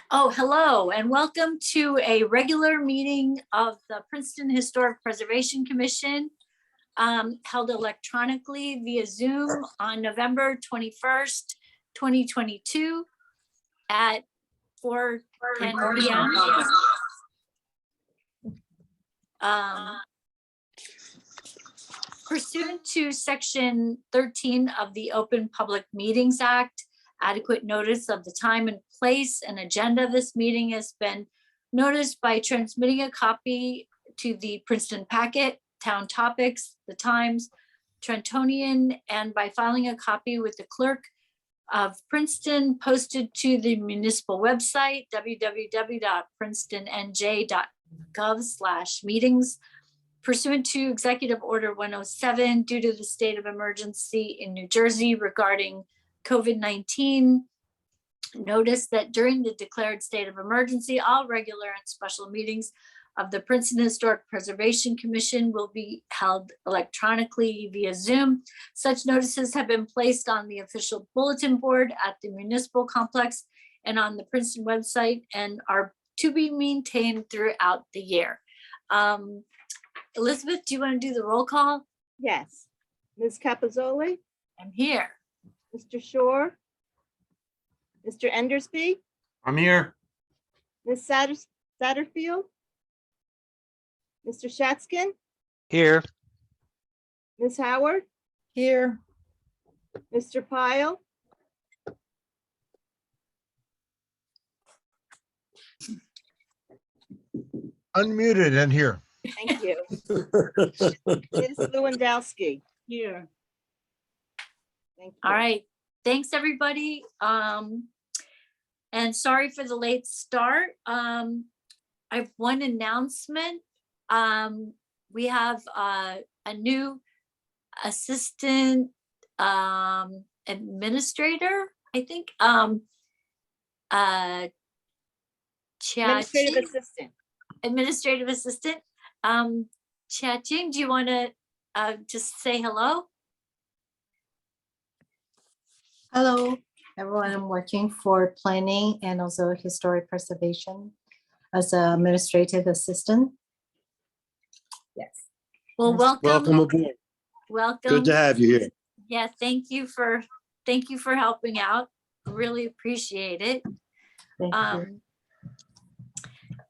Oh, hello, and welcome to a regular meeting of the Princeton Historic Preservation Commission, held electronically via Zoom on November 21st, 2022 at 4:10 p.m. Pursuant to Section 13 of the Open Public Meetings Act, adequate notice of the time and place and agenda of this meeting has been noticed by transmitting a copy to the Princeton Packet, Town Topics, The Times, Trentonian, and by filing a copy with the clerk of Princeton posted to the municipal website, www.princetonnj.gov/meetings. Pursuant to Executive Order 107, due to the state of emergency in New Jersey regarding COVID-19, notice that during the declared state of emergency, all regular and special meetings of the Princeton Historic Preservation Commission will be held electronically via Zoom. Such notices have been placed on the official bulletin board at the municipal complex and on the Princeton website and are to be maintained throughout the year. Elizabeth, do you want to do the roll call? Yes. Ms. Capizzoli, I'm here. Mr. Shore, Mr. Endersby, I'm here. Ms. Satterfield, Mr. Shatskin, Here. Ms. Howard, Here. Mr. Pyle, Unmuted and here. thank you. Ms. Lewandowski. Here. Thank you. All right, thanks, everybody. And sorry for the late start. I have one announcement. We have a new assistant administrator, I think. Administrative assistant. Administrative assistant. Chia-Ching, do you want to just say hello? Hello, everyone. I'm working for planning and also historic preservation as an administrative assistant. Yes. Well, Yes. Welcome welcome. aboard. Welcome. Good to have you here. Yeah, thank you for helping out. Really appreciate it. Thank you.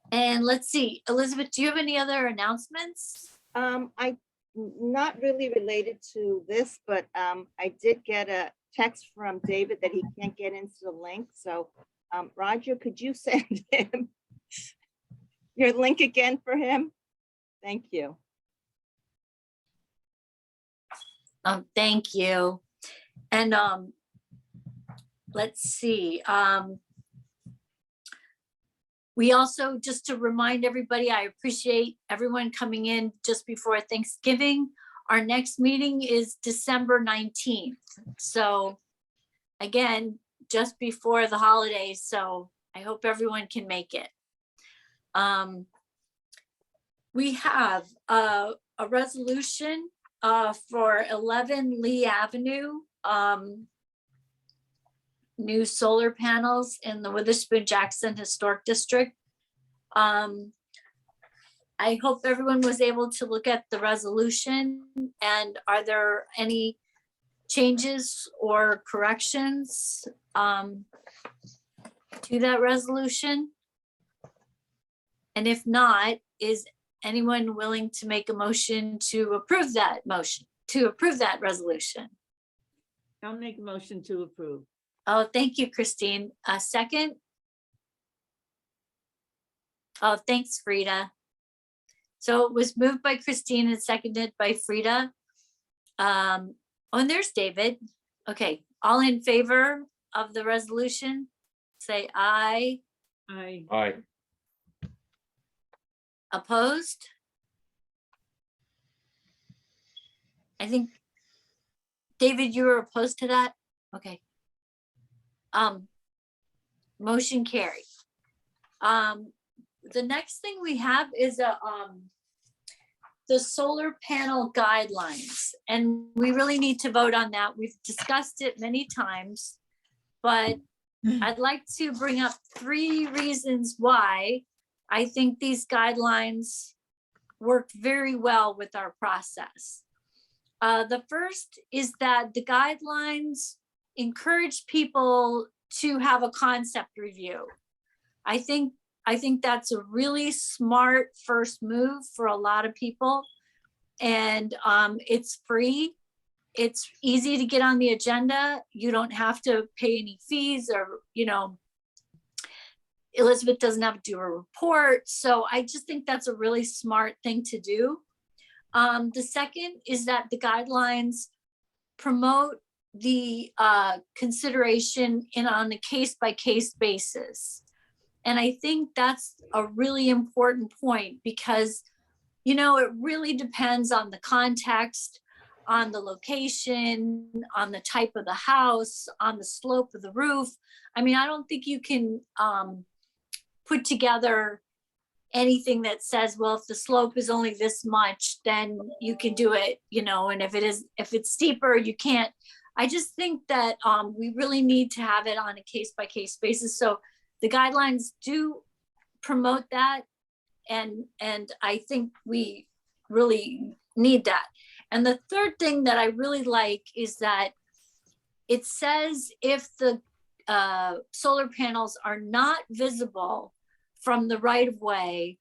And let's see, Elizabeth, do you have any other announcements? Not really related to this, but I did get a text from David that he can't get into the link. So Roger, could you send him your link again for him? Thank you. Thank you. And let's see. We also, just to remind everybody, I appreciate everyone coming in just before Thanksgiving. Our next meeting is December 19th. So again, just before the holidays. So I hope everyone can make it. We have a resolution for 11 Lee Avenue, new solar panels in the Witherspoon Jackson Historic District. I hope everyone was able to look at the resolution, and are there any changes or corrections to that resolution? And if not, is anyone willing to make a motion to approve that resolution? I'll make a motion to approve. Oh, thank you, Christine. A second? Oh, thanks, Frida. So it was moved by Christine and seconded by Frida. Oh, and there's David. Okay, all in favor of the resolution, say aye. Aye. Aye. Opposed? I think, David, you were opposed to that? Okay. Motion carried. The next thing we have is the solar panel guidelines, and we really need to vote on that. We've discussed it many times, but I'd like to bring up 3 reasons why I think these guidelines work very well with our process. The first is that the guidelines encourage people to have a concept review. I think that's a really smart first move for a lot of people. And it's free. It's easy to get on the agenda. You don't have to pay any fees or, Elizabeth doesn't have to do a report. So I just think that's a really smart thing to do. The second is that the guidelines promote the consideration on a case-by-case basis. And I think that's a really important point because, it really depends on the context, on the location, on the type of the house, on the slope of the roof. I mean, I don't think you can put together anything that says, well, if the slope is only this much, then you can do it, and if it's steeper, you can't. I just think that we really need to have it on a case-by-case basis. So the guidelines do promote that. And I think we really need that. And the third thing that I really like is that it says if the solar panels are not visible from the right of way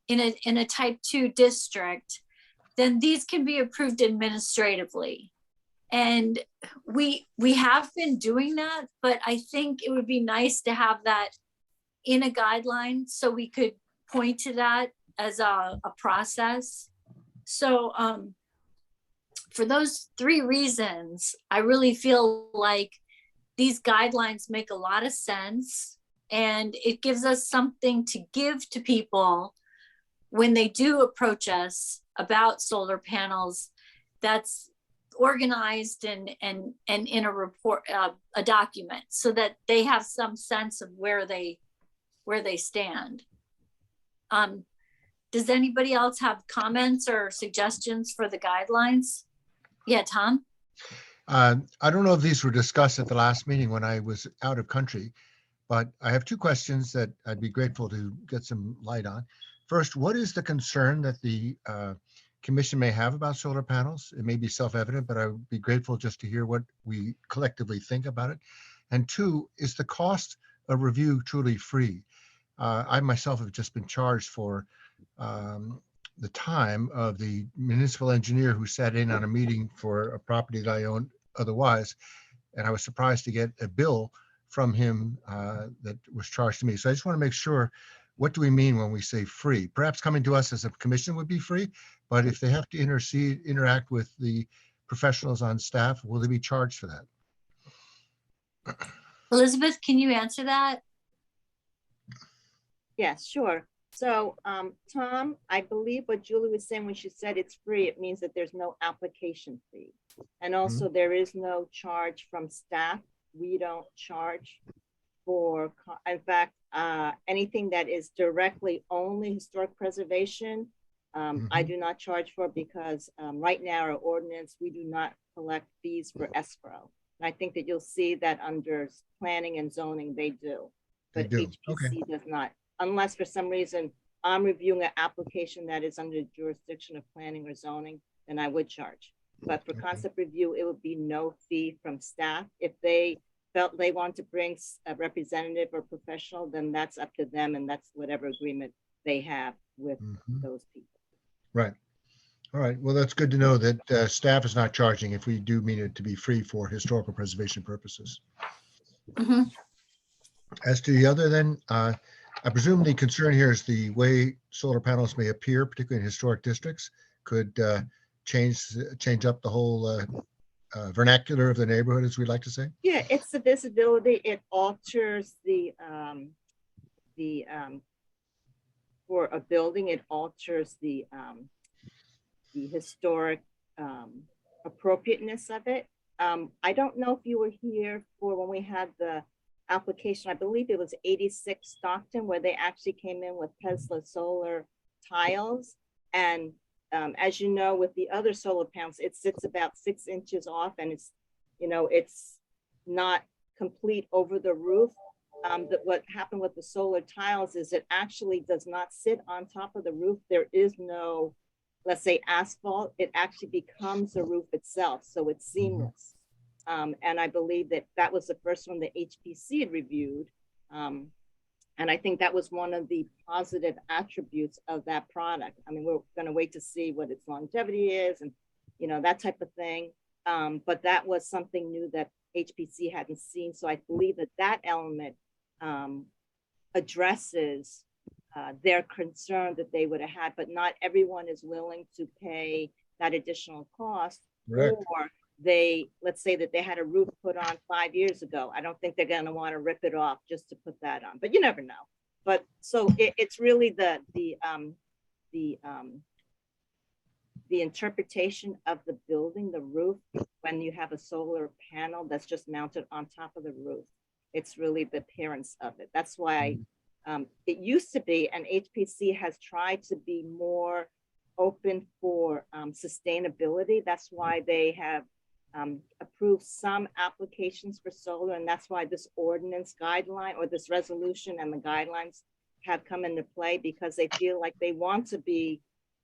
in a type 2 district, then these can be approved administratively. And we have been doing that, but I think it would be nice to have that in a guideline so we could point to that as a process. So for those 3 reasons, I really feel like these guidelines make a lot of sense, and it gives us something to give to people when they do approach us about solar panels that's organized and in a report, a document, so that they have some sense of where they stand. Does anybody else have comments or suggestions for the guidelines? Yeah, Tom? I don't know if these were discussed at the last meeting when I was out of country, but I have 2 questions that I'd be grateful to get some light on. First, what is the concern that the commission may have about solar panels? It may be self-evident, but I would be grateful just to hear what we collectively think about it. And 2, is the cost of review truly free? I myself have just been charged for the time of the municipal engineer who sat in on a meeting for a property that I owned otherwise. And I was surprised to get a bill from him that was charged to me. So I just want to make sure, what do we mean when we say free? Perhaps coming to us as a commission would be free, but if they have to interact with the professionals on staff, will they be charged for that? Elizabeth, can you answer that? Yes, sure. So, Tom, I believe what Julie was saying when she said it's free, it means that there's no application fee. And also there is no charge from staff. We don't charge for, in fact, anything that is directly only historic preservation, I do not charge for, because right now our ordinance, we do not collect fees for escrow. And I think that you'll see that under planning and zoning, they do. But They do. HPC does not, unless for some reason I'm reviewing an application that is under the jurisdiction of planning or zoning, then I would charge. But for concept review, it would be no fee from staff. If they felt they want to bring a representative or professional, then that's up to them, and that's whatever agreement they have with those people. Right. All right. Well, that's good to know that staff is not charging if we do mean it to be free for historical preservation purposes. As to the other, then, I presume the concern here is the way solar panels may appear, particularly in historic districts, could change up the whole vernacular of the neighborhood, as we like to say. Yeah, it's the visibility. It alters the for a building, it alters the historic appropriateness of it. I don't know if you were here for when we had the application, I believe it was 86 Stockton, where they actually came in with Tesla solar tiles. And as you know, with the other solar panels, it sits about 6 inches off, and it's, you know, it's not complete over the roof. That what happened with the solar tiles is it actually does not sit on top of the roof. There is no, let's say, asphalt. It actually becomes the roof itself, so it's seamless. And I believe that that was the first one that HPC had reviewed. And I think that was one of the positive attributes of that product. I mean, we're going to wait to see what its longevity is and, you know, that type of thing. But that was something new that HPC hadn't seen. So I believe that that element addresses their concern that they would have had, but not everyone is willing to pay that additional cost. Correct. Or they, let's say that they had a roof put on 5 years ago. I don't think they're going to want to rip it off just to put that on, but you never know. But so it's really the interpretation of the building, the roof, when you have a solar panel that's just mounted on top of the roof. It's really the appearance of it. That's why it used to be, and HPC has tried to be more open for sustainability. That's why they have approved some applications for solar, and that's why this ordinance guideline or this resolution and the guidelines have come into play, because they feel like they want to be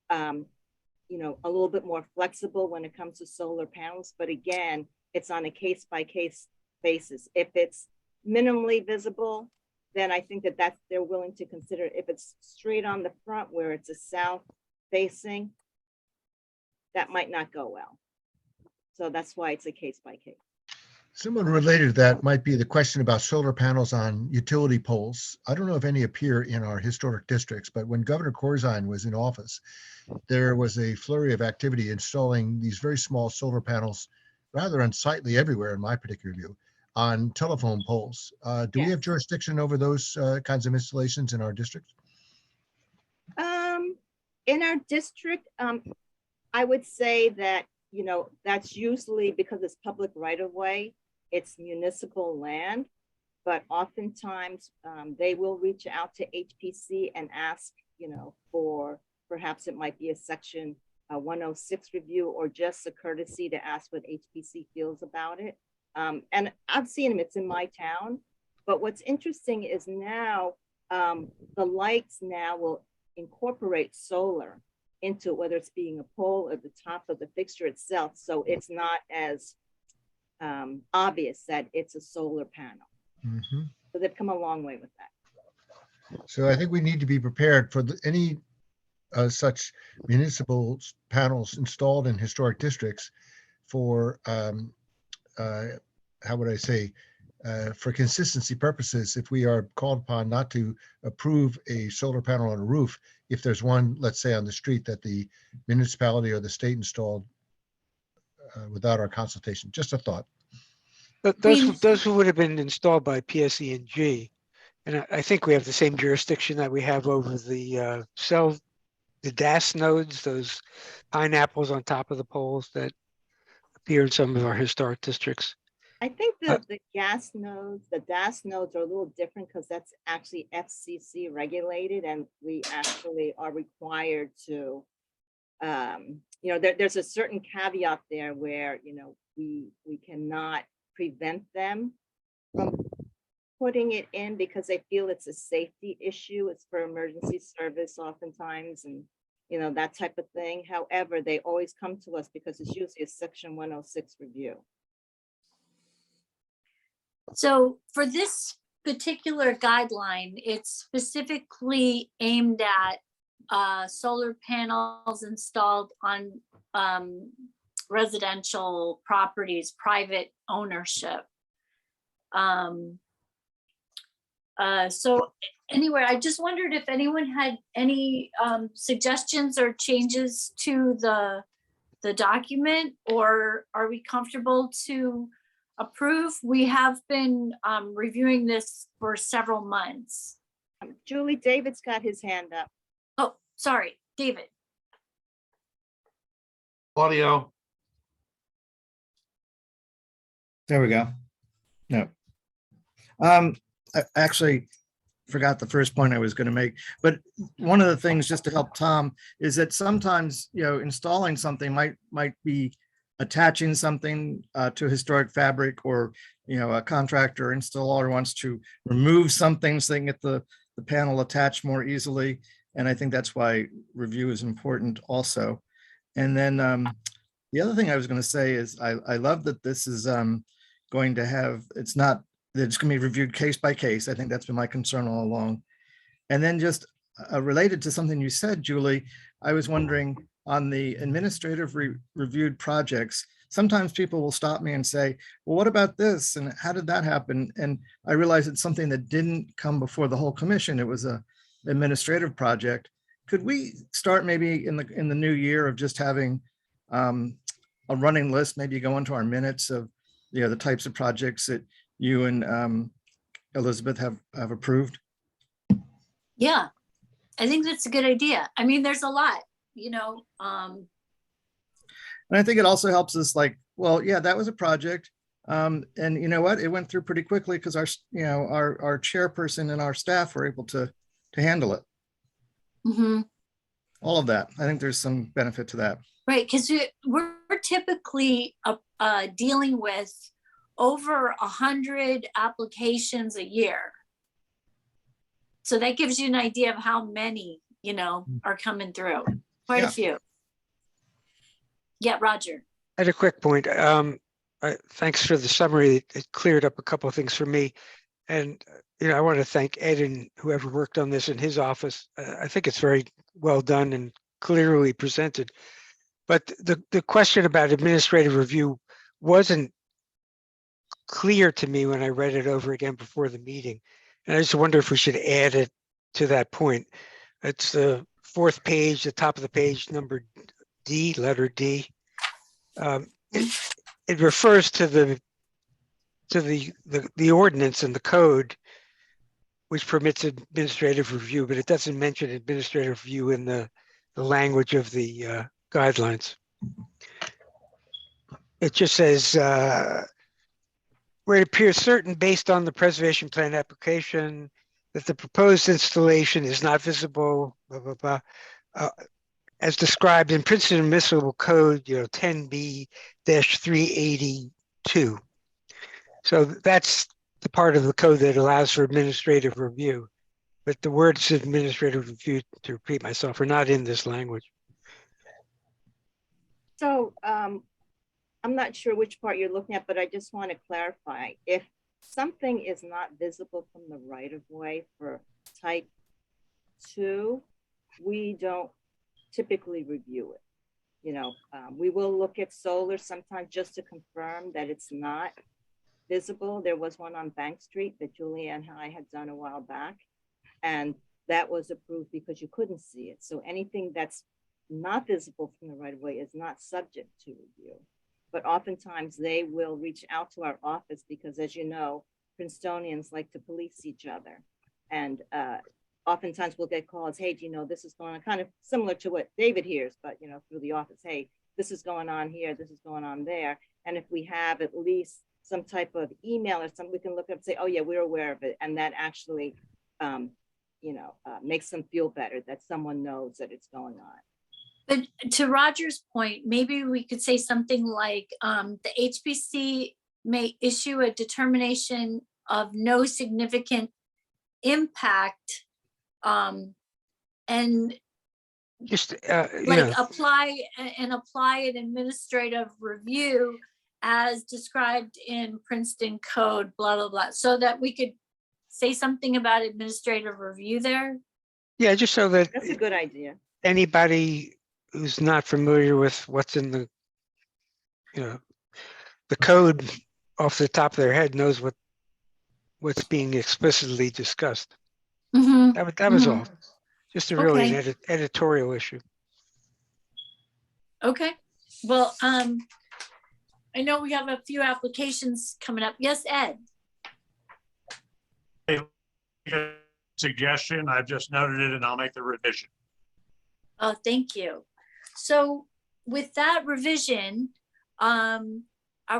you know, a little bit more flexible when it comes to solar panels. But again, it's on a case-by-case basis. If it's minimally visible, then I think that they're willing to consider. If it's straight on the front where it's a south facing, that might not go well. So that's why it's a case-by-case. Somewhat related to that might be the question about solar panels on utility poles. I don't know if any appear in our historic districts, but when Governor Corzine was in office, there was a flurry of activity installing these very small solar panels, rather unsightly everywhere in my particular view, on telephone poles. Do we have jurisdiction over those kinds of installations in our district? In our district, I would say that, you know, that's usually because it's public right of way, it's municipal land, but oftentimes they will reach out to HPC and ask, you know, for perhaps it might be a section 106 review or just a courtesy to ask what HPC feels about it. And I've seen them, it's in my town. But what's interesting is now the lights now will incorporate solar into whether it's being a pole or the top of the fixture itself. So it's not as obvious that it's a solar panel. Mm-hmm. So they've come a long way with that. So I think we need to be prepared for any such municipal panels installed in historic districts for, how would I say, for consistency purposes. If we are called upon not to approve a solar panel on a roof, if there's one, let's say on the street that the municipality or the state installed without our consultation, just a thought. But those would have been installed by PSE&G. And I think we have the same jurisdiction that we have over the the DAS nodes, those pineapples on top of the poles that appear in some of our historic districts. I think the DAS nodes are a little different because that's actually FCC regulated, and we actually are required to, you know, there's a certain caveat there where, you know, we cannot prevent them from putting it in because they feel it's a safety issue. It's for emergency service oftentimes, and you know, that type of thing. However, they always come to us because it's usually a section 106 review. So for this particular guideline, it's specifically aimed at solar panels installed on residential properties, private ownership. So anyway, I just wondered if anyone had any suggestions or changes to the document, or are we comfortable to approve? We have been reviewing this for several months. Julie, David's got his hand up. Oh, sorry, David. Audio. There we go. No. I actually forgot the first point I was going to make, but one of the things, just to help Tom, is that sometimes, you know, installing something might be attaching something to historic fabric, or, a contractor or installer wants to remove something so they can get the panel attached more easily. And I think that's why review is important also. And then the other thing I was going to say is I love that this is going to have, it's not, that it's going to be reviewed case by case. I think that's been my concern all along. And then just related to something you said, Julie, I was wondering on the administrative reviewed projects, sometimes people will stop me and say, well, what about this? And how did that happen? And I realized it's something that didn't come before the whole commission. It was a administrative project. Could we start maybe in the new year of just having a running list, maybe go into our minutes of the types of projects that you and Elizabeth have approved? Yeah, I think that's a good idea. I mean, there's a lot, And I think it also helps us like, well, yeah, that was a project. And you know what? It went through pretty quickly because our chairperson and our staff were able to handle it. mhm. All of that. I think there's some benefit to that. Right, because we're typically dealing with over 100 applications a year. So that gives you an idea of how many, are coming through. Quite Yeah. a few. Yeah, Roger. I had a quick point. Thanks for the summary. It cleared up a couple of things for me. And, I want to thank Ed and whoever worked on this in his office. I think it's very well done and clearly presented. But the question about administrative review wasn't clear to me when I read it over again before the meeting. And I just wonder if we should add it to that point. It's the fourth page, the top of the page, number D, letter D. It refers to the ordinance and the code, which permits administrative review, but it doesn't mention administrative review in the language of the guidelines. It just says, where it appears certain based on the preservation plan application that the proposed installation is not visible, blah, blah, blah, as described in Princeton Municipal Code, 10B-382. So that's the part of the code that allows for administrative review. But the words administrative review, to repeat myself, are not in this language. So I'm not sure which part you're looking at, but I just want to clarify. If something is not visible from the right of way for type 2, we don't typically review it. We will look at solar sometimes just to confirm that it's not visible. There was one on Bank Street that Julia and I had done a while back, and that was approved because you couldn't see it. So anything that's not visible from the right of way is not subject to review. But oftentimes they will reach out to our office because, as you know, Princetonians like to police each other. And oftentimes we'll get calls, hey, do you know this is going on? Kind of similar to what David hears, but through the office, hey, this is going on here, this is going on there. And if we have at least some type of email or something, we can look up and say, oh yeah, we're aware of it. And that actually, makes them feel better that someone knows that it's going on. But to Roger's point, maybe we could say something like the HPC may issue a determination of no significant impact and Just, apply an administrative review as described in Princeton Code, blah, blah, blah, so that we could say something about administrative review there. yeah, just so that That's a good idea. anybody who's not familiar with what's in the code off the top of their head knows what's being explicitly discussed. Mhm. That was all. Just a really Okay. editorial issue. Okay, well, I know we have a few applications coming up. Yes, Ed? Suggestion, I've just noted it and I'll make the revision. Oh, thank you. So with that revision, are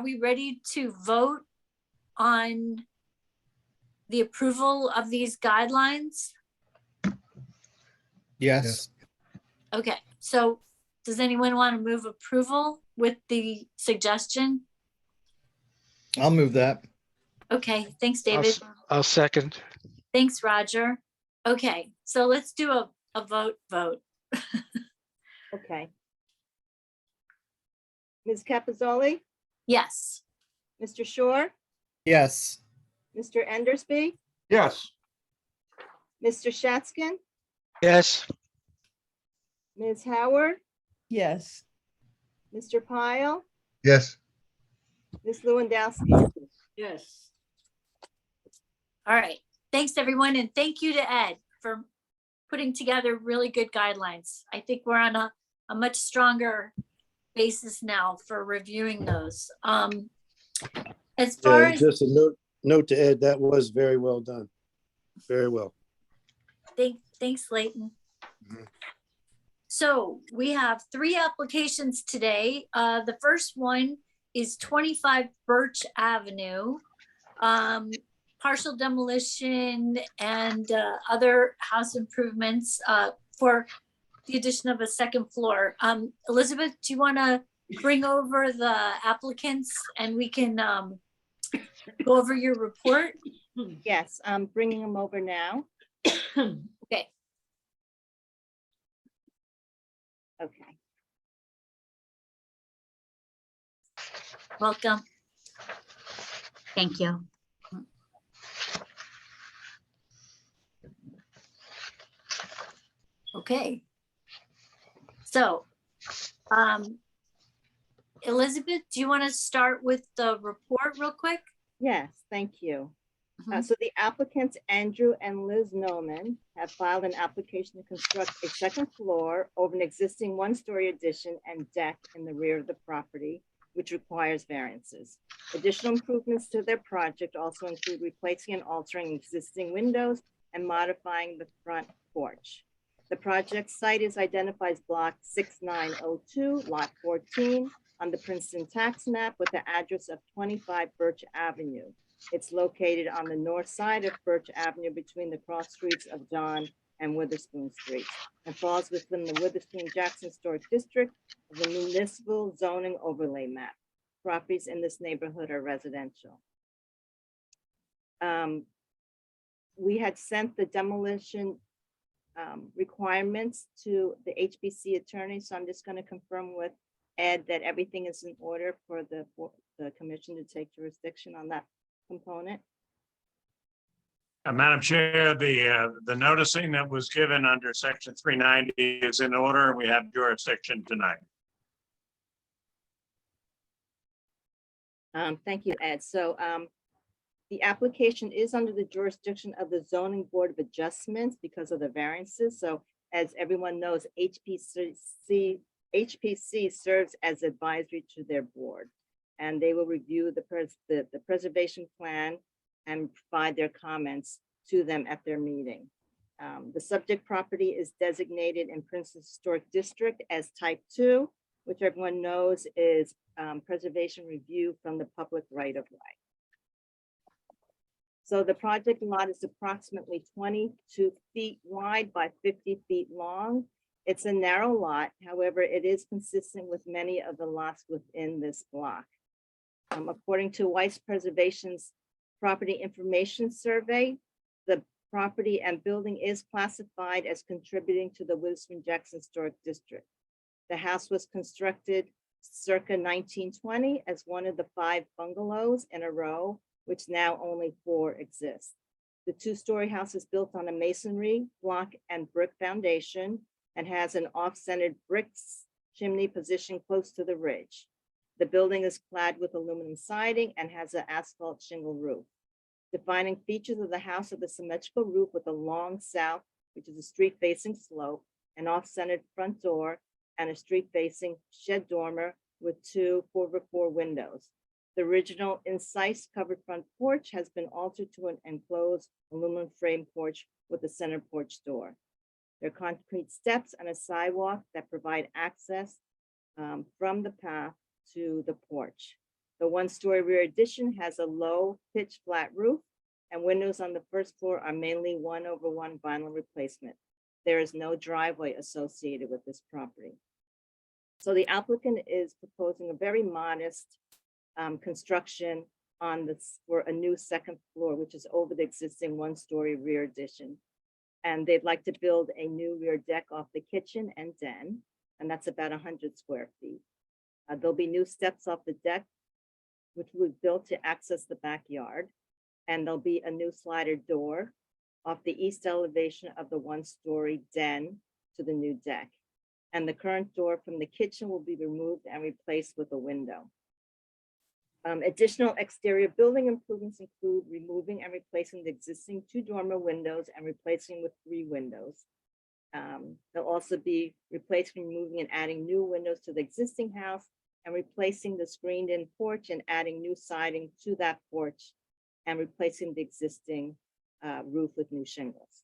we ready to vote on the approval of these guidelines? Yes. Okay, so does anyone want to move approval with the suggestion? I'll move that. Okay, thanks, I'll David. s- I'll second. Thanks, Roger. Okay, so let's do a vote. Okay. Ms. Capizoli, Yes. Mr. Shore, Yes. Mr. Endersby, Yes. Mr. Shatskin, Yes, Ms. Howard, Yes. Mr. Pyle, Yes, Ms. Lewandowski. Yes. All right. Thanks, everyone. And thank you to Ed for putting together really good guidelines. I think we're on a much stronger basis now for reviewing those. As far Yeah, as, just a note to Ed, that was very well done. Very well. thanks, Leighton. Mhm. So we have 3 applications today. The first one is 25 Birch Avenue. Partial demolition and other house improvements for the addition of a second floor. Elizabeth, do you want to bring over the applicants and we can go over your report? Yes, I'm bringing them over now. Okay. Okay. Welcome. Thank you. Okay. So, Elizabeth, do you want to start with the report real quick? Yes, thank you. Mhm. So the applicants, Andrew and Liz Noman, have filed an application to construct a second floor over an existing one-story addition and deck in the rear of the property, which requires variances. Additional improvements to their project also include replacing and altering existing windows and modifying the front porch. The project site is identified as block 6902, lot 14, on the Princeton tax map with the address of 25 Birch Avenue. It's located on the north side of Birch Avenue between the cross streets of John and Witherspoon Streets and falls within the Witherspoon-Jackson Historic District of the municipal zoning overlay map. Properties in this neighborhood are residential. We had sent the demolition requirements to the HBC attorney, so I'm just going to confirm with Ed that everything is in order for the commission to take jurisdiction on that component. Madam Chair, the noticing that was given under section 390 is in order. We have jurisdiction tonight. Thank you, Ed. So the application is under the jurisdiction of the Zoning Board of Adjustments because of the variances. So as everyone knows, HPC serves as advisory to their board, and they will review the preservation plan and provide their comments to them at their meeting. The subject property is designated in Princeton Historic District as type 2, which everyone knows is preservation review from the public right of way. So the project lot is approximately 22 feet wide by 50 feet long. It's a narrow lot, however, it is consistent with many of the lots within this block. According to Weiss Preservation's Property Information Survey, the property and building is classified as contributing to the Witherspoon-Jackson Historic District. The house was constructed circa 1920 as one of the 5 bungalows in a row, which now only 4 exist. The 2-story house is built on a masonry block and brick foundation and has an off-centered brick chimney positioned close to the ridge. The building is clad with aluminum siding and has an asphalt shingle roof. Defining features of the house are the symmetrical roof with a long south, which is a street-facing slope, an off-centered front door, and a street-facing shed dormer with 2 4x4 windows. The original incised covered front porch has been altered to an enclosed aluminum frame porch with a center porch door. There are concrete steps and a sidewalk that provide access from the path to the porch. The 1-story rear addition has a low pitch flat roof, and windows on the first floor are mainly 1/1 vinyl replacement. There is no driveway associated with this property. So the applicant is proposing a very modest construction on this for a new second floor, which is over the existing one-story rear addition. And they'd like to build a new rear deck off the kitchen and den, and that's about 100 square feet. There'll be new steps off the deck, which was built to access the backyard. And there'll be a new slider door off the east elevation of the one-story den to the new deck. And the current door from the kitchen will be removed and replaced with a window. Additional exterior building improvements include removing and replacing the existing 2 dormer windows and replacing with 3 windows. They'll also be replacing, removing, and adding new windows to the existing house and replacing the screened-in porch and adding new siding to that porch and replacing the existing roof with new shingles.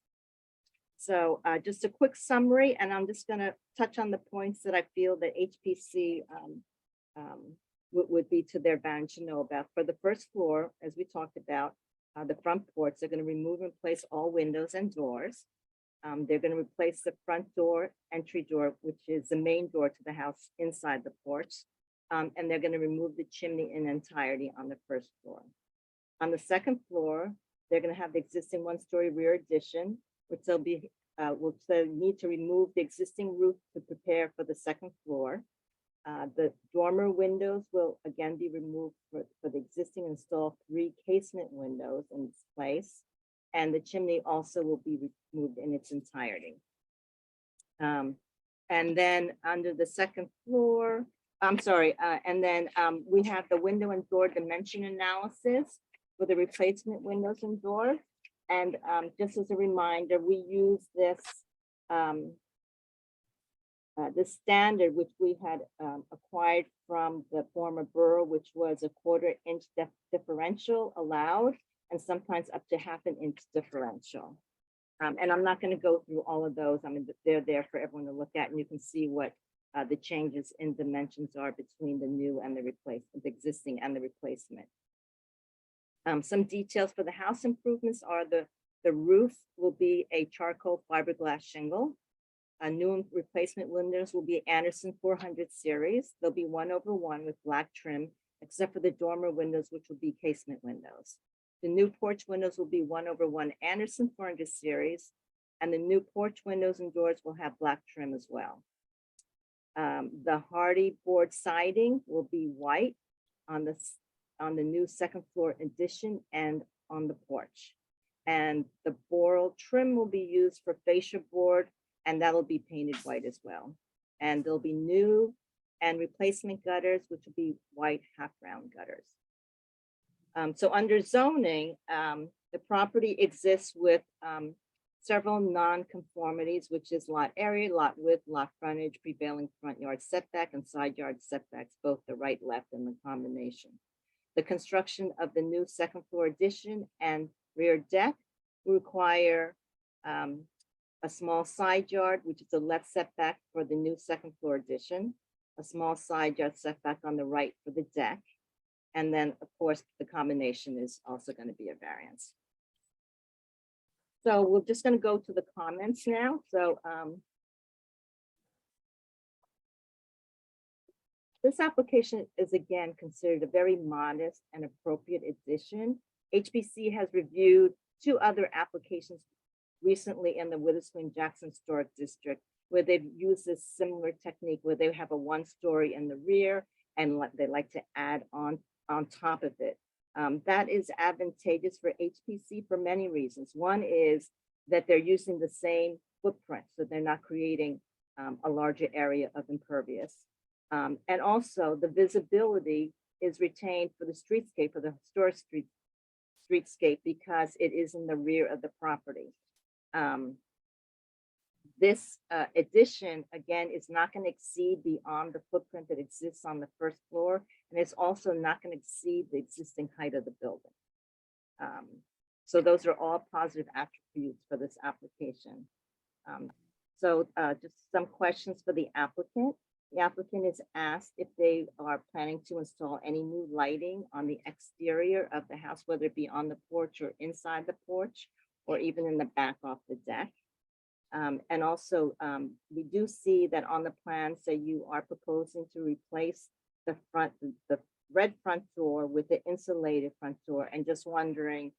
So just a quick summary, and I'm just going to touch on the points that I feel that HPC would be to their advantage to know about. For the first floor, as we talked about, the front porch, they're going to remove and replace all windows and doors. They're going to replace the front door, entry door, which is the main door to the house inside the porch. And they're going to remove the chimney in entirety on the first floor. On the second floor, they're going to have the existing one-story rear addition, which they'll need to remove the existing roof to prepare for the second floor. The dormer windows will again be removed for the existing, install 3 casement windows in its place. And the chimney also will be removed in its entirety. And then under the second floor, we have the window and door dimension analysis for the replacement windows and doors. And just as a reminder, we use this the standard which we had acquired from the former borough, which was a 1/4 inch differential allowed, and sometimes up to 1/2 inch differential. And I'm not going to go through all of those. I mean, they're there for everyone to look at, and you can see what the changes in dimensions are between the new and the replacement, the existing and the replacement. Some details for the house improvements are the roof will be a charcoal fiberglass shingle. New replacement windows will be Anderson 400 series. They'll be 1/1 with black trim, except for the dormer windows, which will be casement windows. The new porch windows will be 1/1 Anderson 400 series, and the new porch windows and doors will have black trim as well. The hardy board siding will be white on the new second floor addition and on the porch. And the boral trim will be used for fascia board, and that'll be painted white as well. And there'll be new and replacement gutters, which will be white half-round gutters. So under zoning, the property exists with several non-conformities, which is lot area, lot width, lot frontage, prevailing front yard setback, and side yard setbacks, both the right, left, and the combination. The construction of the new second floor addition and rear deck require a small side yard, which is a left setback for the new second floor addition, a small side yard setback on the right for the deck. And then, of course, the combination is also going to be a variance. So we're just going to go to the comments now. So this application is again considered a very modest and appropriate addition. HPC has reviewed 2 other applications recently in the Witherspoon Jackson Historic District, where they've used this similar technique where they have a 1-story in the rear and they like to add on top of it. That is advantageous for HPC for many reasons. One is that they're using the same footprint, so they're not creating a larger area of impervious. And also the visibility is retained for the streetscape, for the historic streetscape, because it is in the rear of the property. This addition, again, is not going to exceed beyond the footprint that exists on the first floor, and it's also not going to exceed the existing height of the building. So those are all positive attributes for this application. Just some questions for the applicant. The applicant is asked if they are planning to install any new lighting on the exterior of the house, whether it be on the porch or inside the porch, or even in the back off the deck. And also, we do see that on the plans that you are proposing to replace the red front door with the insulated front door, and just wondering,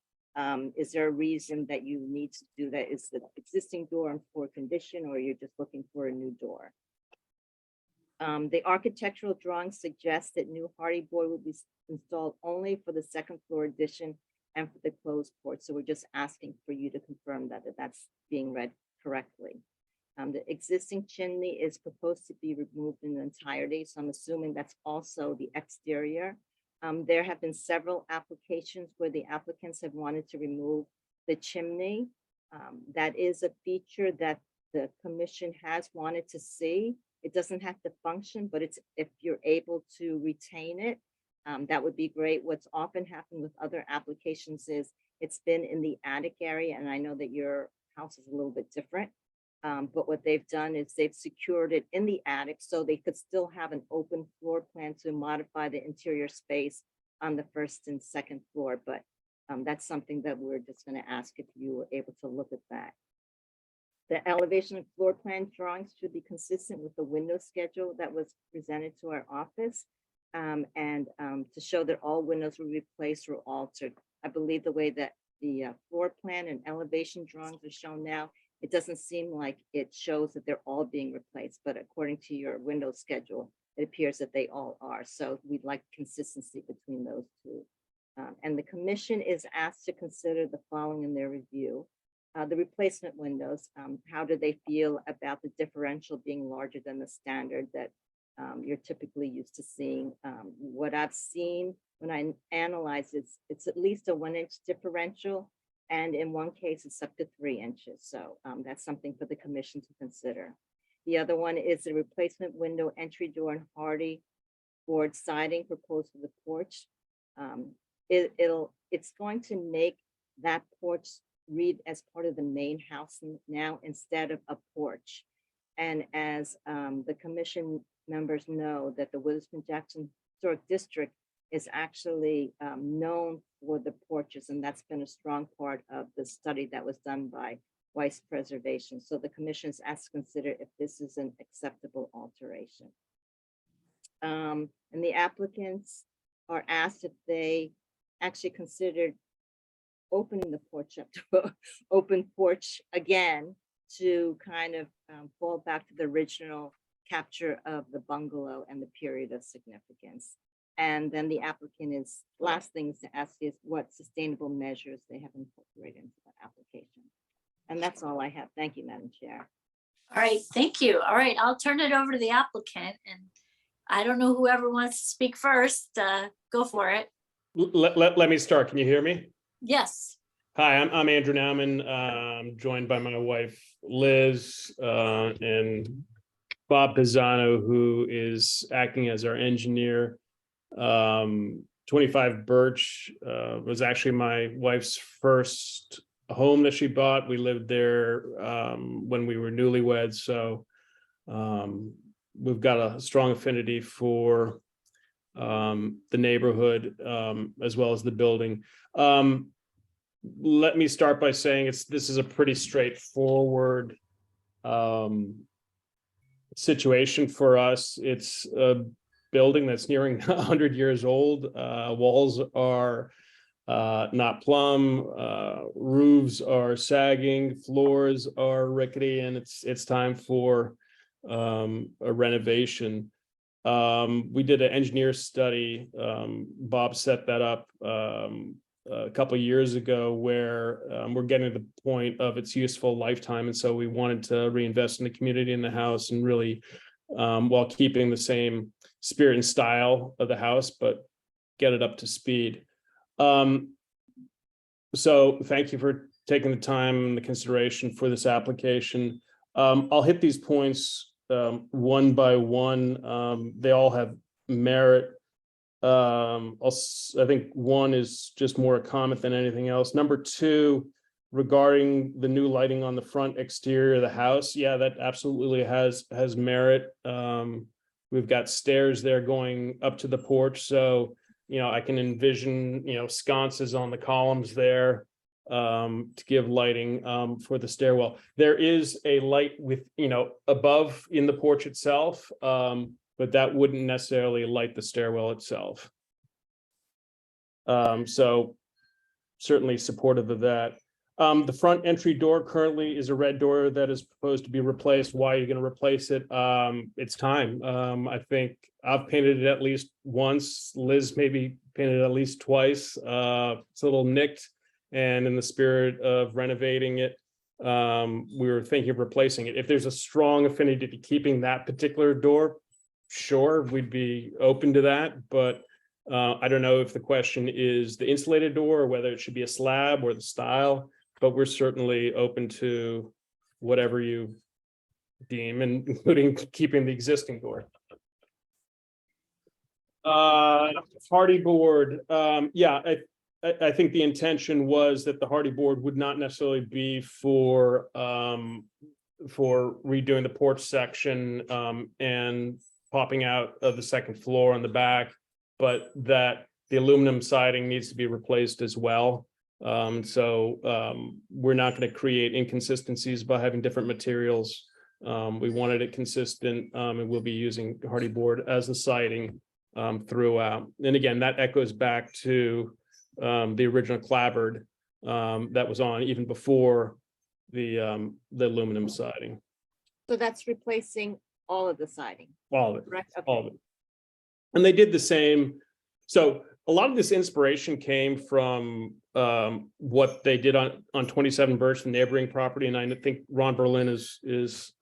is there a reason that you need to do that? Is the existing door in poor condition, or you're just looking for a new door? The architectural drawings suggest that new hardy board will be installed only for the second floor addition and for the closed porch. So we're just asking for you to confirm that that's being read correctly. The existing chimney is proposed to be removed in entirety, so I'm assuming that's also the exterior. There have been several applications where the applicants have wanted to remove the chimney. That is a feature that the commission has wanted to see. It doesn't have to function, but it's if you're able to retain it, that would be great. What's often happened with other applications is it's been in the attic area, and I know that your house is a little bit different. But what they've done is they've secured it in the attic so they could still have an open floor plan to modify the interior space on the first and second floor. But that's something that we're just going to ask if you were able to look at that. The elevation and floor plan drawings should be consistent with the window schedule that was presented to our office. To show that all windows were replaced or altered. I believe the way that the floor plan and elevation drawings are shown now, it doesn't seem like it shows that they're all being replaced, but according to your window schedule, it appears that they all are. So we'd like consistency between those two. And the commission is asked to consider the following in their review. The replacement windows, how do they feel about the differential being larger than the standard that you're typically used to seeing? What I've seen when I analyze it, it's at least a 1-inch differential. And in one case, it's up to 3 inches. So that's something for the commission to consider. The other one is the replacement window, entry door, and hardy board siding proposed for the porch. It's going to make that porch read as part of the main house now instead of a porch. And as the commission members know, that the Witherspoon-Jackson Historic District is actually known for the porches, and that's been a strong part of the study that was done by Weiss Preservation. So the commission is asked to consider if this is an acceptable alteration. And the applicants are asked if they actually considered opening the porch up to open porch again to kind of fall back to the original capture of the bungalow and the period of significance. And then the applicant is, last things to ask is what sustainable measures they have incorporated into that application. And that's all I have. Thank you, Madam Chair. All right, thank you. All right, I'll turn it over to the applicant, and I don't know whoever wants to speak first. Go for it. Let me start. Can you hear me? Yes. Hi, I'm Andrew Nauman. I'm joined by my wife, Liz, and Bob Pisano, who is acting as our engineer. 25 Birch was actually my wife's first home that she bought. We lived there when we were newlyweds, so we've got a strong affinity for the neighborhood as well as the building. Let me start by saying this is a pretty straightforward situation for us. It's a building that's nearing 100 years old. Walls are not plumb, roofs are sagging, floors are rickety, and it's time for a renovation. We did an engineer study. Bob set that up a couple of years ago, where we're getting to the point of its useful lifetime, and so we wanted to reinvest in the community in the house, and really while keeping the same spirit and style of the house, but get it up to speed. So thank you for taking the time and the consideration for this application. I'll hit these points one by one. They all have merit. I think one is just more a comment than anything else. Number two, regarding the new lighting on the front exterior of the house, yeah, that absolutely has merit. We've got stairs there going up to the porch, so I can envision sconces on the columns there. to give lighting for the stairwell. There is a light with, above in the porch itself, but that wouldn't necessarily light the stairwell itself. So certainly supportive of that. The front entry door currently is a red door that is proposed to be replaced. Why are you going to replace it? It's time. I think I've painted it at least once. Liz maybe painted it at least twice. It's a little nicked, and in the spirit of renovating it, we were thinking of replacing it. If there's a strong affinity to keeping that particular door, sure, we'd be open to that. But I don't know if the question is the insulated door or whether it should be a slab or the style. But we're certainly open to whatever you deem, including keeping the existing door. Hardy board, yeah, I think the intention was that the hardy board would not necessarily be for redoing the porch section and popping out of the second floor on the back, but that the aluminum siding needs to be replaced as well. We're not going to create inconsistencies by having different materials. We wanted it consistent, and we'll be using hardy board as the siding throughout. And again, that echoes back to the original clapboard that was on even before the aluminum siding. So that's replacing all of the siding, All of it. correct? All of Okay. it. And they did the same. So a lot of this inspiration came from what they did on 27 Birch, the neighboring property, and I think Ron Berlin is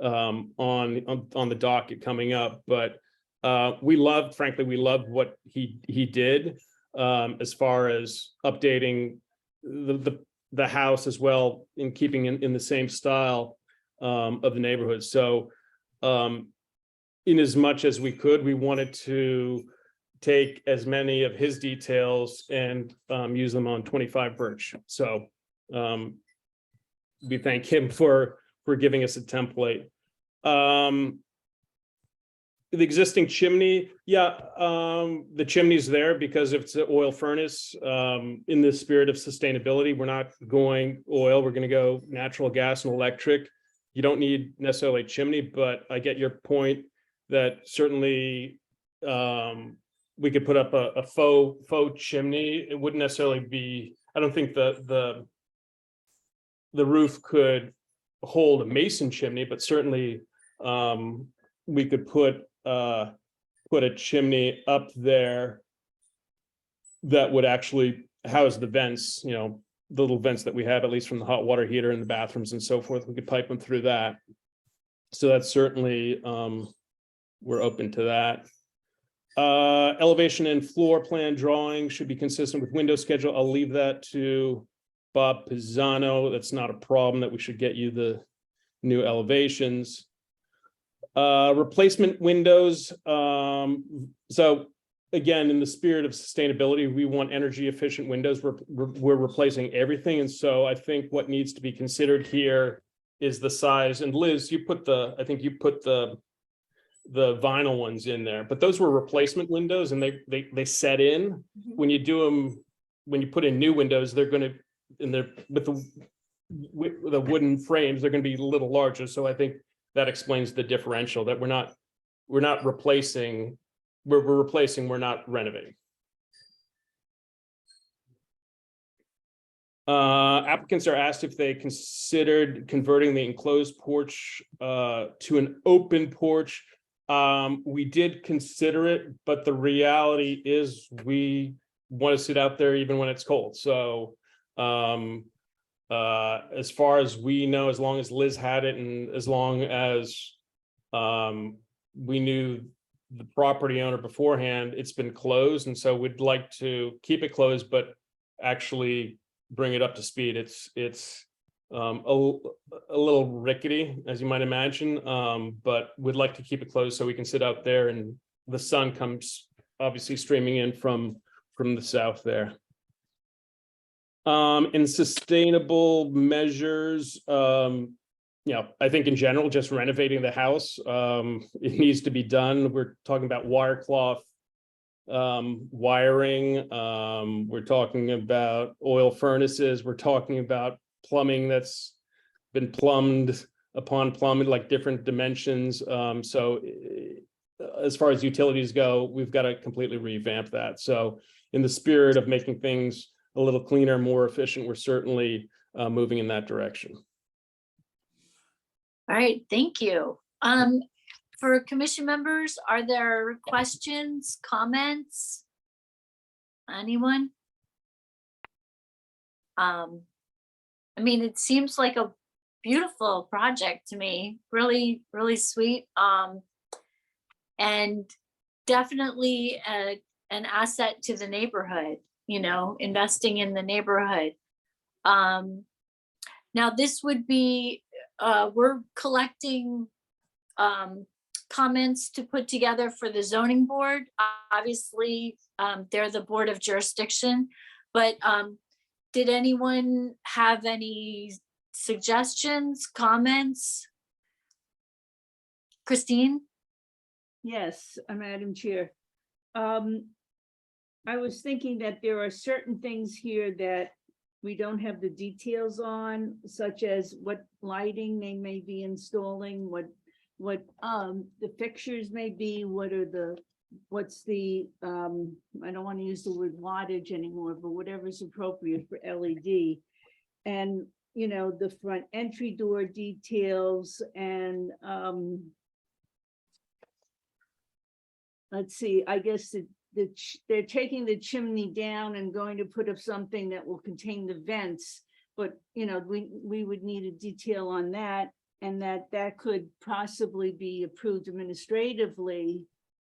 on the docket coming up. But frankly, we loved what he did as far as updating the house as well, in keeping in the same style of the neighborhood. So in as much as we could, we wanted to take as many of his details and use them on 25 Birch. So we thank him for giving us a template. The existing chimney, yeah, the chimney's there because it's an oil furnace. In the spirit of sustainability, we're not going oil, we're going to go natural gas and electric. You don't need necessarily a chimney, but I get your point that certainly we could put up a faux chimney. It wouldn't necessarily be, I don't think the roof could hold a mason chimney, but certainly we could put a chimney up there that would actually house the vents, the little vents that we have, at least from the hot water heater in the bathrooms and so forth. We could pipe them through that. So that's certainly, we're open to that. Elevation and floor plan drawing should be consistent with window schedule. I'll leave that to Bob Pisano. That's not a problem, that we should get you the new elevations. Replacement windows. So again, in the spirit of sustainability, we want energy efficient windows. We're replacing everything. And so I think what needs to be considered here is the size. And Liz, I think you put the vinyl ones in there, but those were replacement windows, and they set in. When you do them, when you put in new windows, they're going to, and they're with the wooden frames, they're going to be a little larger. So I think that explains the differential, that we're not replacing, we're replacing, we're not renovating. Applicants are asked if they considered converting the enclosed porch to an open porch. We did consider it, but the reality is we want to sit out there even when it's cold. So as far as we know, as long as Liz had it, and as long as we knew the property owner beforehand, it's been closed. And so we'd like to keep it closed, but actually bring it up to speed. It's a little rickety, as you might imagine, but we'd like to keep it closed so we can sit out there and the sun comes obviously streaming in from the south there. In sustainable measures, I think in general, just renovating the house, it needs to be done. We're talking about wire cloth wiring. We're talking about oil furnaces. We're talking about plumbing that's been plumbed upon plumbing, like different dimensions. So as far as utilities go, we've got to completely revamp that. So in the spirit of making things a little cleaner, more efficient, we're certainly moving in that direction. All right, thank you. For commission members, are there questions, comments? Anyone? I mean, it seems like a beautiful project to me, really, really sweet. And definitely an asset to the neighborhood, you know, investing in the neighborhood. Now this would be, we're collecting comments to put together for the zoning board. Obviously, they're the board of jurisdiction, but did anyone have any suggestions, comments? Christine? Yes, Madam Chair. I was thinking that there are certain things here that we don't have the details on, such as what lighting they may be installing, what the fixtures may be, what's the I don't want to use the word wattage anymore, but whatever's appropriate for LED. And you know, the front entry door details, and let's see, I guess they're taking the chimney down and going to put up something that will contain the vents, but you know, we would need a detail on that, and that could possibly be approved administratively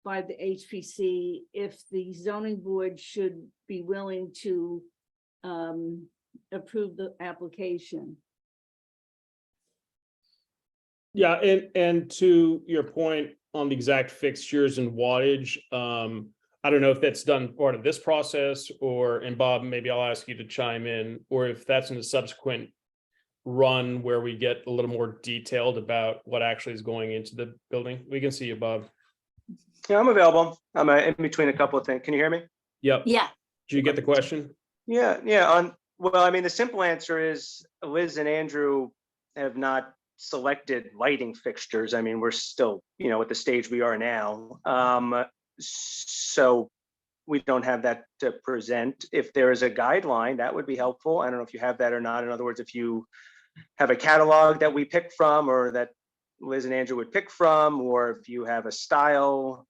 by the HPC if the zoning board should be willing to approve the application. Yeah, and to your point on the exact fixtures and wattage, I don't know if that's done part of this process, or, and Bob, maybe I'll ask you to chime in, or if that's in a subsequent run where we get a little more detailed about what actually is going into the building. We can see you, Bob. Yeah, I'm available. I'm in between a couple of things. Can you hear me? Yep. Yeah. Did you get the question? Yeah. Well, I mean, the simple answer is Liz and Andrew have not selected lighting fixtures. I mean, we're still, you know, at the stage we are now. So we don't have that to present. If there is a guideline, that would be helpful. I don't know if you have that or not. In other words, if you have a catalog that we pick from, or that Liz and Andrew would pick from, or if you have a style,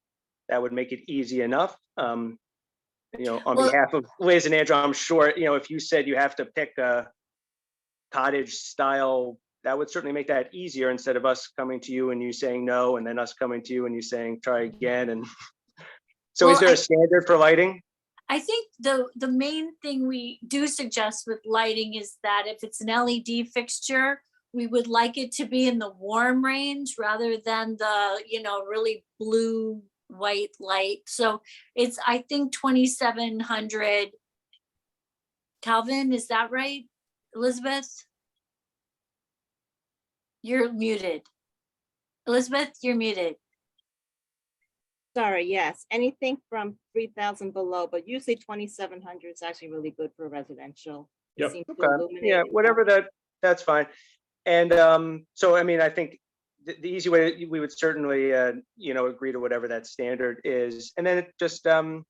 that would make it easy enough. You know, on behalf of Liz and Andrew, I'm sure, you know, if you said you have to pick a cottage style, that would certainly make that easier, instead of us coming to you and you saying no, and then us coming to you and you saying try again. And so Well, is there a standard for lighting? I think the main thing we do suggest with lighting is that if it's an LED fixture, we would like it to be in the warm range rather than the, you know, really blue white light. So it's, I think, 2700 Kelvin. Is that right, Elizabeth? You're muted. Elizabeth, you're muted. Sorry, yes, anything from 3,000 below, but usually 2,700 is actually really good for residential. It Yep. seems to Okay. illuminate Yeah, it whatever more. that's fine. And so, I mean, I think the easy way, we would certainly, you know, agree to whatever that standard is. And then it just, you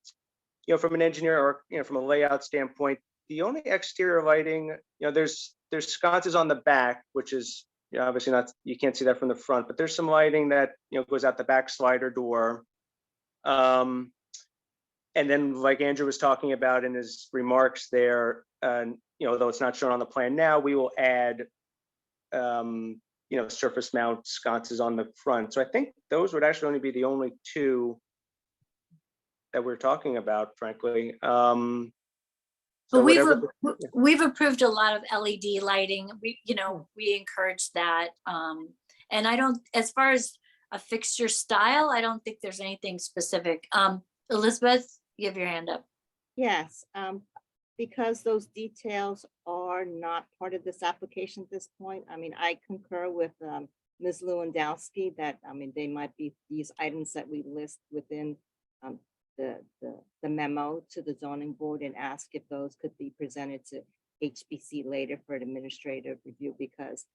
know, from an engineer, or, you know, from a layout standpoint, the only exterior lighting, you know, there's sconces on the back, which is, you know, obviously not, you can't see that from the front, but there's some lighting that, you know, goes out the back slider door. And then, like Andrew was talking about in his remarks there, you know, though it's not shown on the plan now, we will add, you know, surface mount sconces on the front. So I think those would actually only be the only two that we're talking about, frankly. But we've approved a lot of LED lighting. We encourage that. And I don't, as far as a fixture style, I don't think there's anything specific. Elizabeth, you have your hand up. Yes, because those details are not part of this application at this point. I mean, I concur with Ms. Lewandowski that, I mean, they might be these items that we list within the memo to the zoning board and ask if those could be presented to HPC later for an administrative review, because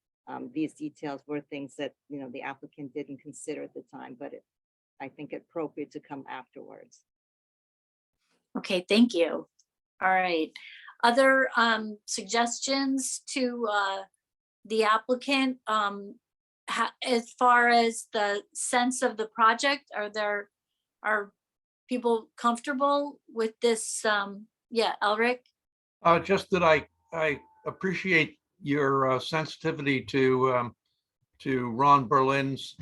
these details were things that, you know, the applicant didn't consider at the time, but I think appropriate to come afterwards. Okay, thank you. All right. Other suggestions to the applicant as far as the sense of the project? Are people comfortable with this? Yeah, Elric? Just that I appreciate your sensitivity to Ron Berlin's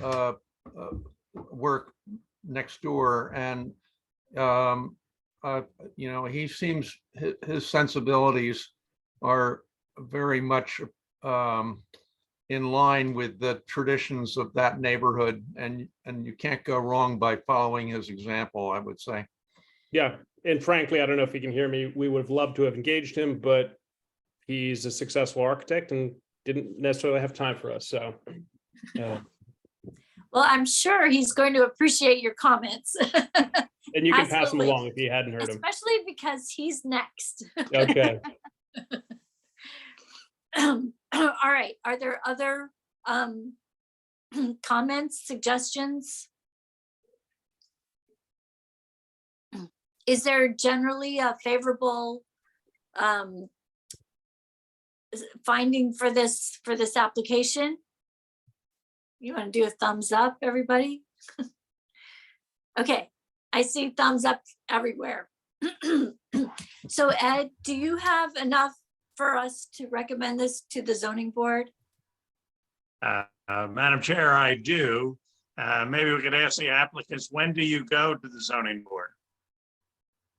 work next door, and you know, he seems his sensibilities are very much in line with the traditions of that neighborhood, and you can't go wrong by following his example, I would say. Yeah, and frankly, I don't know if he can hear me. We would have loved to have engaged him, but he's a successful architect and didn't necessarily have time for us, so. Well, I'm sure he's going to appreciate your comments. And you can pass him Absolutely. along if you hadn't heard him. Especially because he's next. Okay. All right, are there other comments, suggestions? Is there generally a favorable finding for this application? You want to do a thumbs up, everybody? Okay, I see thumbs up everywhere. So Ed, do you have enough for us to recommend this to the zoning board? Madam Chair, I do. Maybe we could ask the applicants, when do you go to the zoning board?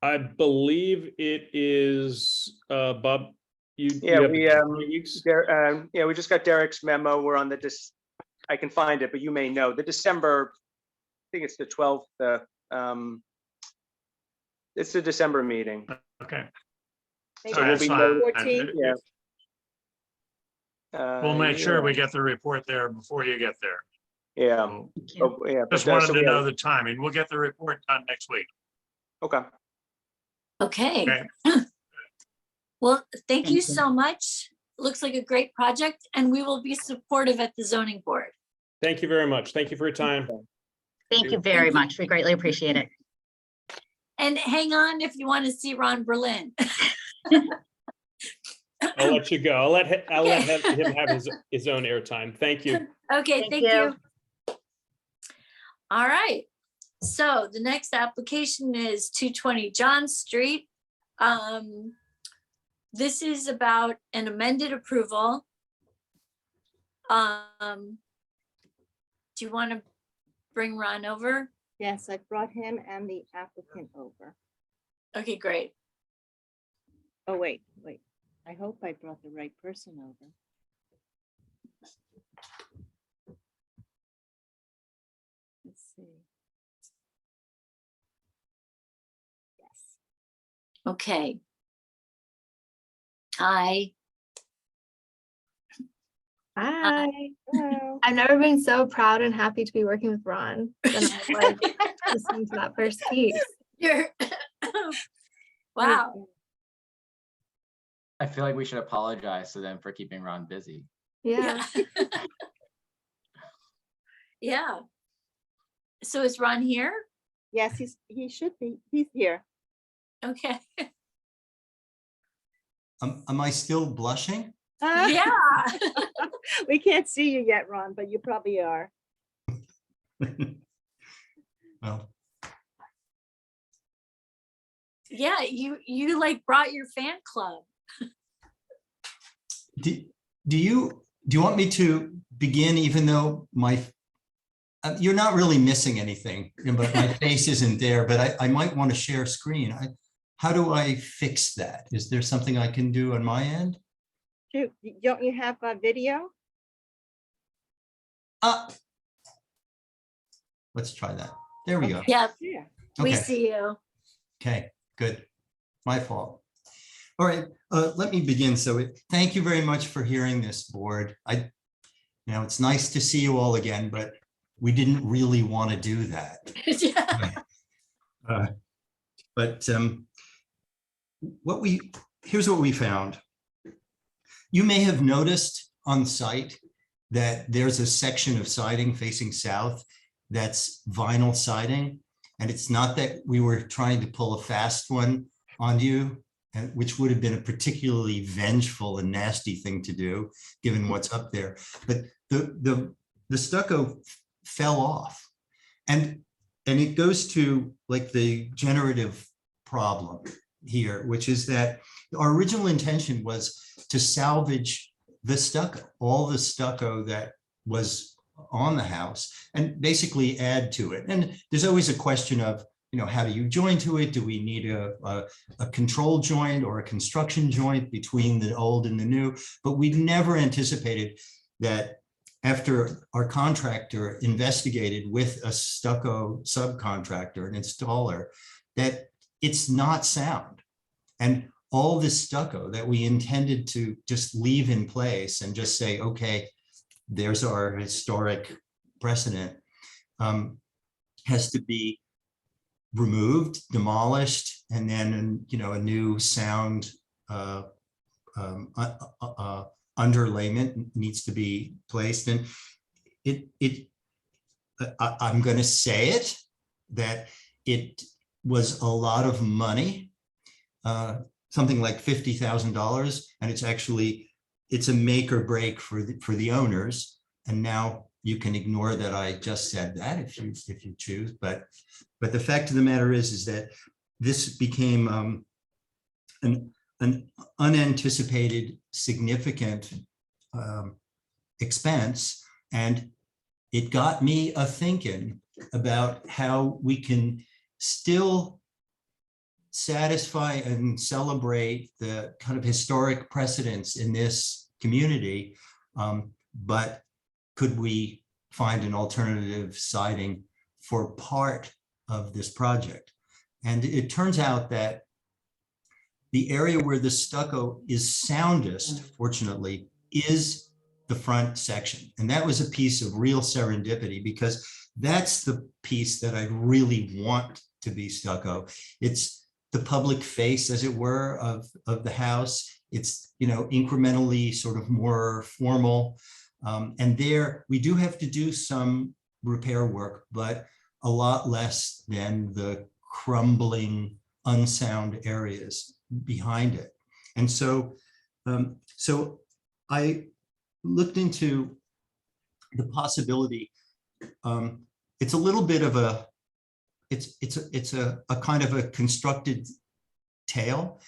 I believe it is, Bob, Yeah, have we 3 weeks? yeah, we just got Derek's memo. We're on the I can find it, but you may know the December. I think it's the 12th. It's the December meeting. Okay. Maybe So we'll that's be fine. 14. Yeah. We'll make sure we yeah. get the report there before you get there. Yeah. So, Oh, yeah. just but, wanted so to we know have- the timing. We'll get the report done next week. Okay. Okay. Okay. Well, thank you you. so much. Looks like a great project, and we will be supportive at the zoning board. Thank you very much. Thank you for your time. Thank you very much. We greatly appreciate it. And hang on if you want to see Ron Berlin. I'll let you go. I'll let him have his own airtime. Thank you. Okay, thank you. All right. So the next application is 220 John Street. This is about an amended approval. Do you want to bring Ron over? Yes, I brought him and the applicant over. Okay, great. Oh, wait. I hope I brought the right person over. Let's see. Yes. Okay. Hi. Hi. Hello. I've never been so proud and happy to be working with Ron than I was listening to that first piece. You're wow. I feel like we should apologize to them for keeping Ron busy. Yeah. Yeah. So is Ron here? Yes, he should be. He's here. Okay. Am I still blushing? Yeah. We can't see you yet, Ron, but you probably are. Well, Yeah, you like brought your fan club. do you want me to begin even though you're not really missing anything, but my face isn't there, but I might want to share screen. How do I fix that? Is there something I can do on my end? Don't you have a video? Let's try that. There we go. Yeah, Yeah. we Okay. see you. Okay, good. My fault. All right, let me begin. So thank you very much for hearing this, board. It's nice to see you all again, but we didn't really want to do that. Yeah. But here's what we found. You may have noticed on site that there's a section of siding facing south that's vinyl siding. And it's not that we were trying to pull a fast one on you, which would have been a particularly vengeful and nasty thing to do, given what's up there. But the stucco fell off. And it goes to like the generative problem here, which is that our original intention was to salvage the stucco, all the stucco that was on the house, and basically add to it. And there's always a question of, how do you join to it? Do we need a control joint or a construction joint between the old and the new? But we never anticipated that after our contractor investigated with a stucco subcontractor, an installer, that it's not sound. And all this stucco that we intended to just leave in place and just say, okay, there's our historic precedent, has to be removed, demolished, and then a new sound underlayment needs to be placed. And I'm going to say it, that it was a lot of money, something like $50,000, and it's a make or break for the owners. And now you can ignore that I just said that if you choose, but the fact of the matter is that this became an unanticipated significant expense, and it got me a thinking about how we can still satisfy and celebrate the kind of historic precedents in this community, but could we find an alternative siding for part of this project? And it turns out that the area where the stucco is soundest, fortunately, is the front section. And that was a piece of real serendipity, because that's the piece that I really want to be stucco. It's the public face, as it were, of the house. It's, incrementally sort of more formal. And there we do have to do some repair work, but a lot less than the crumbling, unsound areas behind it. And so, so I looked into the possibility. It's a little bit of a, it's a kind of a constructed tale,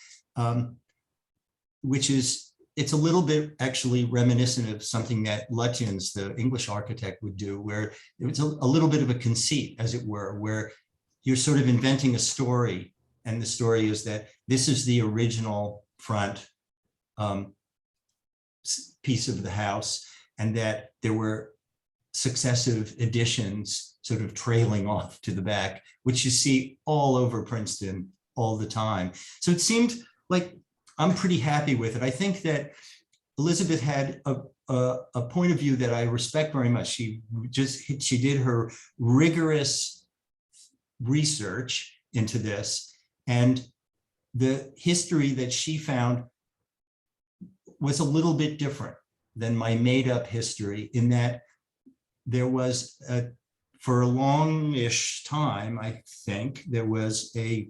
which is, it's a little bit actually reminiscent of something that Lutyens, the English architect, would do, where it's a little bit of a conceit, as it were, where you're sort of inventing a story. And the story is that this is the original front piece of the house, and that there were successive additions sort of trailing off to the back, which you see all over Princeton all the time. So it seemed like I'm pretty happy with it. I think that Elizabeth had a point of view that I respect very much. She did her rigorous research into this, and the history that she found was a little bit different than my made-up history, in that there was, for a long-ish time, I think, there was a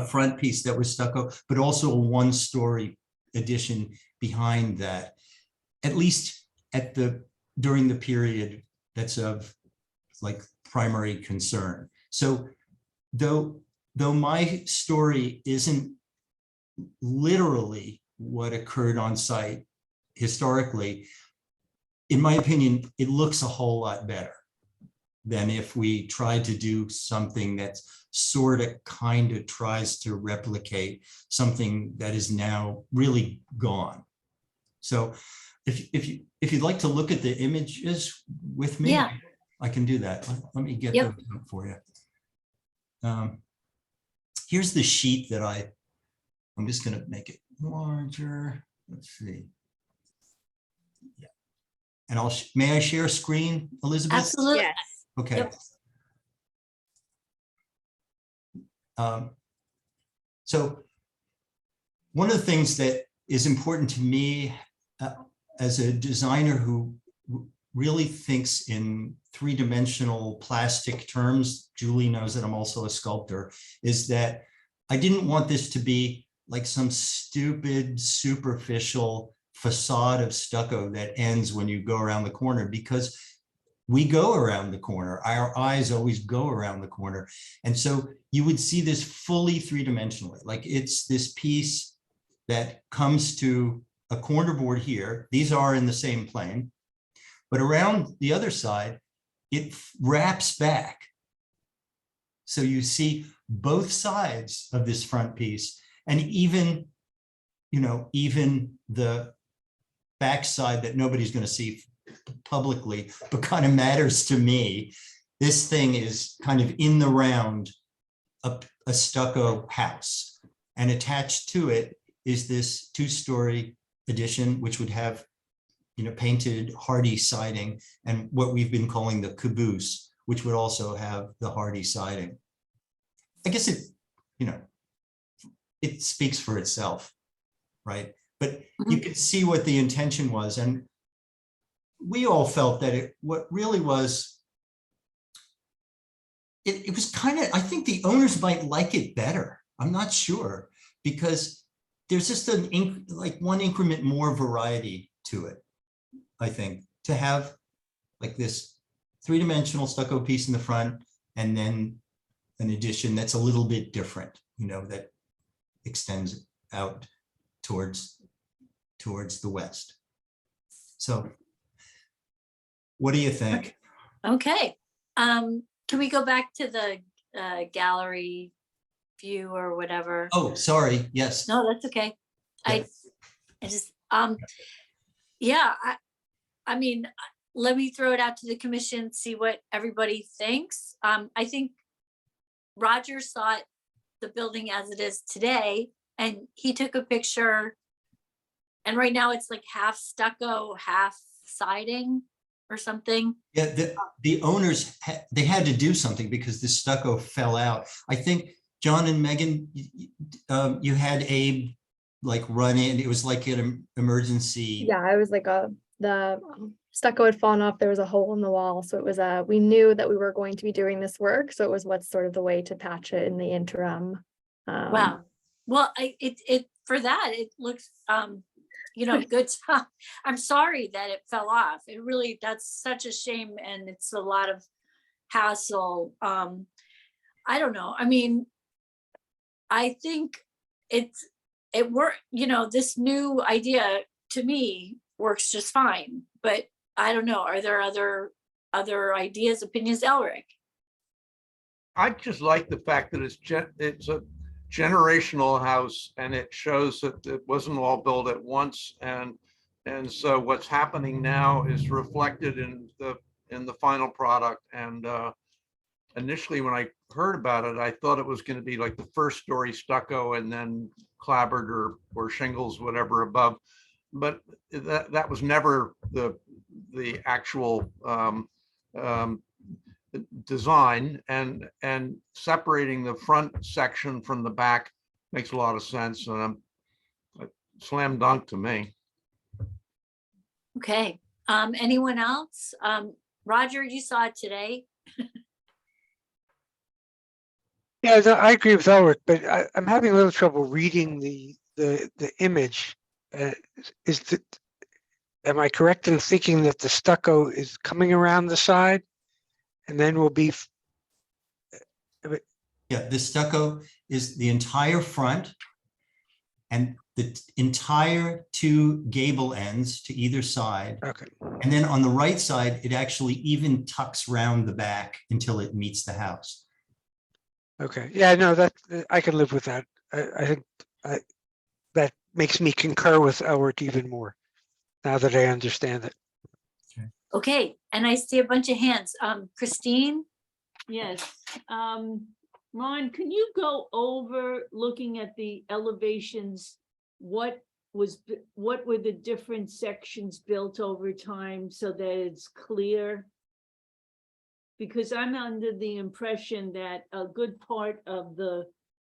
front piece that was stucco, but also a one-story addition behind that, at least during the period that's of like primary concern. So though my story isn't literally what occurred on site historically, in my opinion, it looks a whole lot better than if we tried to do something that's sort of kind of tries to replicate something that is now really gone. So if you'd like to look at the images with me, Yeah. I can do that. Let me get Yep. those up for you. Here's the sheet that I'm just going to make it larger. Let's see. Yeah. And may I share screen, Elizabeth? Absolutely. Yes. Okay. Yep. So one of the things that is important to me as a designer who really thinks in three-dimensional plastic terms, Julie knows that I'm also a sculptor, is that I didn't want this to be like some stupid, superficial facade of stucco that ends when you go around the corner, because we go around the corner. Our eyes always go around the corner. And so you would see this fully three-dimensionally, like it's this piece that comes to a corner board here. These are in the same plane, but around the other side, it wraps back. So you see both sides of this front piece, and even, even the back side that nobody's going to see publicly, but kind of matters to me. This thing is kind of in the round a stucco house, and attached to it is this two-story addition, which would have, painted hardy siding, and what we've been calling the caboose, which would also have the hardy siding. I guess it, it speaks for itself, right? But you could see what the intention was, and we all felt that what really was, it was kind of, I think the owners might like it better. I'm not sure, because there's just like one increment more variety to it, I think, to have like this three-dimensional stucco piece in the front, and then an addition that's a little bit different, that extends out towards the west. So what do you think? Okay. Can we go back to the gallery view or whatever? Oh, sorry. Yes. No, that's okay. Yeah. I just, yeah, I mean, let me throw it out to the commission, see what everybody thinks. I think Roger saw the building as it is today, and he took a picture, and right now it's like half stucco, half siding or something. Yeah, the owners, they had to do something because the stucco fell out. I think John and Megan, you had Abe like run in. It was like an emergency. Yeah, it was like the stucco had fallen off. There was a hole in the wall. So it was we knew that we were going to be doing this work. So it was what's sort of the way to patch it in the interim. Wow. Well, it for that, it looks, good job. I'm sorry that it fell off. It really, that's such a shame. And it's a lot of hassle. I don't know. I mean, I think it worked, this new idea to me works just fine, but I don't know. Are there other ideas, opinions, Elric? I just like the fact that it's a generational house, and it shows that it wasn't all built at once, and so what's happening now is reflected in the final product. And initially, when I heard about it, I thought it was going to be like the first story stucco and then clapboard or shingles, whatever, above. But that was never the actual design, and separating the front section from the back makes a lot of sense, and slam dunk to me. Okay. Anyone else? Roger, you saw it today. Yeah, no, I agree with Elric, but I'm having a little trouble reading the image. Am I correct in thinking that the stucco is coming around the side and then will be? Yeah, the stucco is the entire front and the entire two gable ends to either side. Okay. And then on the right side, it actually even tucks round the back until it meets the house. Okay. Yeah, no, that I can live with that. I think that makes me concur with Elric even more now that I understand it. Okay. And I see a bunch of hands. Christine? Yes. Ron, can you go over looking at the elevations? What were the different sections built over time so that it's clear? Because I'm under the impression that a good part of the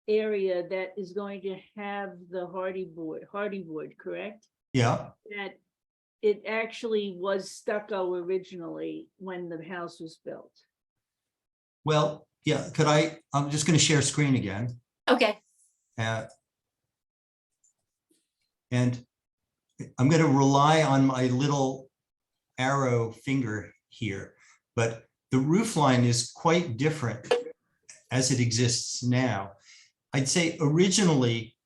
area that is going to have the hardy board, correct? Yeah, That it actually was stucco originally when the house was built. well, yeah, I'm just going to share screen again. Okay, And I'm going to rely on my little arrow finger here, but the roof line is quite different as it exists now. I'd say originally,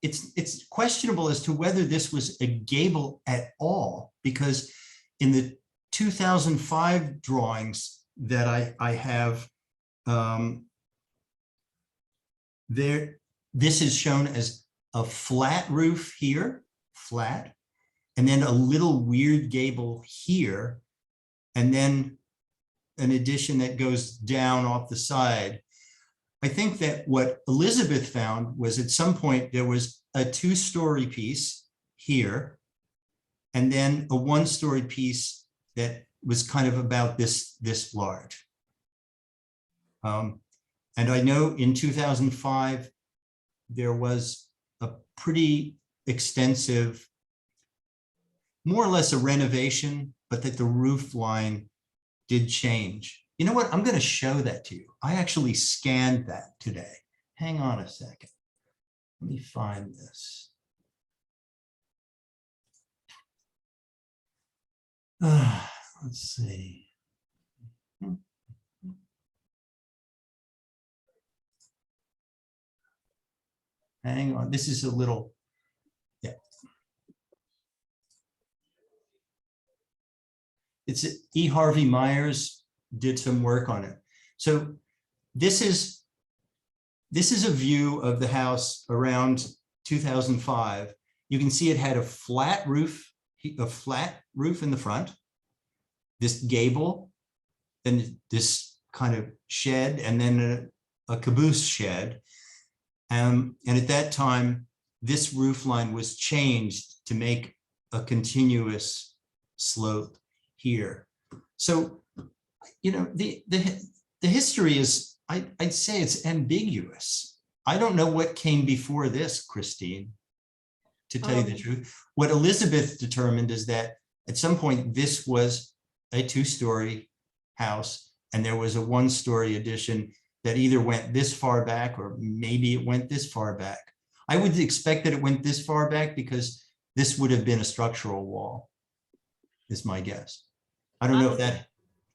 it's questionable as to whether this was a gable at all, because in the 2005 drawings that I have, this is shown as a flat roof here, flat, and then a little weird gable here, and then an addition that goes down off the side. I think that what Elizabeth found was at some point there was a 2-story piece here, and then a 1-story piece that was kind of about this large. And I know in 2005, there was a pretty extensive, more or less a renovation, but that the roof line did change. You know what? I'm going to show that to you. I actually scanned that today. Hang on a second. Let me find this. Let's see. Hang on. This is a little, yeah. It's E. Harvey Myers did some work on it. So this is a view of the house around 2005. You can see it had a flat roof in the front, this gable, then this kind of shed, and then a caboose shed. And at that time, this roof line was changed to make a continuous slope here. So, you know, the history is, I'd say it's ambiguous. I don't know what came before this, Christine, to tell you the truth. What Elizabeth determined is that at some point this was a 2-story house and there was a 1-story addition that either went this far back or maybe it went this far back. I would expect that it went this far back because this would have been a structural wall, is my guess. I don't know if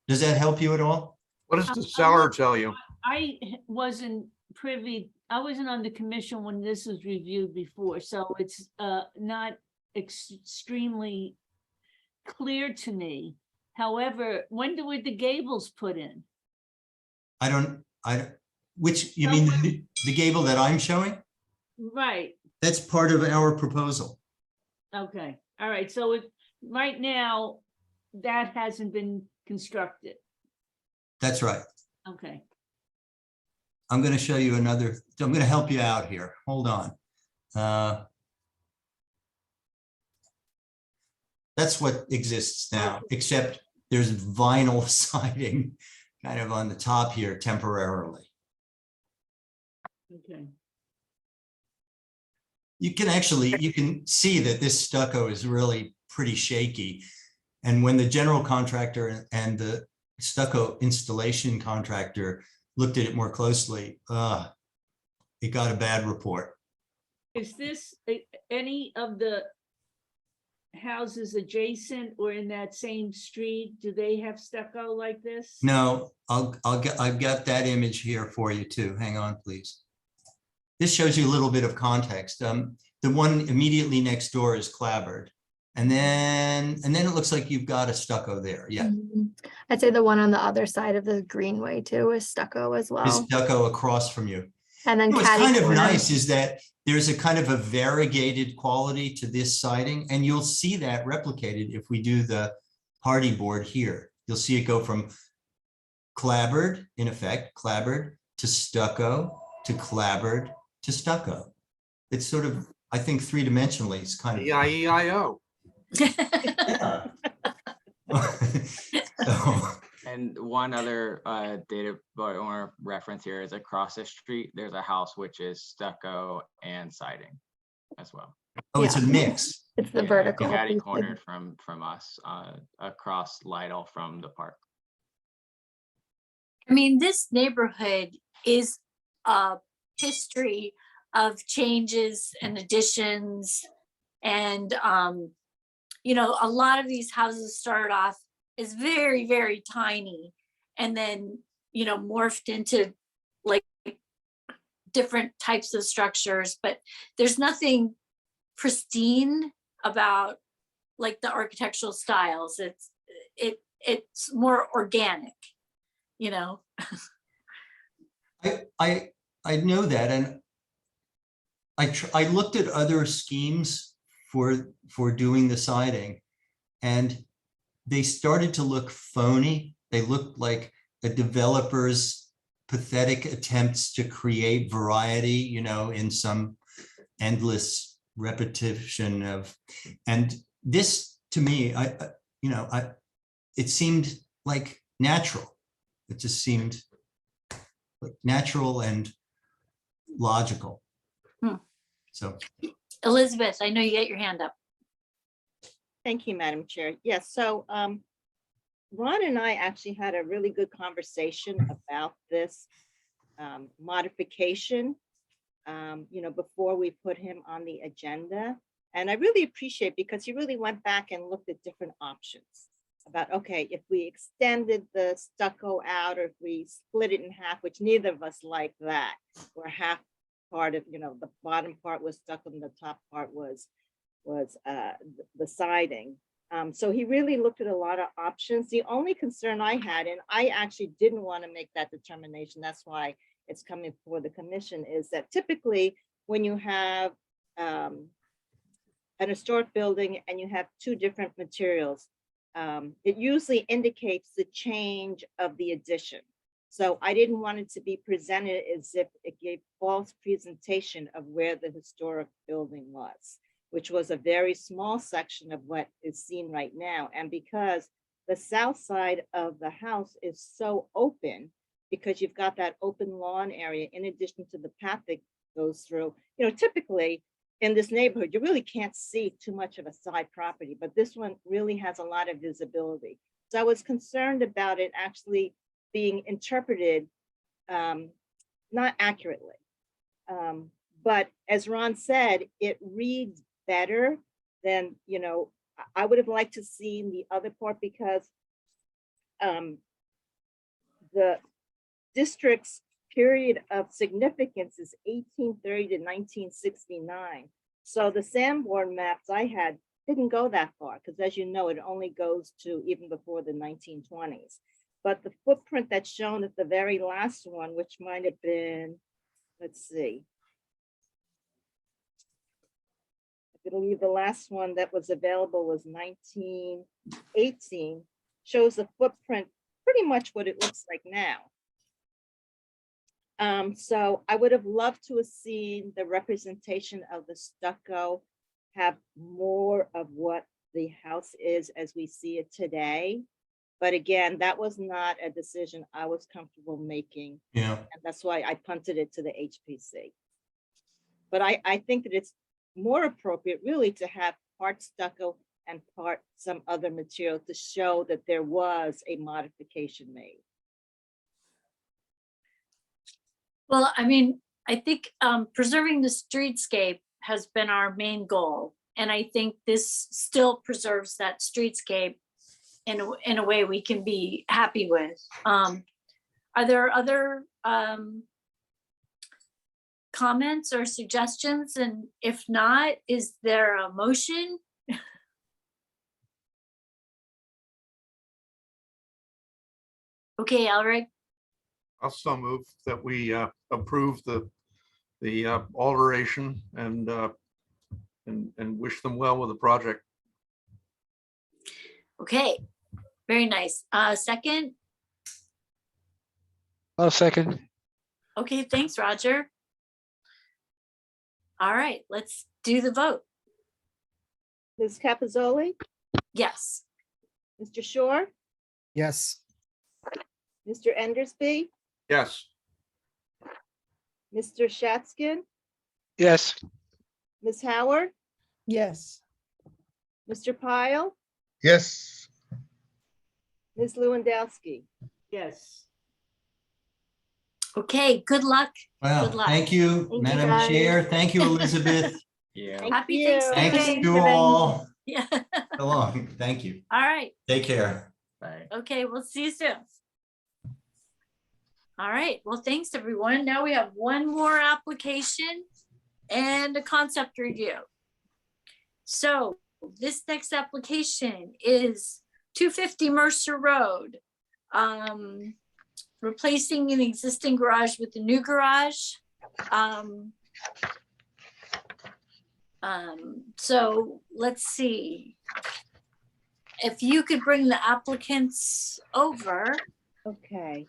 does that help you at all? What does the seller tell you? I wasn't on the commission when this was reviewed before, so it's not extremely clear to me. However, when were the gables put in? Which, you mean the gable that I'm showing? Right, That's part of our proposal. okay, all right, so right now, that hasn't been constructed, That's right. okay. I'm going to show you another, I'm going to help you out here. Hold on. That's what exists now, except there's vinyl siding kind of on the top here temporarily. Okay. You can see that this stucco is really pretty shaky. And when the general contractor and the stucco installation contractor looked at it more closely, it got a bad report. Is this any of the houses adjacent or in that same street? Do they have stucco like this? No, I've got that image here for you too. Hang on, please. This shows you a little bit of context. The one immediately next door is clapboard. And then it looks like you've got a stucco there. Yeah. I'd say the one on the other side of the greenway too is stucco as well. There's stucco across from you. And then What's kind of catty-corner. nice is that there's a kind of a variegated quality to this siding, and you'll see that replicated if we do the hardy board here. You'll see it go from clapboard, in effect, clapboard to stucco to clapboard to stucco. It's sort of, I think, 3-dimensionally. It's kind of E-I-E-I-O. So, And one other data or reference here is across the street, there's a house which is stucco and siding as well. Oh, it's a Yeah. mix. It's the Yeah, vertical. catty piece. cornered from us across Lidle from the park. I mean, this neighborhood is a history of changes and additions. And, you know, a lot of these houses started off as very, very tiny and then, you know, morphed into like different types of structures, but there's nothing pristine about like the architectural styles. It's more organic, you know. I know that, and I looked at other schemes for doing the siding, and they started to look phony. They looked like a developer's pathetic attempts to create variety, you know, in some endless repetition of, and this to me, it seemed like natural. It just seemed like natural and logical. So, Elizabeth, I know you got your hand up. Thank you, Madam Chair. Yes, so Ron and I actually had a really good conversation about this modification, you know, before we put him on the agenda. And I really appreciate, because he really went back and looked at different options about, okay, if we extended the stucco out, or if we split it in half, which neither of us like that, where half part of, you know, the bottom part was stucco and the top part was the siding. So he really looked at a lot of options. The only concern I had, and I actually didn't want to make that determination, that's why it's coming before the commission, is that typically when you have an historic building and you have two different materials, it usually indicates the change of the addition. So I didn't want it to be presented as if it gave false presentation of where the historic building was, which was a very small section of what is seen right now. And because the south side of the house is so open, because you've got that open lawn area in addition to the path that goes through, you know, typically in this neighborhood, you really can't see too much of a side property, but this one really has a lot of visibility. So I was concerned about it actually being interpreted not accurately. But as Ron said, it reads better than, you know, I would have liked to see the other part, because the district's period of significance is 1830 to 1969. So the Sanborn maps I had didn't go that far, because as you know, it only goes to even before the 1920s. But the footprint that's shown at the very last one, which might have been, let's see, I believe the last one that was available was 1918, shows the footprint pretty much what it looks like now. So I would have loved to have seen the representation of the stucco have more of what the house is as we see it today. But again, that was not a decision I was comfortable making. yeah. And that's why I punted it to the HPC. But I think that it's more appropriate really to have part stucco and part some other material to show that there was a modification made. Well, I mean, I think preserving the streetscape has been our main goal. And I think this still preserves that streetscape in a way we can be happy with. Are there other comments or suggestions? And if not, is there a motion? Okay, Elric. I'll still move that we approve the alteration and wish them well with the project. Okay, very nice. Second? I'll second. Okay, thanks, Roger. All right, let's do the vote. Ms. Capizoli, Yes. Mr. Shore, Yes. Mr. Endersby, Yes. Mr. Shatskin, Yes. Ms. Howard, Yes. Mr. Pyle, Yes. Ms. Lewandowski. Yes. Okay, good luck. Well, Good luck. thank you, Thank you, Madam guys. Chair. Thank you, Elizabeth. Yeah. Happy you. Thanksgiving. Thanks to all. Yeah. So long. Thank you. All right. Take care. Bye. Okay, we'll see you soon. All right, well, thanks, everyone. Now we have one more application and a concept review. So this next application is 250 Mercer Road. Replacing an existing garage with a new garage. So let's see. If you could bring the applicants over. Okay.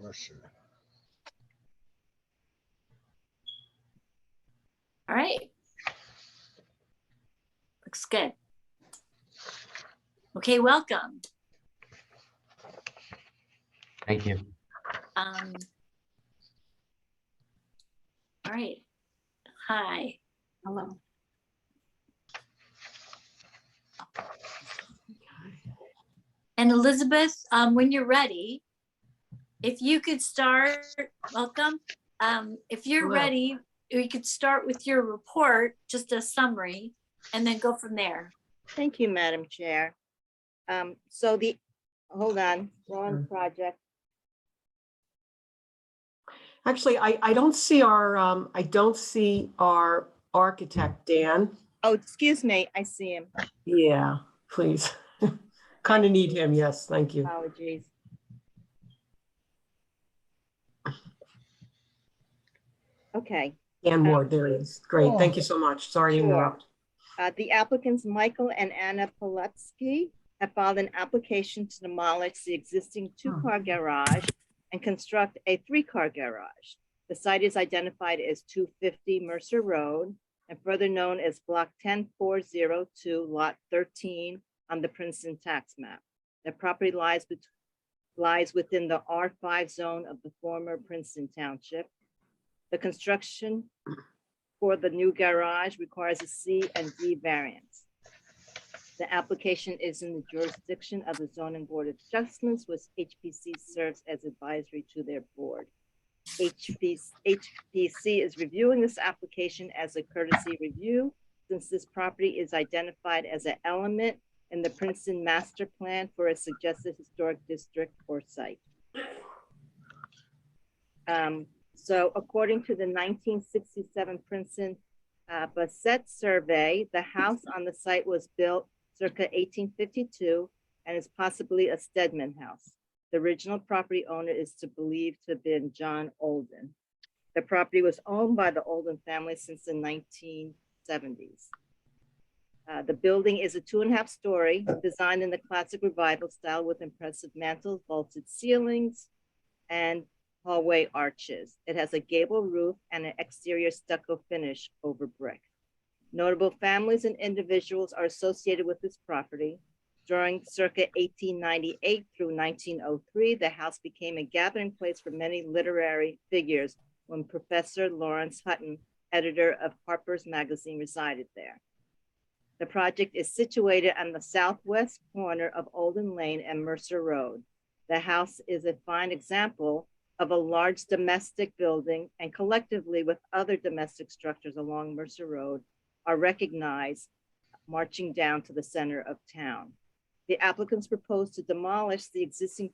Mercer. All right. Looks good. Okay, welcome. Thank you. All right. Hi. Hello. And Elizabeth, when you're ready, if you could start, welcome. If you're Hello. ready, we could start with your report, just a summary, and then go from there. Thank you, Madam Chair. Hold on, wrong project. Actually, I don't see our architect, Dan. Oh, excuse me, I see him. Yeah, please. Kind of need him. Yes, thank you. Apologies. Okay. Dan Ward, there he is. Great, thank you so much. Sorry to Sure. interrupt. The applicants Michael and Anna Poletsky have filed an application to demolish the existing two-car garage and construct a three-car garage. The site is identified as 250 Mercer Road and further known as Block 10402, Lot 13 on the Princeton tax map. The property lies within the R5 zone of the former Princeton Township. The construction for the new garage requires a C and D variance. The application is in the jurisdiction of the Zoning Board of Adjustments, which HPC serves as advisory to their board. HPC is reviewing this application as a courtesy review, since this property is identified as an element in the Princeton Master Plan for a suggested historic district or site. So according to the 1967 Princeton Bassett survey, the house on the site was built circa 1852 and is possibly a Stedman house. The original property owner is believed to have been John Olden. The property was owned by the Olden family since the 1970s. The building is a 2.5 story, designed in the classic revival style with impressive mantels, vaulted ceilings, and hallway arches. It has a gable roof and an exterior stucco finish over brick. Notable families and individuals are associated with this property. During circa 1898 through 1903, the house became a gathering place for many literary figures when Professor Lawrence Hutton, editor of Harper's Magazine, resided there. The project is situated on the southwest corner of Olden Lane and Mercer Road. The house is a fine example of a large domestic building, and collectively with other domestic structures along Mercer Road are recognized marching down to the center of town. The applicants propose to demolish the existing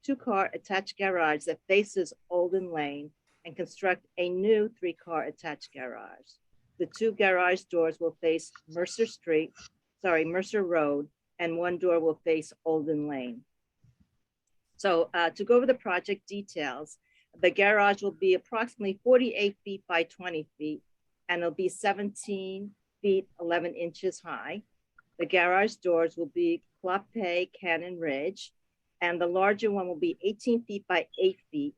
two-car attached garage that faces Olden Lane and construct a new three-car attached garage. The two garage doors will face Mercer Road, and one door will face Olden Lane. So to go over the project details, the garage will be approximately 48 feet by 20 feet, and it'll be 17 feet, 11 inches high. The garage doors will be Clape Cannon Ridge, and the larger one will be 18 feet by 8 feet,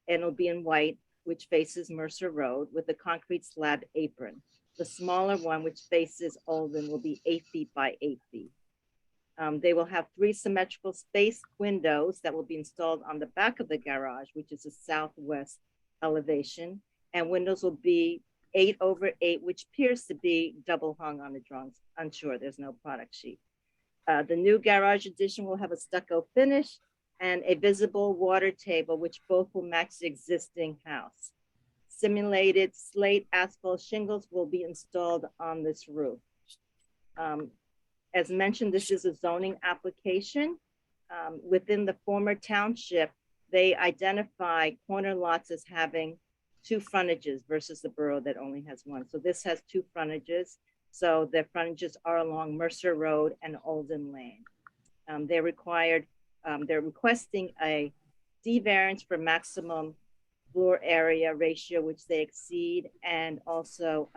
and it'll be in white, which faces Mercer Road with a concrete slab apron. The smaller one, which faces Olden, will be 8 feet by 8 feet. They will have 3 symmetrical space windows that will be installed on the back of the garage, which is a southwest elevation. And windows will be 8/8, which appears to be double hung on the drawings. Unsure, there's no product sheet. The new garage addition will have a stucco finish and a visible water table, which both will match the existing house. Simulated slate asphalt shingles will be installed on this roof. As mentioned, this is a zoning application. Within the former township, they identify corner lots as having 2 frontages versus the borough that only has 1. So this has 2 frontages. So their frontages are along Mercer Road and Olden Lane. They're requesting a D variance for maximum floor area ratio, which they exceed, and also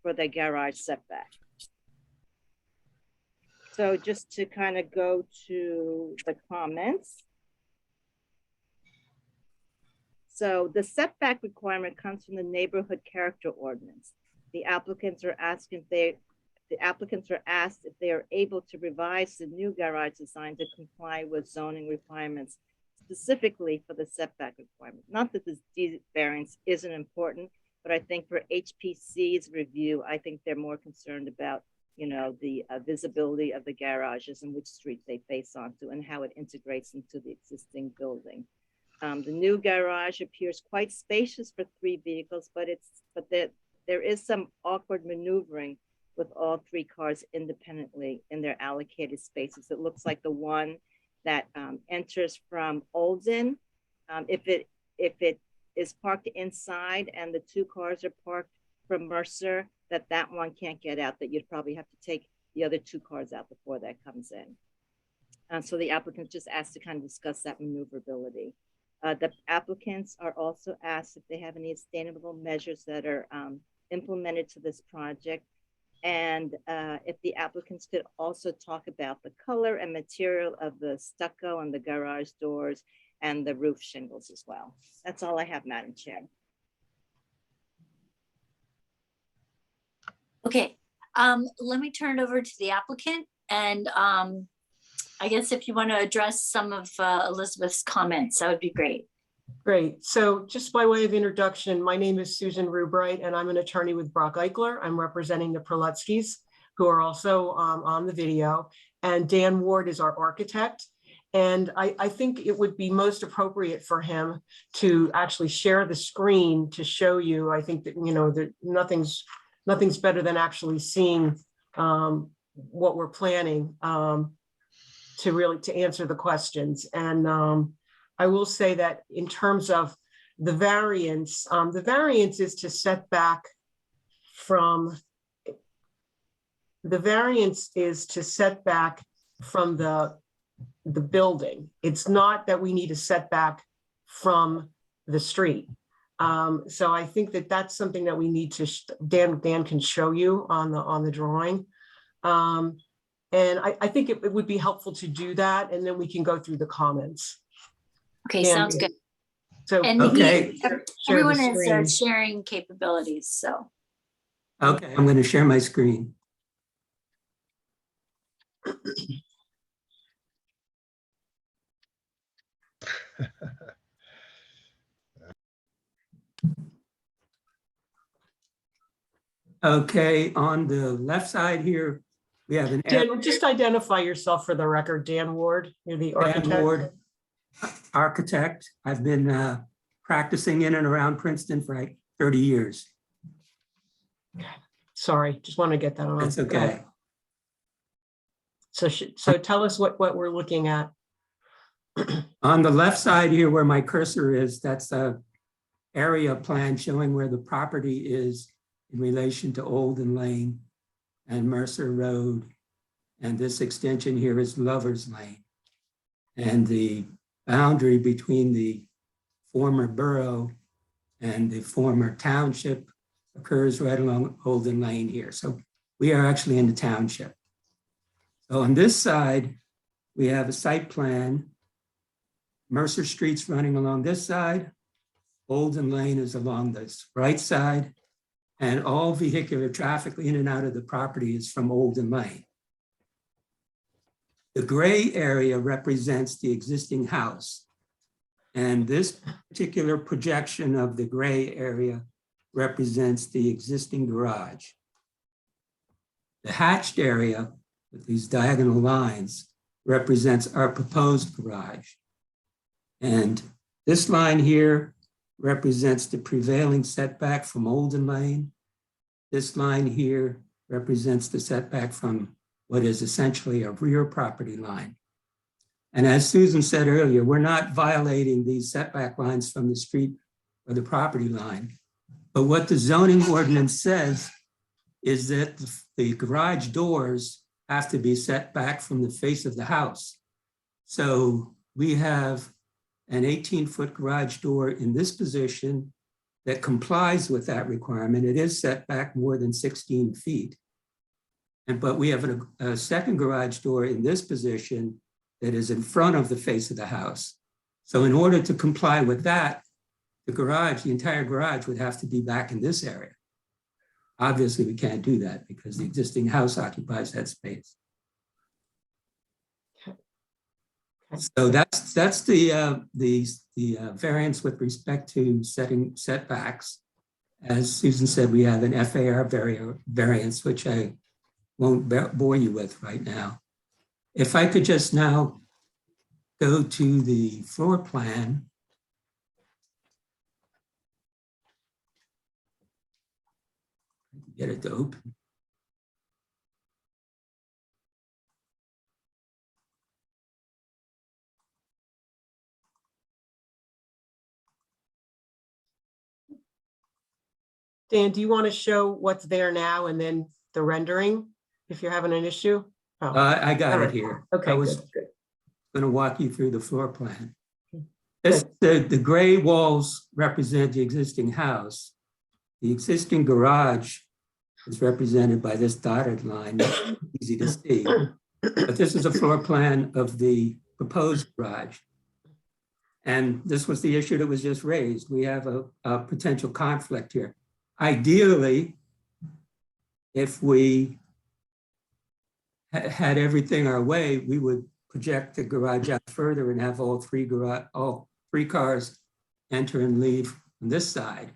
for the garage setback. So just to kind of go to the comments. So the setback requirement comes from the neighborhood character ordinance. The applicants are asked if they are able to revise the new garage design to comply with zoning requirements, specifically for the setback requirement. Not that this D variance isn't important, but I think for HPC's review, I think they're more concerned about, you know, the visibility of the garages and which street they face onto and how it integrates into the existing building. The new garage appears quite spacious for 3 vehicles, but there is some awkward maneuvering with all 3 cars independently in their allocated spaces. It looks like the one that enters from Olden, if it is parked inside and the 2 cars are parked from Mercer, that one can't get out, that you'd probably have to take the other 2 cars out before that comes in. So the applicant just asked to kind of discuss that maneuverability. The applicants are also asked if they have any sustainable measures that are implemented to this project. And if the applicants could also talk about the color and material of the stucco and the garage doors and the roof shingles as well. That's all I have, Madam Chair. Okay, let me turn it over to the applicant, and I guess if you want to address some of Elizabeth's comments, that would be great. Great. So just by way of introduction, my name is Susan Rubright, and I'm an attorney with Brock Eichler. I'm representing the Prolutskis, who are also on the video, and Dan Ward is our architect. And I think it would be most appropriate for him to actually share the screen to show you. I think that, you know, that nothing's better than actually seeing what we're planning to answer the questions. And I will say that in terms of the variance is to set back from the building. It's not that we need a setback from the street. So I think that that's something that we need to, Dan can show you on the drawing. And I think it would be helpful to do that, and then we can go through the comments. Okay, Dan, sounds good. So, And Okay. everyone Share the has screen. sharing capabilities, so. Okay, I'm going to share my screen. Okay, on the left side here, we have an Dan, just identify yourself for the record. Dan Ward, you're the Dan architect. Ward, architect. I've been practicing in and around Princeton for like 30 years. Sorry, just want to get that on. That's okay. So tell us what we're looking at. On the left side here where my cursor is, that's a area plan showing where the property is in relation to Olden Lane and Mercer Road. And this extension here is Lover's Lane. And the boundary between the former borough and the former township occurs right along Olden Lane here. So we are actually in the township. So on this side, we have a site plan. Mercer Street's running along this side. Olden Lane is along this right side. and all vehicular traffic in and out of the property is from Olden Lane. The gray area represents the existing house. And this particular projection of the gray area represents the existing garage. The hatched area with these diagonal lines represents our proposed garage. And this line here represents the prevailing setback from Olden Lane. This line here represents the setback from what is essentially a rear property line. And as Susan said earlier, we're not violating these setback lines from the street or the property line. But what the zoning ordinance says is that the garage doors have to be set back from the face of the house. So we have an 18-foot garage door in this position that complies with that requirement. It is set back more than 16 feet. But we have a second garage door in this position that is in front of the face of the house. So in order to comply with that, the entire garage would have to be back in this area. Obviously, we can't do that because the existing house occupies that space. So that's the variance with respect to setting setbacks. As Susan said, we have an FAR variance, which I won't bore you with right now. If I could just now go to the floor plan. Get it to open. Dan, do you want to show what's there now and then the rendering if you're having an issue? Oh, I got all it right. here. Okay, I was good. going to walk you through the floor plan. The gray walls represent the existing house. The existing garage is represented by this dotted line, easy to see. But this is a floor plan of the proposed garage. And this was the issue that was just raised. We have a potential conflict here. Ideally, if we had everything our way, we would project the garage out further and have all three cars enter and leave on this side.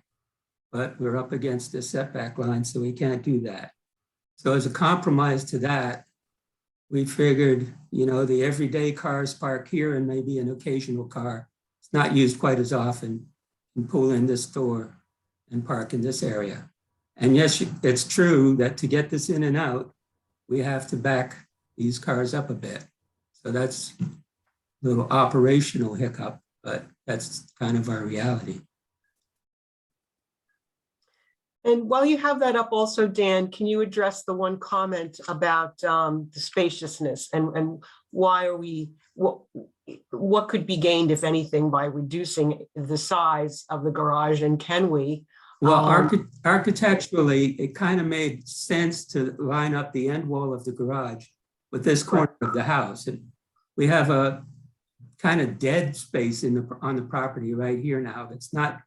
But we're up against the setback line, so we can't do that. So as a compromise to that, we figured, the everyday cars park here and maybe an occasional car. It's not used quite as often, and pull in this door and park in this area. And yes, it's true that to get this in and out, we have to back these cars up a bit. So that's a little operational hiccup, but that's kind of our reality. And while you have that up also, Dan, can you address the one comment about the spaciousness and why are we, what could be gained, if anything, by reducing the size of the garage, and can we? Well, architecturally, it kind of made sense to line up the end wall of the garage with this corner of the house. And we have a kind of dead space on the property right here now that's not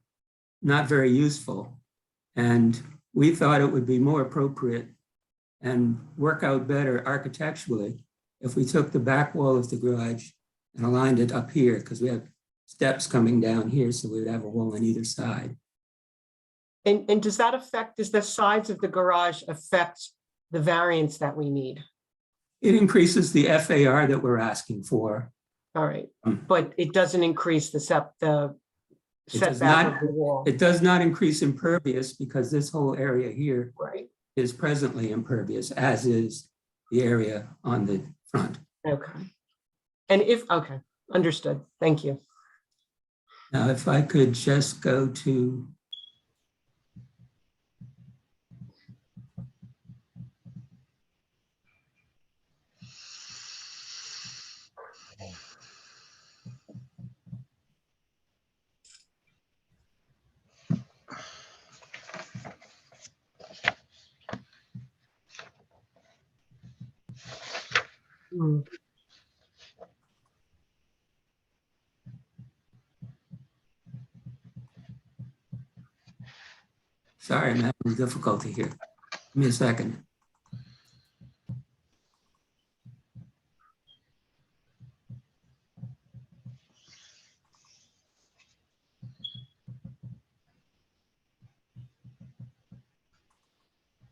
very useful. And we thought it would be more appropriate and work out better architecturally if we took the back wall of the garage and aligned it up here, because we have steps coming down here, so we would have a wall on either side. And does the size of the garage affect the variance that we need? It increases the FAR that we're asking for. All right, but it doesn't increase the setback of the wall. It does not increase impervious because this whole area here is presently impervious, as is the area on the front. Okay. And okay, understood. Thank you. Now, if I could just go to Sorry, I'm having difficulty here. Give me a second.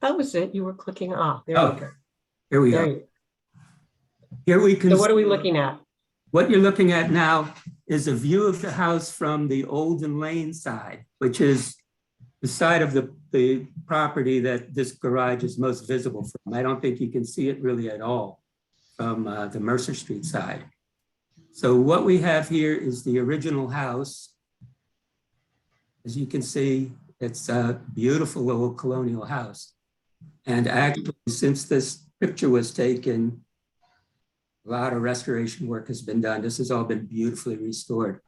That was it. You were clicking off. There Oh, we go. here we There go. you Here we can. So what are we see- looking at? What you're looking at now is a view of the house from the Olden Lane side, which is the side of the property that this garage is most visible from. I don't think you can see it really at all from the Mercer Street side. So what we have here is the original house. As you can see, it's a beautiful little colonial house. And actually, since this picture was taken, a lot of restoration work has been done. This has all been beautifully restored.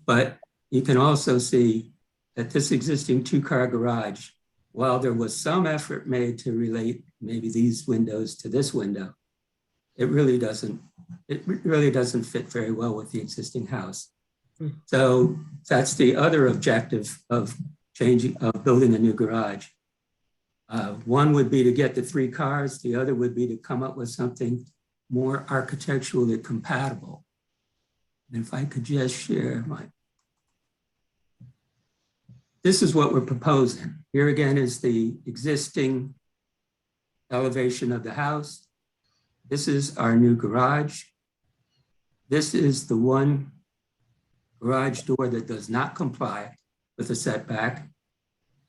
But you can also see that this existing two-car garage, while there was some effort made to relate maybe these windows to this window, it really doesn't fit very well with the existing house. So that's the other objective of building a new garage. One would be to get the 3 cars. The other would be to come up with something more architecturally compatible. And if I could just share this is what we're proposing. Here again is the existing elevation of the house. This is our new garage. This is the one garage door that does not comply with the setback.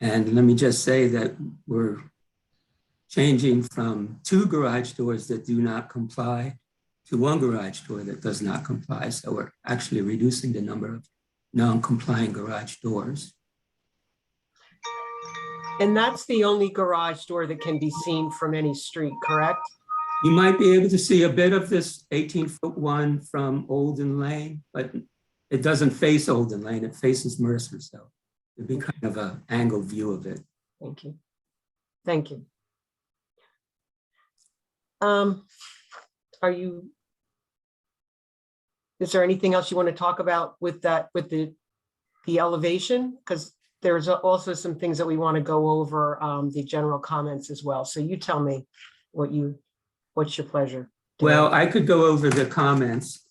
And let me just say that we're changing from 2 garage doors that do not comply to 1 garage door that does not comply. So we're actually reducing the number of non-compliant garage doors. And that's the only garage door that can be seen from any street, correct? You might be able to see a bit of this 18-foot one from Olden Lane, but it doesn't face Olden Lane, it faces Mercer. So it'd be kind of an angled view of it. Thank you. Thank you. Is there anything else you want to talk about with that, with the elevation? Because there's also some things that we want to go over, the general comments as well. So you tell me what's your pleasure? Well, I could go over the comments.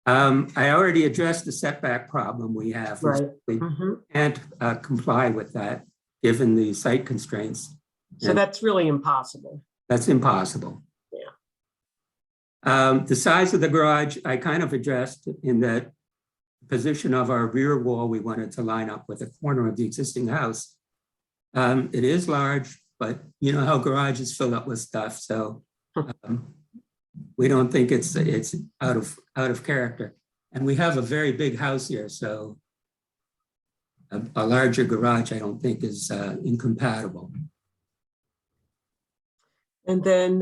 I already addressed the setback problem we have. Right. We can't comply with that, given the site constraints. So And that's really impossible. that's impossible. Yeah. The size of the garage, I kind of addressed in that position of our rear wall, we wanted to line up with the corner of the existing house. It is large, but you know how garages fill up with stuff. So we don't think it's out of character. And we have a very big house here, so a larger garage, I don't think is incompatible. And then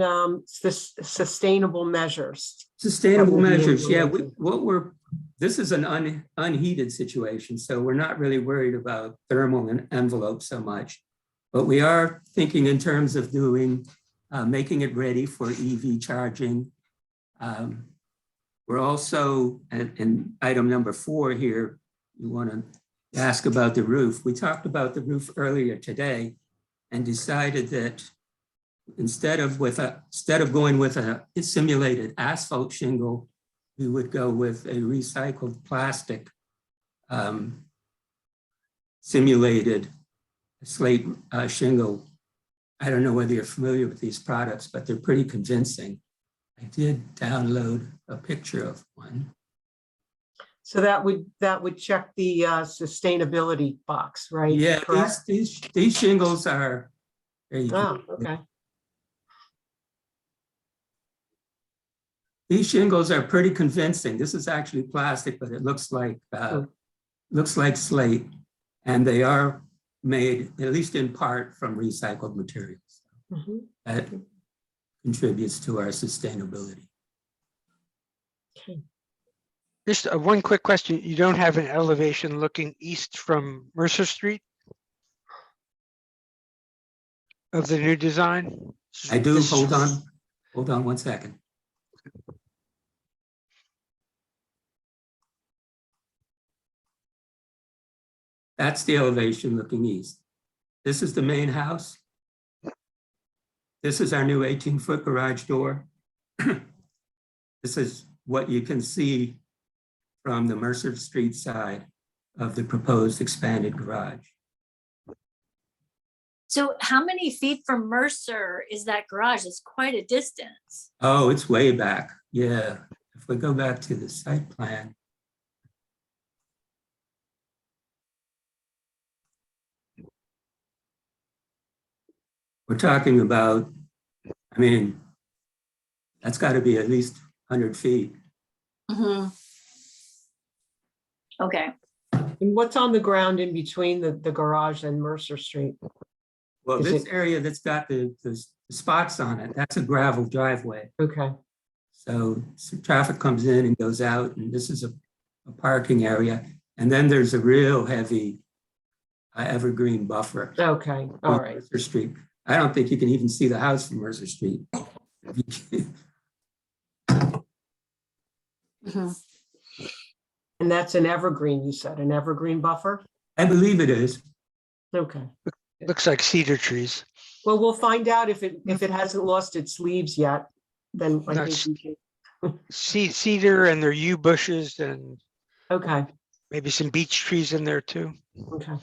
this sustainable measures. Sustainable That will be measures, yeah. implemented. This is an unheated situation, so we're not really worried about thermal envelope so much. But we are thinking in terms of making it ready for EV charging. We're also, in item number 4 here, you want to ask about the roof. We talked about the roof earlier today and decided that instead of going with a simulated asphalt shingle, we would go with a recycled plastic simulated slate shingle. I don't know whether you're familiar with these products, but they're pretty convincing. I did download a picture of one. So that would check the sustainability box, right? Yeah, Correct? these shingles are. There you go. Oh, okay. These shingles are pretty convincing. This is actually plastic, but it looks like slate, and they are made, at least in part, from recycled materials. That contributes to our sustainability. Okay. Just one quick question. You don't have an elevation looking east from Mercer Street of the new design? I do, hold on 1 second. That's the elevation looking east. This is the main house. This is our new 18-foot garage door. This is what you can see from the Mercer Street side of the proposed expanded garage. So how many feet from Mercer is that garage? It's quite a distance. Oh, it's way back. Yeah. If we go back to the site plan. We're talking about, I mean, that's got to be at least 100 feet. Okay. And what's on the ground in between the garage and Mercer Street? Well, Is this it- area that's got the spots on it, that's a gravel driveway. Okay. So traffic comes in and goes out, and this is a parking area. And then there's a real heavy evergreen buffer. Okay, all on right. Mercer Street. I don't think you can even see the house from Mercer Street. And that's an evergreen, you said, an evergreen buffer? I believe it is. Okay. Looks like cedar trees. Well, we'll find out if it hasn't lost its leaves yet, then I No, think we can. Cedar and their yew bushes and Okay, maybe some beech trees in there too. okay.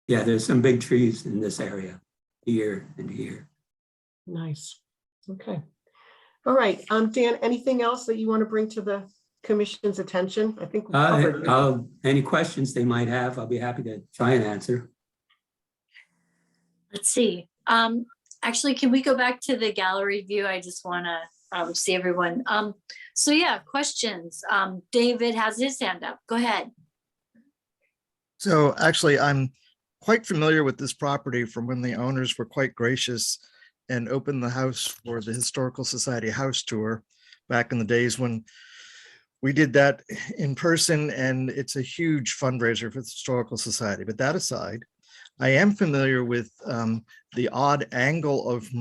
Yeah, there's some big trees in this area, here and here. Nice. Okay. All right. Dan, anything else that you want to bring to the commission's attention? I think we covered it. Any questions they might have, I'll be happy to try and answer. Let's see. Actually, can we go back to the gallery view? I just want to see everyone. So yeah, questions. David has his hand up. Go ahead. So actually, I'm quite familiar with this property from when the owners were quite gracious and opened the house for the Historical Society house tour back in the days when we did that in person, and it's a huge fundraiser for the Historical Society. But that aside, I am familiar with the odd angle of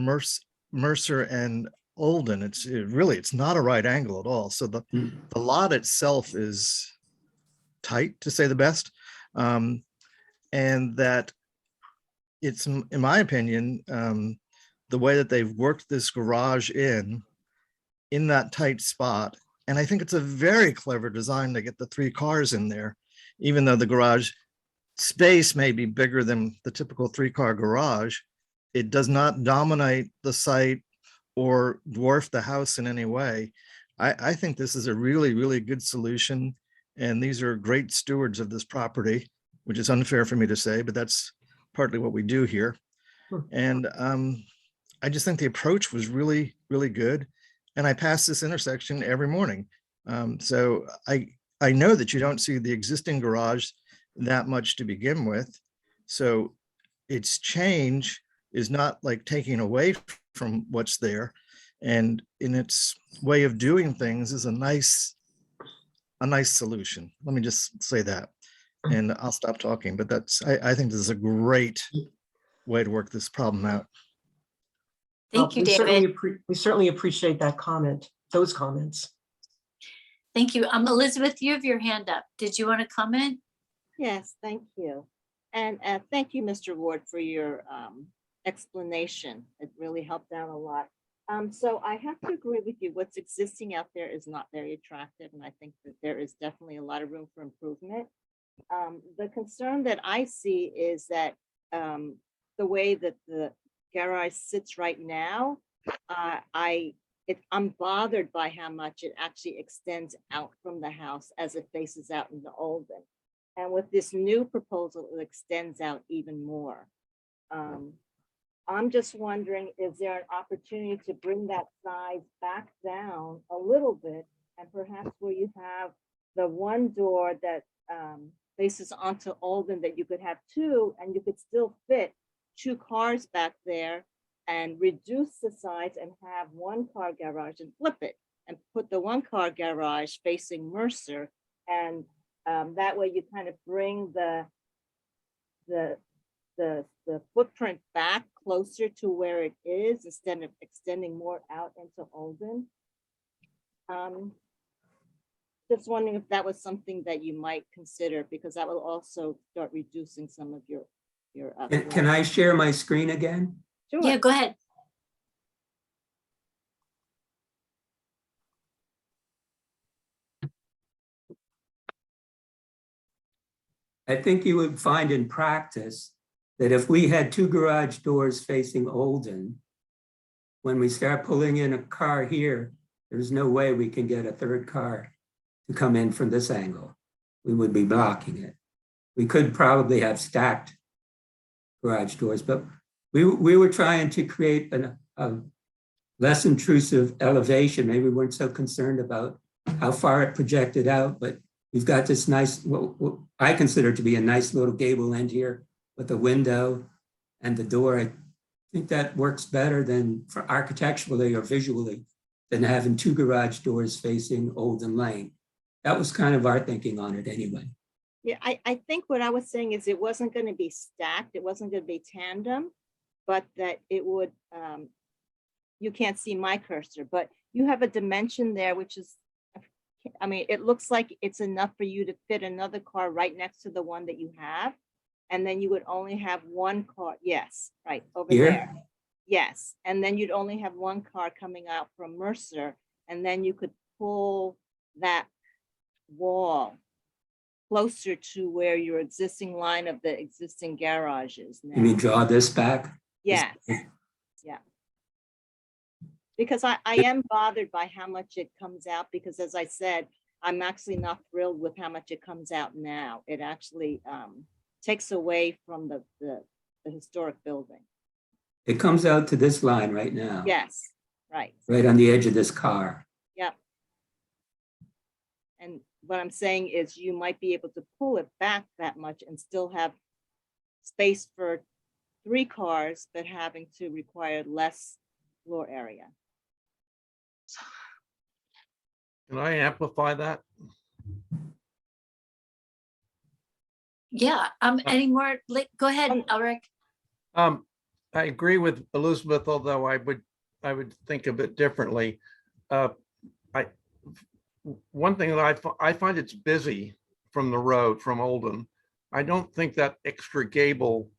Mercer and Olden. It's not a right angle at all. So the lot itself is tight, to say the best. And that it's, in my opinion, the way that they've worked this garage in that tight spot. And I think it's a very clever design to get the 3 cars in there, even though the garage space may be bigger than the typical 3-car garage. It does not dominate the site or dwarf the house in any way. I think this is a really, really good solution. And these are great stewards of this property, which is unfair for me to say, but that's partly what we do here. And I just think the approach was really, really good. And I pass this intersection every morning. So I know that you don't see the existing garage that much to begin with. So its change is not like taking away from what's there. And in its way of doing things is a nice solution. Let me just say that. And I'll stop talking, but I think this is a great way to work this problem out. Thank you, We certainly David. we certainly appreciate that comment, those comments. Thank you. Elizabeth, you have your hand up. Did you want to comment? Yes, thank you. And thank you, Mr. Ward, for your explanation. It really helped out a lot. So I have to agree with you. What's existing out there is not very attractive, and I think that there is definitely a lot of room for improvement. The concern that I see is that the way that the garage sits right now, I'm bothered by how much it actually extends out from the house as it faces out into Olden. And with this new proposal, it extends out even more. I'm just wondering, is there an opportunity to bring that size back down a little bit, and perhaps where you have the one door that faces onto Olden, that you could have 2, and you could still fit 2 cars back there, and reduce the size and have 1-car garage and flip it and put the 1-car garage facing Mercer. And that way you kind of bring the footprint back closer to where it is instead of extending more out into Olden. just wondering if that was something that you might consider, because that will also start reducing some of your. Can I share my screen again? Sure. Yeah, go ahead. I think you would find in practice that if we had 2 garage doors facing Olden, when we start pulling in a car here, there's no way we can get a 3rd car to come in from this angle. We would be blocking it. We could probably have stacked garage doors, but we were trying to create a less intrusive elevation. Maybe we weren't so concerned about how far it projected out, but we've got this nice, what I consider to be a nice little gable end here with a window and the door. I think that works better than for architecturally or visually than having 2 garage doors facing Olden Lane. That was kind of our thinking on it anyway. Yeah, I think what I was saying is it wasn't going to be stacked, it wasn't going to be tandem, but that it would, you can't see my cursor, but you have a dimension there, which is, I mean, it looks like it's enough for you to fit another car right next to the one that you have. And then you would only have 1 car. Yes, right over Here? there. Yes. And then you'd only have 1 car coming out from Mercer. And then you could pull that wall closer to where your existing line of the existing garage is now. You mean draw this back? Yes. Yeah. Because I am bothered by how much it comes out, because as I said, I'm actually not thrilled with how much it comes out now. It actually takes away from the historic building. It comes out to this line right now. Yes, right. Right on the edge of this car. Yep. And what I'm saying is you might be able to pull it back that much and still have space for 3 cars, but having to require less floor area. Can I amplify that? Yeah, any more, go ahead, Elric. I agree with Elizabeth, although I would think of it differently. One thing that I find it's busy from the road from Olden. I don't think that extra gable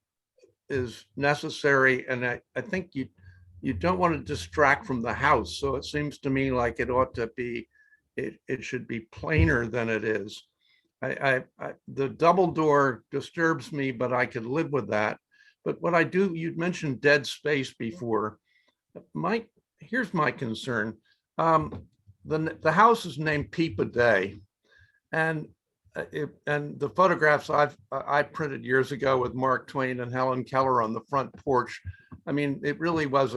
is necessary, and I think you don't want to distract from the house. So it seems to me like it ought to be, it should be plainer than it is. The double door disturbs me, but I could live with that. But what I do, you'd mentioned dead space before. Here's my concern. The house is named Peep a Day, and the photographs I printed years ago with Mark Twain and Helen Keller on the front porch. I mean, it really was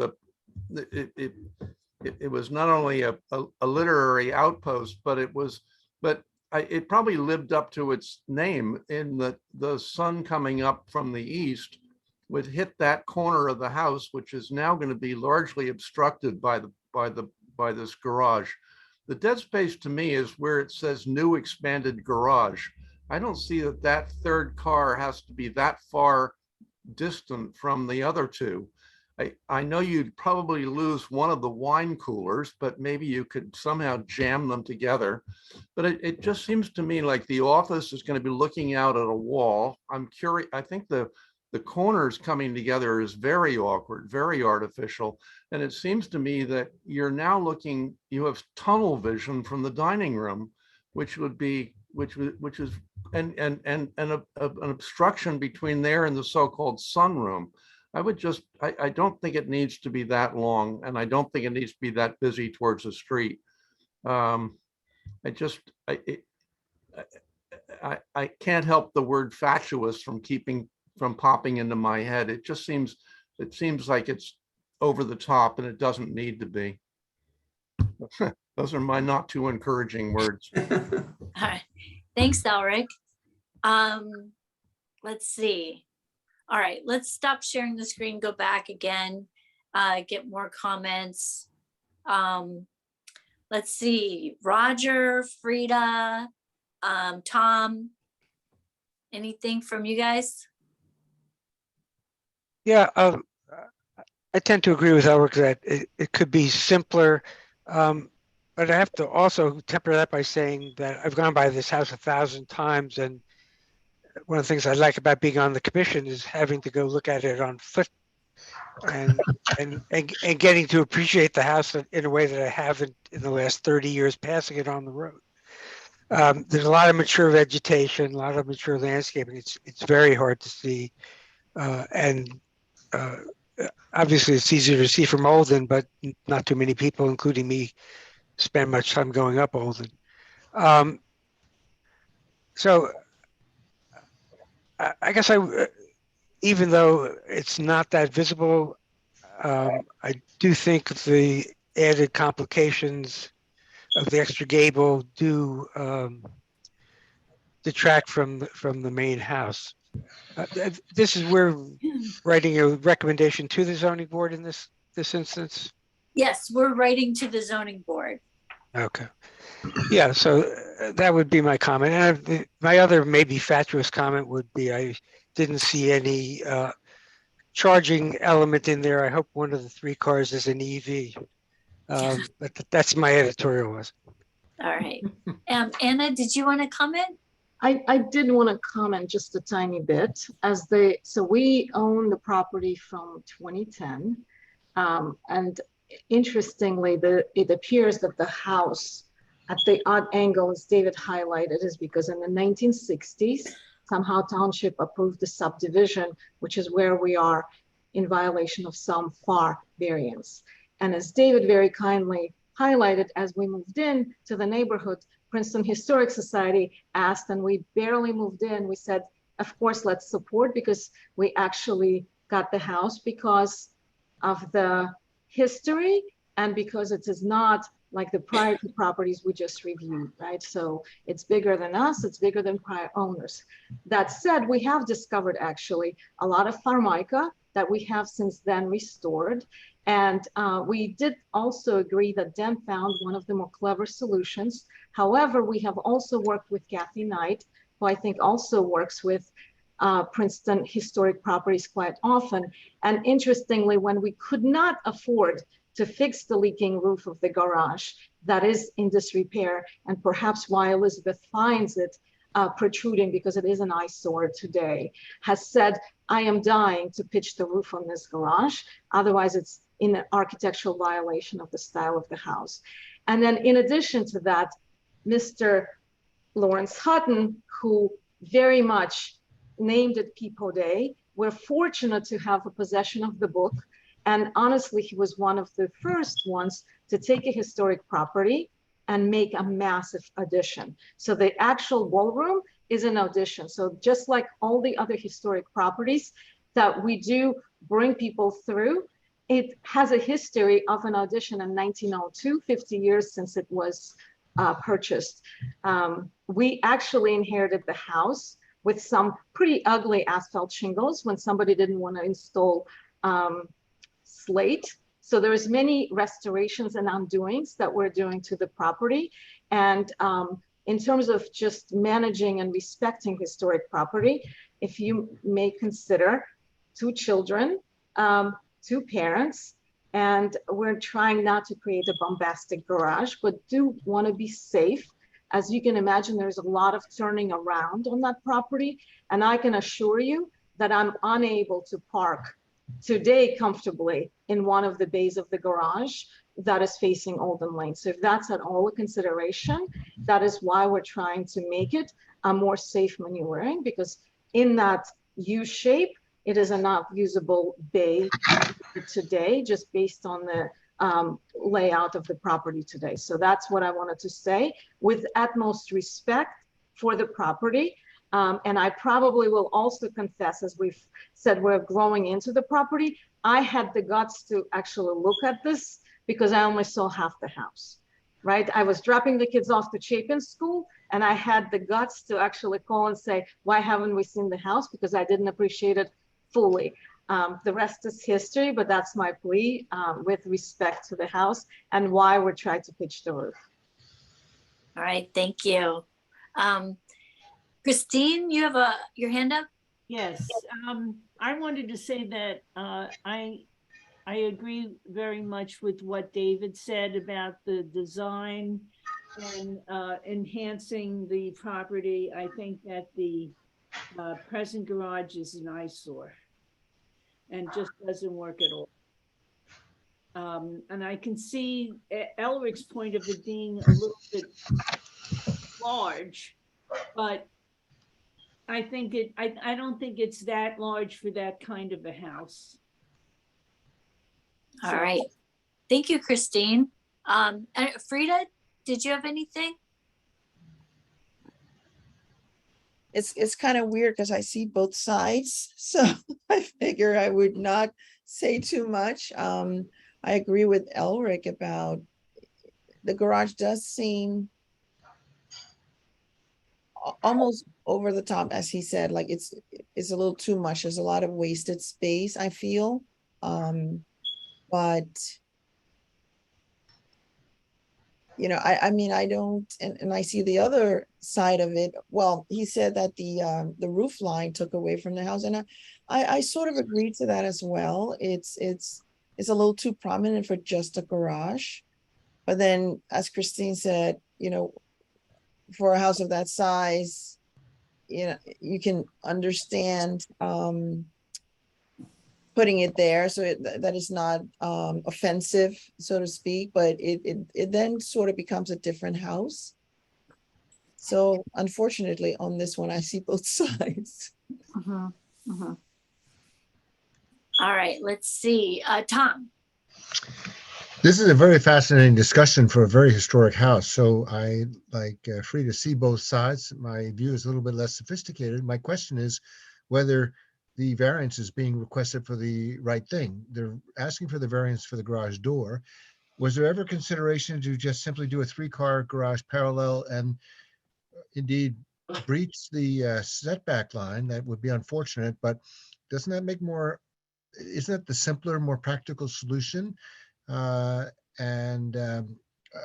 it was not only a literary outpost, but it probably lived up to its name, in that the sun coming up from the east would hit that corner of the house, which is now going to be largely obstructed by this garage. The dead space to me is where it says new expanded garage. I don't see that 3rd car has to be that far distant from the other 2. I know you'd probably lose one of the wine coolers, but maybe you could somehow jam them together. But it just seems to me like the office is going to be looking out at a wall. I'm curious. I think the corners coming together is very awkward, very artificial. And it seems to me that you're now looking, you have tunnel vision from the dining room, which is an obstruction between there and the so-called sunroom. I don't think it needs to be that long, and I don't think it needs to be that busy towards the street. I can't help the word fatuous from popping into my head. It seems like it's over the top, and it doesn't need to be. Those are my not too encouraging words. All right, thanks, Elric. Let's see. All right, let's stop sharing the screen, go back again, get more comments. Let's see, Roger, Frida, Tom, anything from you guys? Yeah, I tend to agree with Elric that it could be simpler. But I have to also temper that by saying that I've gone by this house 1,000 times, and one of the things I like about being on the commission is having to go look at it on foot and getting to appreciate the house in a way that I haven't in the last 30 years passing it on the road. There's a lot of mature vegetation, a lot of mature landscaping. It's very hard to see, and obviously it's easier to see from Olden, but not too many people, including me, spend much time going up Olden. So I guess even though it's not that visible, I do think the added complications of the extra gable do detract from the main house. This is we're writing a recommendation to the zoning board in this instance. Yes, we're writing to the zoning board. Okay. Yeah, so that would be my comment. And my other maybe fatuous comment would be I didn't see any charging element in there. I hope one of the 3 cars is an EV. But that's my editorial was. All right. Anna, did you want to comment? I did want to comment just a tiny bit so we own the property from 2010. And interestingly, it appears that the house at the odd angle, as David highlighted, is because in the 1960s, somehow township approved the subdivision, which is where we are in violation of some FAR variance. And as David very kindly highlighted, as we moved in to the neighborhood, Princeton Historic Society asked, and we barely moved in. We said, of course, let's support, because we actually got the house because of the history and because it is not like the prior properties we just reviewed, right? So it's bigger than us, it's bigger than prior owners. That said, we have discovered actually a lot of Formica that we have since then restored. And we did also agree that Dan found one of the more clever solutions. However, we have also worked with Kathy Knight, who I think also works with Princeton Historic Properties quite often. And interestingly, when we could not afford to fix the leaking roof of the garage that is in disrepair, and perhaps why Elizabeth finds it protruding, because it is an eyesore today, has said, I am dying to pitch the roof on this garage. Otherwise, it's in an architectural violation of the style of the house. And then in addition to that, Mr. Lawrence Hutton, who very much named it Peepo Day, we're fortunate to have a possession of the book. And honestly, he was one of the first ones to take a historic property and make a massive addition. So the actual ballroom is an addition. So just like all the other historic properties that we do bring people through, it has a history of an addition in 1902, 50 years since it was purchased. We actually inherited the house with some pretty ugly asphalt shingles when somebody didn't want to install slate. So there's many restorations and undoings that we're doing to the property. And in terms of just managing and respecting historic property, if you may consider 2 children, 2 parents, and we're trying not to create a bombastic garage, but do want to be safe. As you can imagine, there's a lot of turning around on that property. And I can assure you that I'm unable to park today comfortably in one of the bays of the garage that is facing Olden Lane. So if that's at all a consideration, that is why we're trying to make it a more safe maneuvering, because in that U shape, it is a not usable bay today, just based on the layout of the property today. So that's what I wanted to say with utmost respect for the property. And I probably will also confess, as we've said, we're growing into the property. I had the guts to actually look at this because I only saw half the house, right? I was dropping the kids off to Chapin School, and I had the guts to actually call and say, why haven't we seen the house? Because I didn't appreciate it fully. The rest is history, but that's my plea with respect to the house and why we're trying to pitch the roof. All right, thank you. Christine, you have your hand up? Yes, I wanted to say that I I agree very much with what David said about the design and enhancing the property. I think that the present garage is an eyesore and just doesn't work at all. And I can see Elric's point of it being a little bit large, but I think I don't think it's that large for that kind of a house. All right. Thank you, Christine. Frida, did you have anything? It's kind of weird because I see both sides, so I figure I would not say too much. I agree with Elric about the garage does seem almost over the top, as he said, like it's a little too much. There's a lot of wasted space, I feel. But you know, I mean, I don't, and I see the other side of it. Well, he said that the roof line took away from the house, and I sort of agreed to that as well. It's a little too prominent for just a garage. But then, as Christine said, you know, for a house of that size, you know, you can understand putting it there so that is not offensive, so to speak, but it then sort of becomes a different house. So unfortunately, on this one, I see both sides. All right, let's see. Tom. This is a very fascinating discussion for a very historic house. So I, like Frida, see both sides. My view is a little bit less sophisticated. My question is whether the variance is being requested for the right thing. They're asking for the variance for the garage door. Was there ever consideration to just simply do a 3-car garage parallel and indeed breach the setback line? That would be unfortunate, but doesn't that make more, isn't that the simpler, more practical solution? I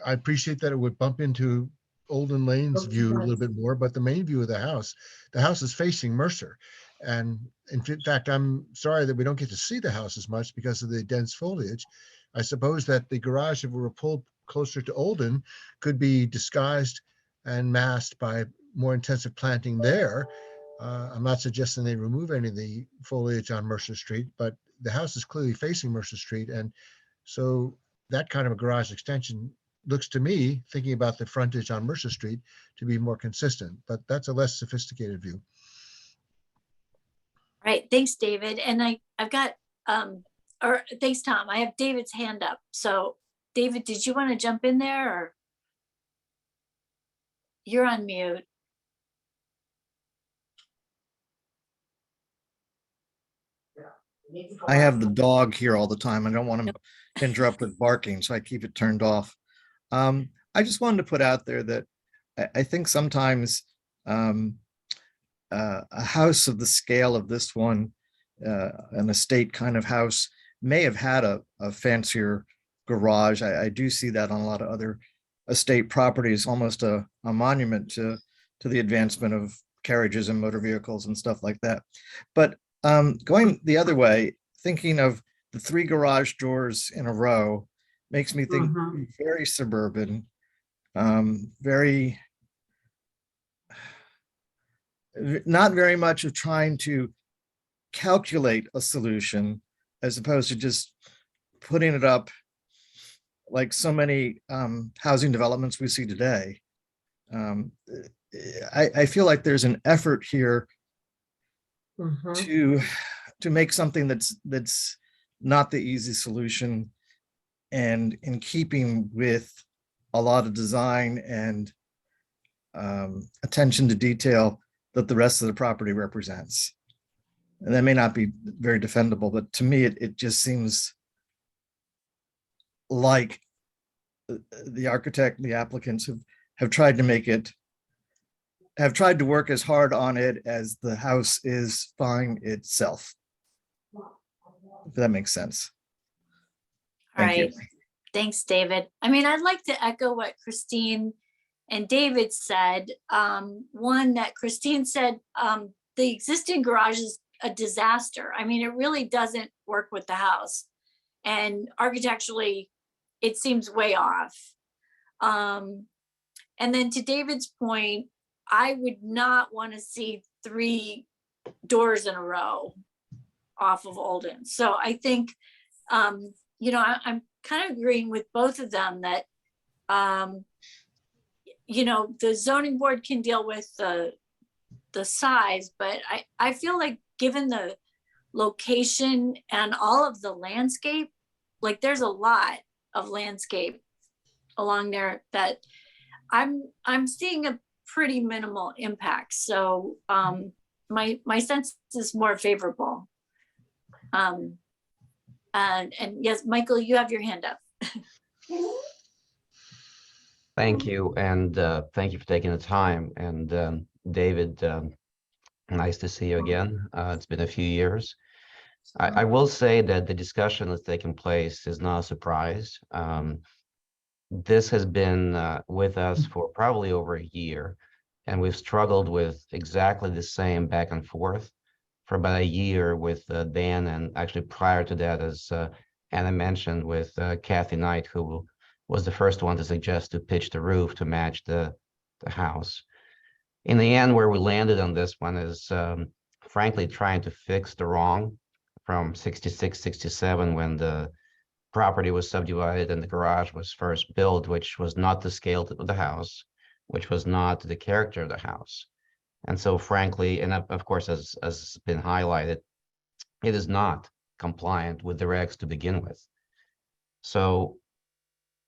appreciate that it would bump into Olden Lane's view a little bit more, but the main view of the house is facing Mercer. And in fact, I'm sorry that we don't get to see the house as much because of the dense foliage. I suppose that the garage, if we were pulled closer to Olden, could be disguised and masked by more intensive planting there. I'm not suggesting they remove any of the foliage on Mercer Street, but the house is clearly facing Mercer Street. And so that kind of a garage extension looks to me, thinking about the frontage on Mercer Street, to be more consistent, but that's a less sophisticated view. All right, thanks, David. And I've got, or thanks, Tom. I have David's hand up. So David, did you want to jump in there or? You're on mute. I have the dog here all the time. I don't want him to interrupt with barking, so I keep it turned off. I just wanted to put out there that I think sometimes a house of the scale of this one, an estate kind of house, may have had a fancier garage. I do see that on a lot of other estate properties, almost a monument to the advancement of carriages and motor vehicles and stuff like that. But going the other way, thinking of the 3 garage doors in a row makes me think very suburban, very, not very much of trying to calculate a solution as opposed to just putting it up like so many housing developments we see today. I feel like there's an effort here to make something that's not the easy solution, and in keeping with a lot of design and attention to detail that the rest of the property represents. And that may not be very defendable, but to me, it just seems like the architect, the applicants have tried to make it, have tried to work as hard on it as the house is fine itself. If that makes sense. All right. Thanks, David. I mean, I'd like to echo what Christine and David said. One, that Christine said, the existing garage is a disaster. I mean, it really doesn't work with the house. And architecturally, it seems way off. And then to David's point, I would not want to see 3 doors in a row off of Olden. So I think, you know, I'm kind of agreeing with both of them that, you know, the zoning board can deal with the size, but I feel like given the location and all of the landscape, like there's a lot of landscape along there that I'm seeing a pretty minimal impact. So my sense is more favorable. And yes, Michael, you have your hand up. Thank you, and thank you for taking the time. And David, nice to see you again. It's been a few years. I will say that the discussion that's taken place is not a surprise. This has been with us for probably over a year, and we've struggled with exactly the same back and forth for about a year with Dan, and actually prior to that, as Anna mentioned, with Kathy Knight, who was the first one to suggest to pitch the roof to match the house. In the end, where we landed on this one is frankly trying to fix the wrong from 66, 67, when the property was subdivided and the garage was first built, which was not the scale of the house, which was not the character of the house. And so frankly, and of course, as has been highlighted, it is not compliant with the regs to begin with. So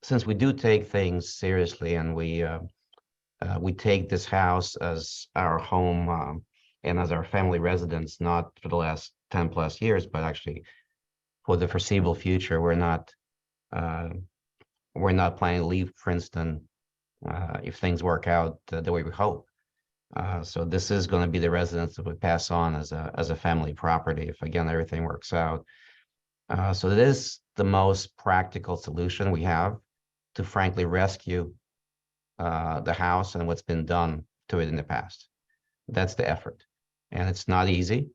since we do take things seriously, and we take this house as our home and as our family residence, not for the last 10 plus years, but actually for the foreseeable future, we're not planning to leave Princeton if things work out the way we hope. So this is going to be the residence that we pass on as a family property if, again, everything works out. So it is the most practical solution we have to frankly rescue the house and what's been done to it in the past. That's the effort, and it's not easy,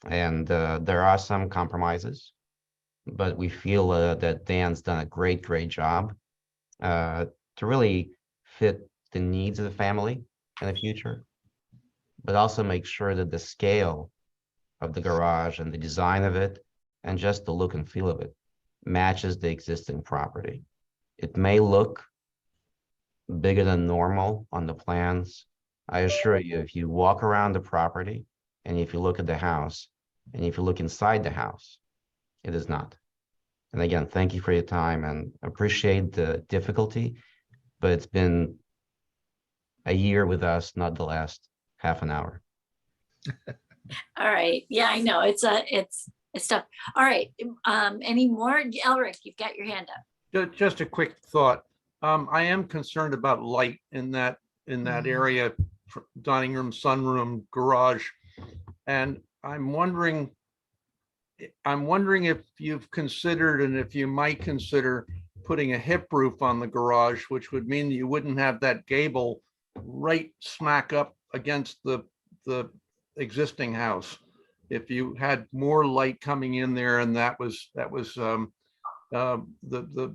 and there are some compromises, but we feel that Dan's done a great job to really fit the needs of the family in the future, but also make sure that the scale of the garage and the design of it and just the look and feel of it matches the existing property. It may look bigger than normal on the plans. I assure you, if you walk around the property and if you look at the house and if you look inside the house, it is not. And again, thank you for your time and appreciate the difficulty, but it's been a year with us, not the last half an hour. All right. Yeah, I know. It's tough. All right. Any more? Elric, you've got your hand up. Just a quick thought. I am concerned about light in that area, dining room, sunroom, garage. And I'm wondering if you've considered, and if you might consider, putting a hip roof on the garage, which would mean that you wouldn't have that gable right smack up against the existing house. If you had more light coming in there, and that was the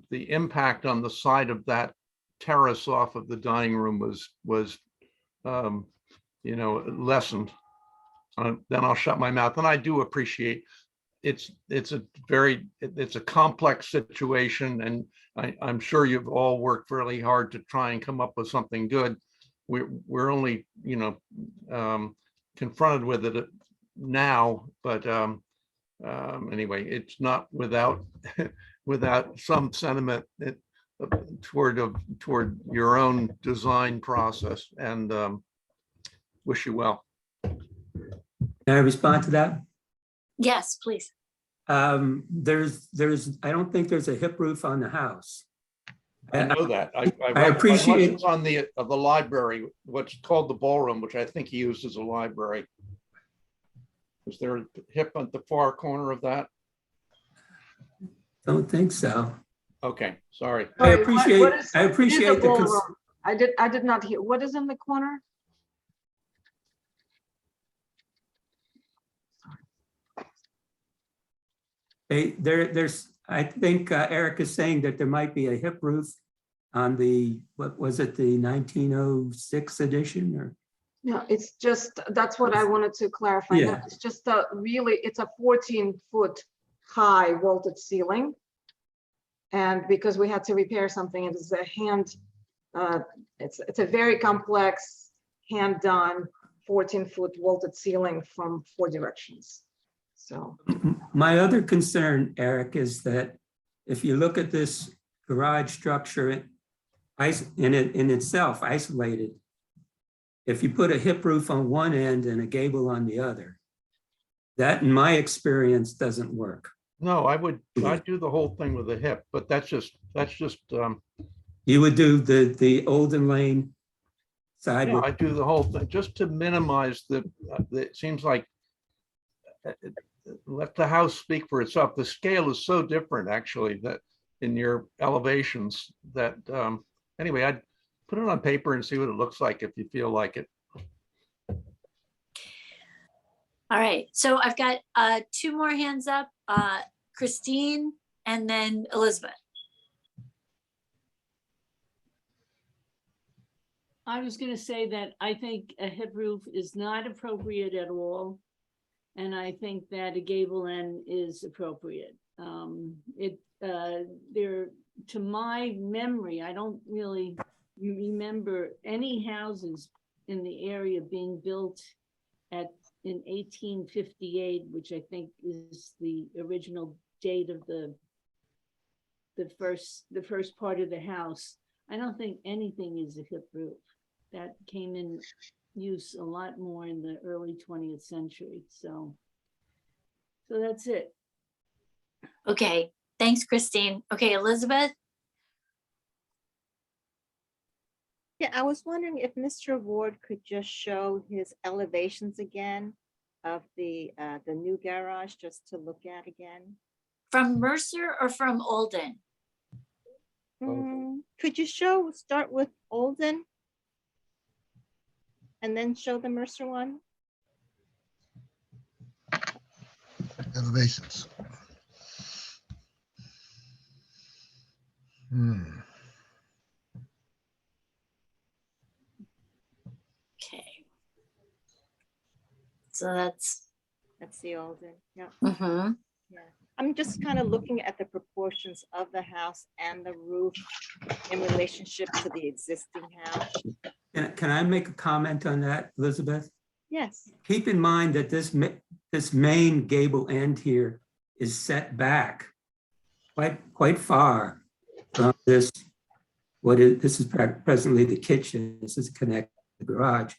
impact on the side of that terrace off of the dining room was lessened. Then I'll shut my mouth. And I do appreciate it's a complex situation, and I'm sure you've all worked really hard to try and come up with something good. We're only confronted with it now, but anyway, it's not without some sentiment toward your own design process, and wish you well. Can I respond to that? Yes, please. I don't think there's a hip roof on the house. I know that. I appreciate it's on the library, what's called the ballroom, which I think he used as a library. Is there a hip at the far corner of that? Don't think so. Okay, sorry. I appreciate the I did not hear. What is in the corner? there's I think Eric is saying that there might be a hip roof on the, what was it, the 1906 edition or? No, it's just, that's what I wanted to clarify. No, Yeah. it's just a really, it's a 14-foot high vaulted ceiling. And because we had to repair something, it is a hand, it's a very complex, hand-done 14-foot vaulted ceiling from 4 directions. So. My other concern, Eric, is that if you look at this garage structure in itself isolated, if you put a hip roof on one end and a gable on the other, that in my experience doesn't work. No, I'd do the whole thing with a hip, but that's just, You would do the Olden Lane side. yeah, I do the whole thing just to minimize it seems like let the house speak for itself. The scale is so different actually that in your elevations that, anyway, I'd put it on paper and see what it looks like if you feel like it. All right, so I've got 2 more hands up, Christine and then Elizabeth. I was gonna say that I think a hip roof is not appropriate at all. And I think that a gable end is appropriate. To my memory, I don't really remember any houses in the area being built in 1858, which I think is the original date of the first part of the house. I don't think anything is a hip roof. That came in use a lot more in the early 20th century. So that's it. Okay, thanks, Christine. Okay, Elizabeth? Yeah, I was wondering if Mr. Ward could just show his elevations again of the new garage, just to look at again. From Mercer or from Olden? Could you start with Olden? And then show the Mercer one? Elevations. Okay. So that's the Olden, yeah. Mm-hmm. Yeah, I'm just kind of looking at the proportions of the house and the roof in relationship to the existing house. Can I make a comment on that, Elizabeth? Yes. Keep in mind that this main gable end here is set back quite far from this. This is presently the kitchen. This is connected to the garage.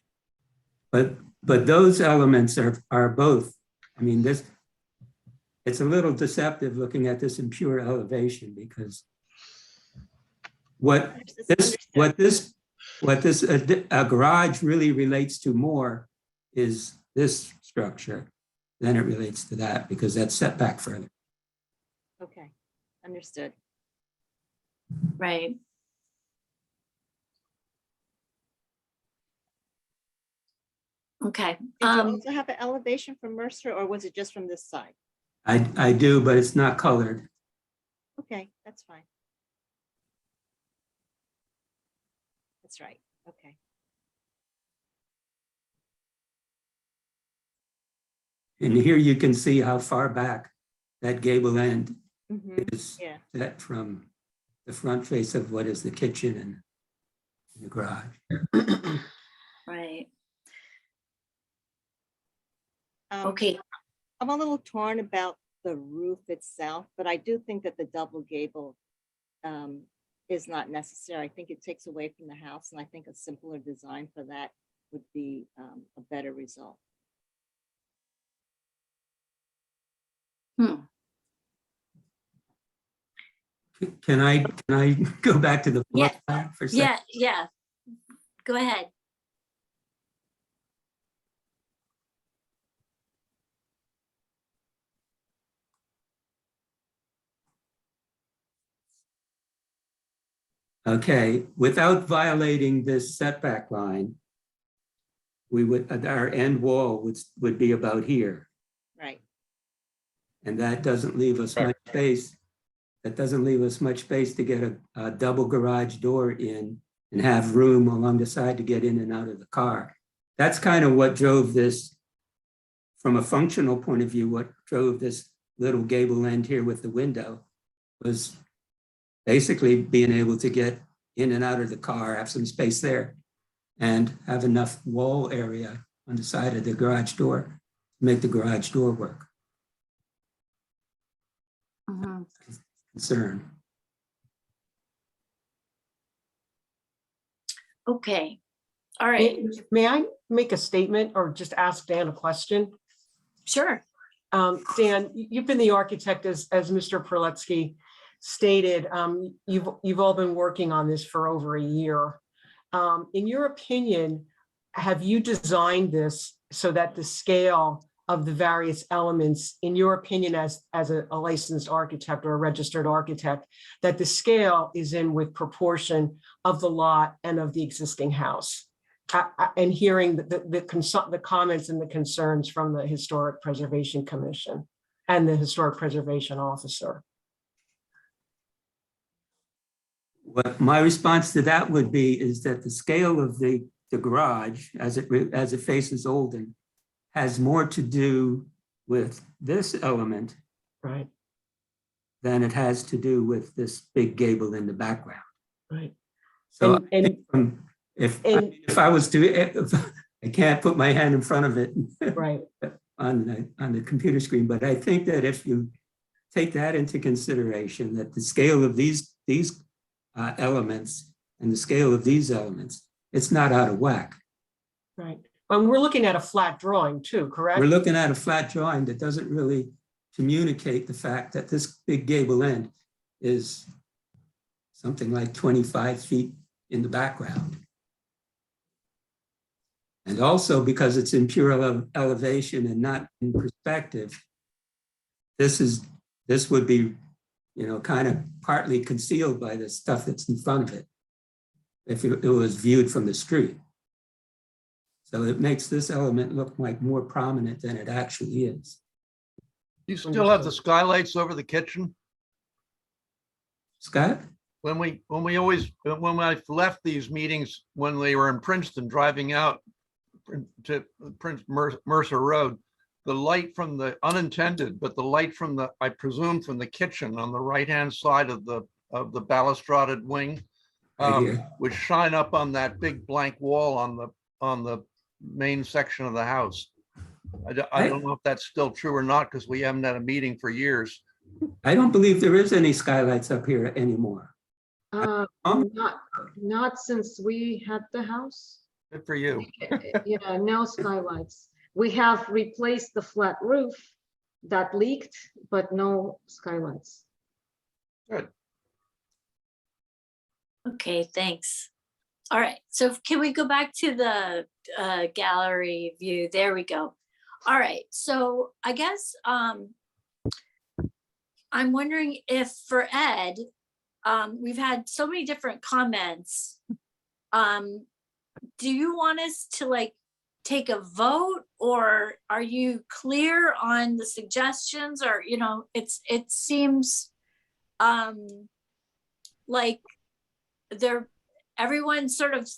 But those elements are both. I mean, it's a little deceptive looking at this in pure elevation, because what this garage really relates to more is this structure than it relates to that, because that's set back further. Okay, understood. Right. Okay. Did you also have an elevation from Mercer, or was it just from this side? I do, but it's not colored. Okay, that's fine. That's right. Okay. And here you can see how far back that gable end is Yeah. set from the front face of what is the kitchen and the garage. Right. Okay. I'm a little torn about the roof itself, but I do think that the double gable is not necessary. I think it takes away from the house, and I think a simpler design for that would be a better result. Can I go back to the floor plan for a second? Yeah. Go ahead. Okay, without violating this setback line, our end wall would be about here. Right. And that doesn't leave us much space that doesn't leave us much space to get a double garage door in and have room along the side to get in and out of the car. That's kind of what drove this, from a functional point of view, what drove this little gable end here with the window was basically being able to get in and out of the car, have some space there, and have enough wall area on the side of the garage door to make the garage door work. Concern. Okay, all right. May I make a statement or just ask Dan a question? Sure. Dan, you've been the architect as Mr. Proletsky stated. You've all been working on this for over a year. In your opinion, have you designed this so that the scale of the various elements, in your opinion, as a licensed architect or a registered architect, that the scale is in with proportion of the lot and of the existing house? And hearing the comments and the concerns from the Historic Preservation Commission and the Historic Preservation Officer. What my response to that would be is that the scale of the garage as it faces Olden has more to do with this element, right, than it has to do with this big gable in the background. Right. So if I was to, I can't put my hand in front of it right on the computer screen, but I think that if you take that into consideration, that the scale of these elements and the scale of these elements, it's not out of whack. Right. And we're looking at a flat drawing too, correct? We're looking at a flat drawing that doesn't really communicate the fact that this big gable end is something like 25 feet in the background. And also because it's in pure elevation and not in perspective, this would be, kind of partly concealed by the stuff that's in front of it if it was viewed from the street. So it makes this element look like more prominent than it actually is. You still have the skylights over the kitchen? Scott? When I left these meetings, when they were in Princeton, driving out to Mercer Road, the light from the unintended, but the light from the, I presume from the kitchen on the right-hand side of the balustraded wing, would shine up on that big blank wall on the main section of the house. I don't know if that's still true or not, because we haven't had a meeting for years. I don't believe there is any skylights up here anymore. Not since we had the house. Good for you. Yeah, no skylights. We have replaced the flat roof that leaked, but no skylights. Good. Okay, thanks. All right, so can we go back to the gallery view? There we go. All right, so I guess I'm wondering if for Ed, we've had so many different comments. Do you want us to take a vote, or are you clear on the suggestions? Or, it seems like everyone sort of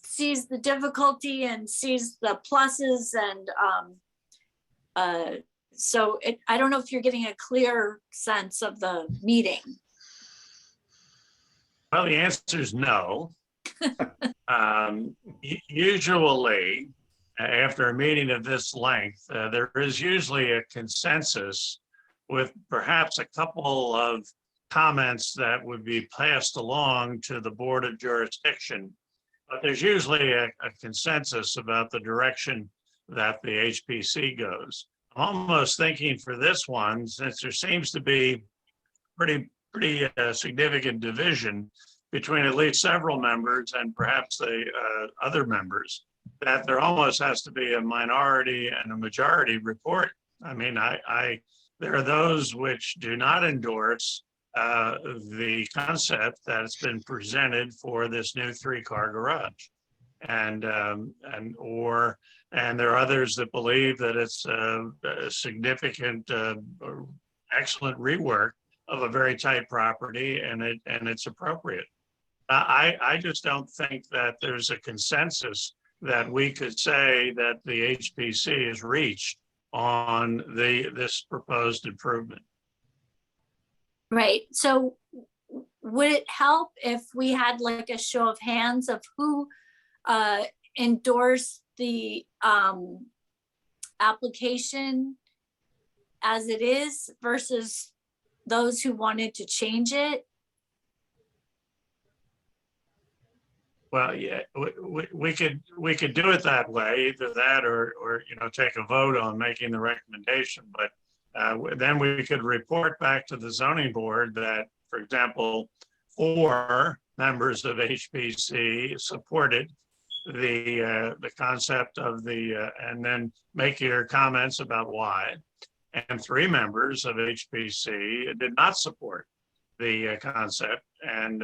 sees the difficulty and sees the pluses, and so I don't know if you're getting a clear sense of the meeting. Well, the answer is no. Usually, after a meeting of this length, there is usually a consensus with perhaps a couple of comments that would be passed along to the Board of Jurisdiction. But there's usually a consensus about the direction that the HPC goes. I'm almost thinking for this one, since there seems to be pretty significant division between at least several members and perhaps the other members, that there almost has to be a minority and a majority report. I mean, there are those which do not endorse the concept that has been presented for this new 3-car garage, and there are others that believe that it's a significant, excellent rework of a very tight property, and it's appropriate. I just don't think that there's a consensus that we could say that the HPC is reached on this proposed improvement. Right. So would it help if we had like a show of hands of who endorsed the application as it is versus those who wanted to change it? Well, yeah, we could do it that way, either that or take a vote on making the recommendation. But then we could report back to the zoning board that, for example, 4 members of HPC supported the concept of and then make your comments about why, and 3 members of HPC did not support the concept and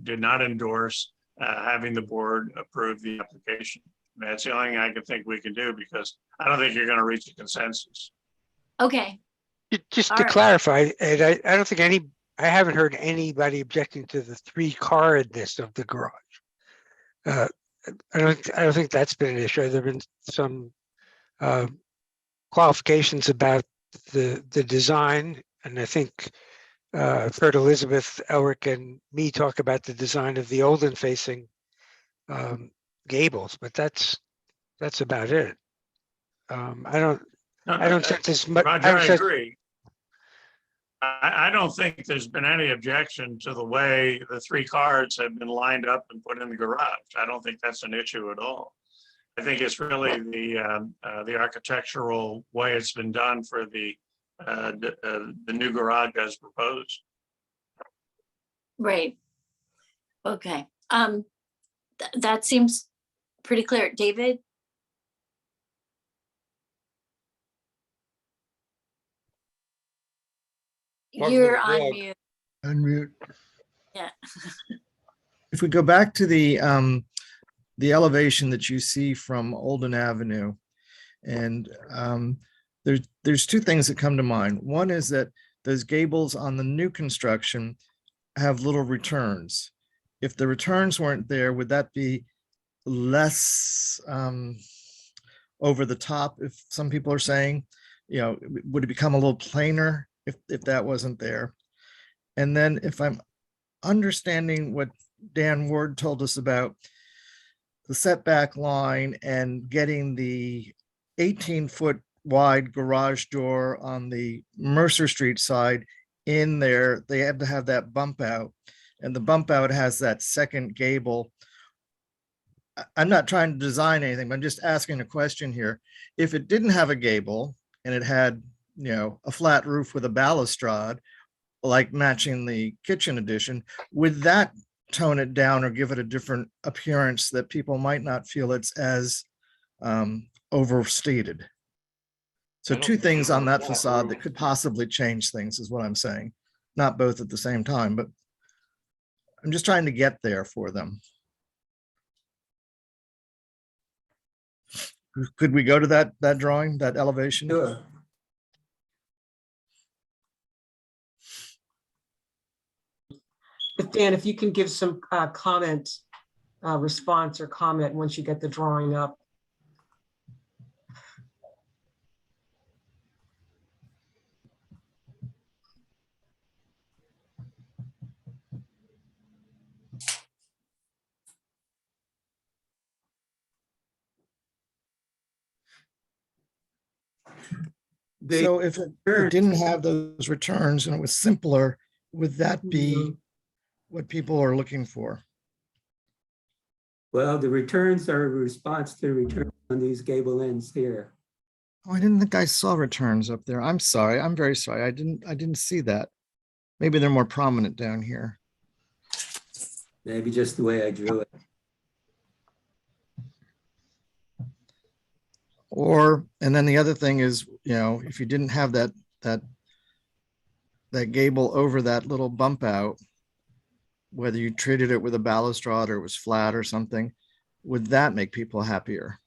did not endorse having the board approve the application. That's the only thing I can think we can do, because I don't think you're going to reach a consensus. Okay. Just All to right. clarify, Ed, I don't think I haven't heard anybody objecting to the 3-carness of the garage. I don't think that's been an issue. There've been some qualifications about the design, and I think I've heard Elizabeth, Elric, and me talk about the design of the Olden facing gables, but that's about it. I don't sense as much. Roger, I agree. I don't think there's been any objection to the way the 3 cars have been lined up and put in the garage. I don't think that's an issue at all. I think it's really the architectural way it's been done for the new garage as proposed. Right. Okay. That seems pretty clear. David? You're on mute. Unmute. Yeah. If we go back to the elevation that you see from Olden Avenue, and there's 2 things that come to mind. One is that those gables on the new construction have little returns. If the returns weren't there, would that be less over the top? If some people are saying, would it become a little plainer if that wasn't there? And then if I'm understanding what Dan Ward told us about the setback line and getting the 18-foot wide garage door on the Mercer Street side in there, they had to have that bump out, and the bump out has that second gable. I'm not trying to design anything, but I'm just asking a question here. If it didn't have a gable and it had, a flat roof with a balustrade, like matching the kitchen addition, would that tone it down or give it a different appearance that people might not feel it's as overstated? So 2 things on that facade that could possibly change things is what I'm saying. Not both at the same time, but I'm just trying to get there for them. Could we go to that drawing, that elevation? Sure. Dan, if you can give some response or comment once you get the drawing up. So if it didn't have those returns and it was simpler, would that be what people are looking for? Well, the returns are a response to the return on these gable ends here. Oh, I didn't think I saw returns up there. I'm sorry. I'm very sorry. I didn't see that. Maybe they're more prominent down here. Maybe just the way I drew it. And then the other thing is, if you didn't have that gable over that little bump out, whether you treated it with a balustrade or it was flat or something, would that make people happier?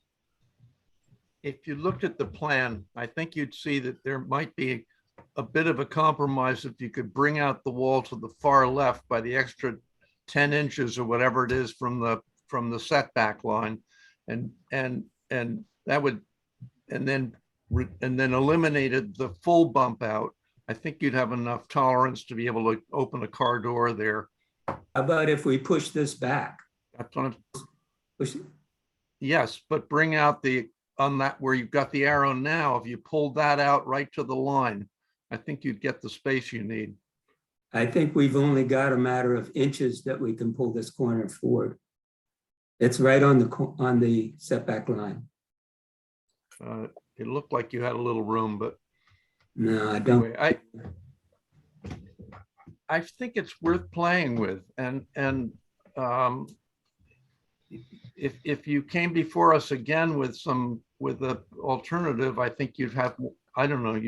If you looked at the plan, I think you'd see that there might be a bit of a compromise if you could bring out the wall to the far left by the extra 10 inches or whatever it is from the setback line. And that would, and then eliminated the full bump out. I think you'd have enough tolerance to be able to open a car door there. How about if we push this back? That's what I'm, Push it. yes, but bring out on that where you've got the arrow now, if you pulled that out right to the line, I think you'd get the space you need. I think we've only got a matter of inches that we can pull this corner forward. It's right on the setback line. It looked like you had a little room, but No, I don't. anyway, I think it's worth playing with, and if you came before us again with an alternative, I think you'd have, I don't know,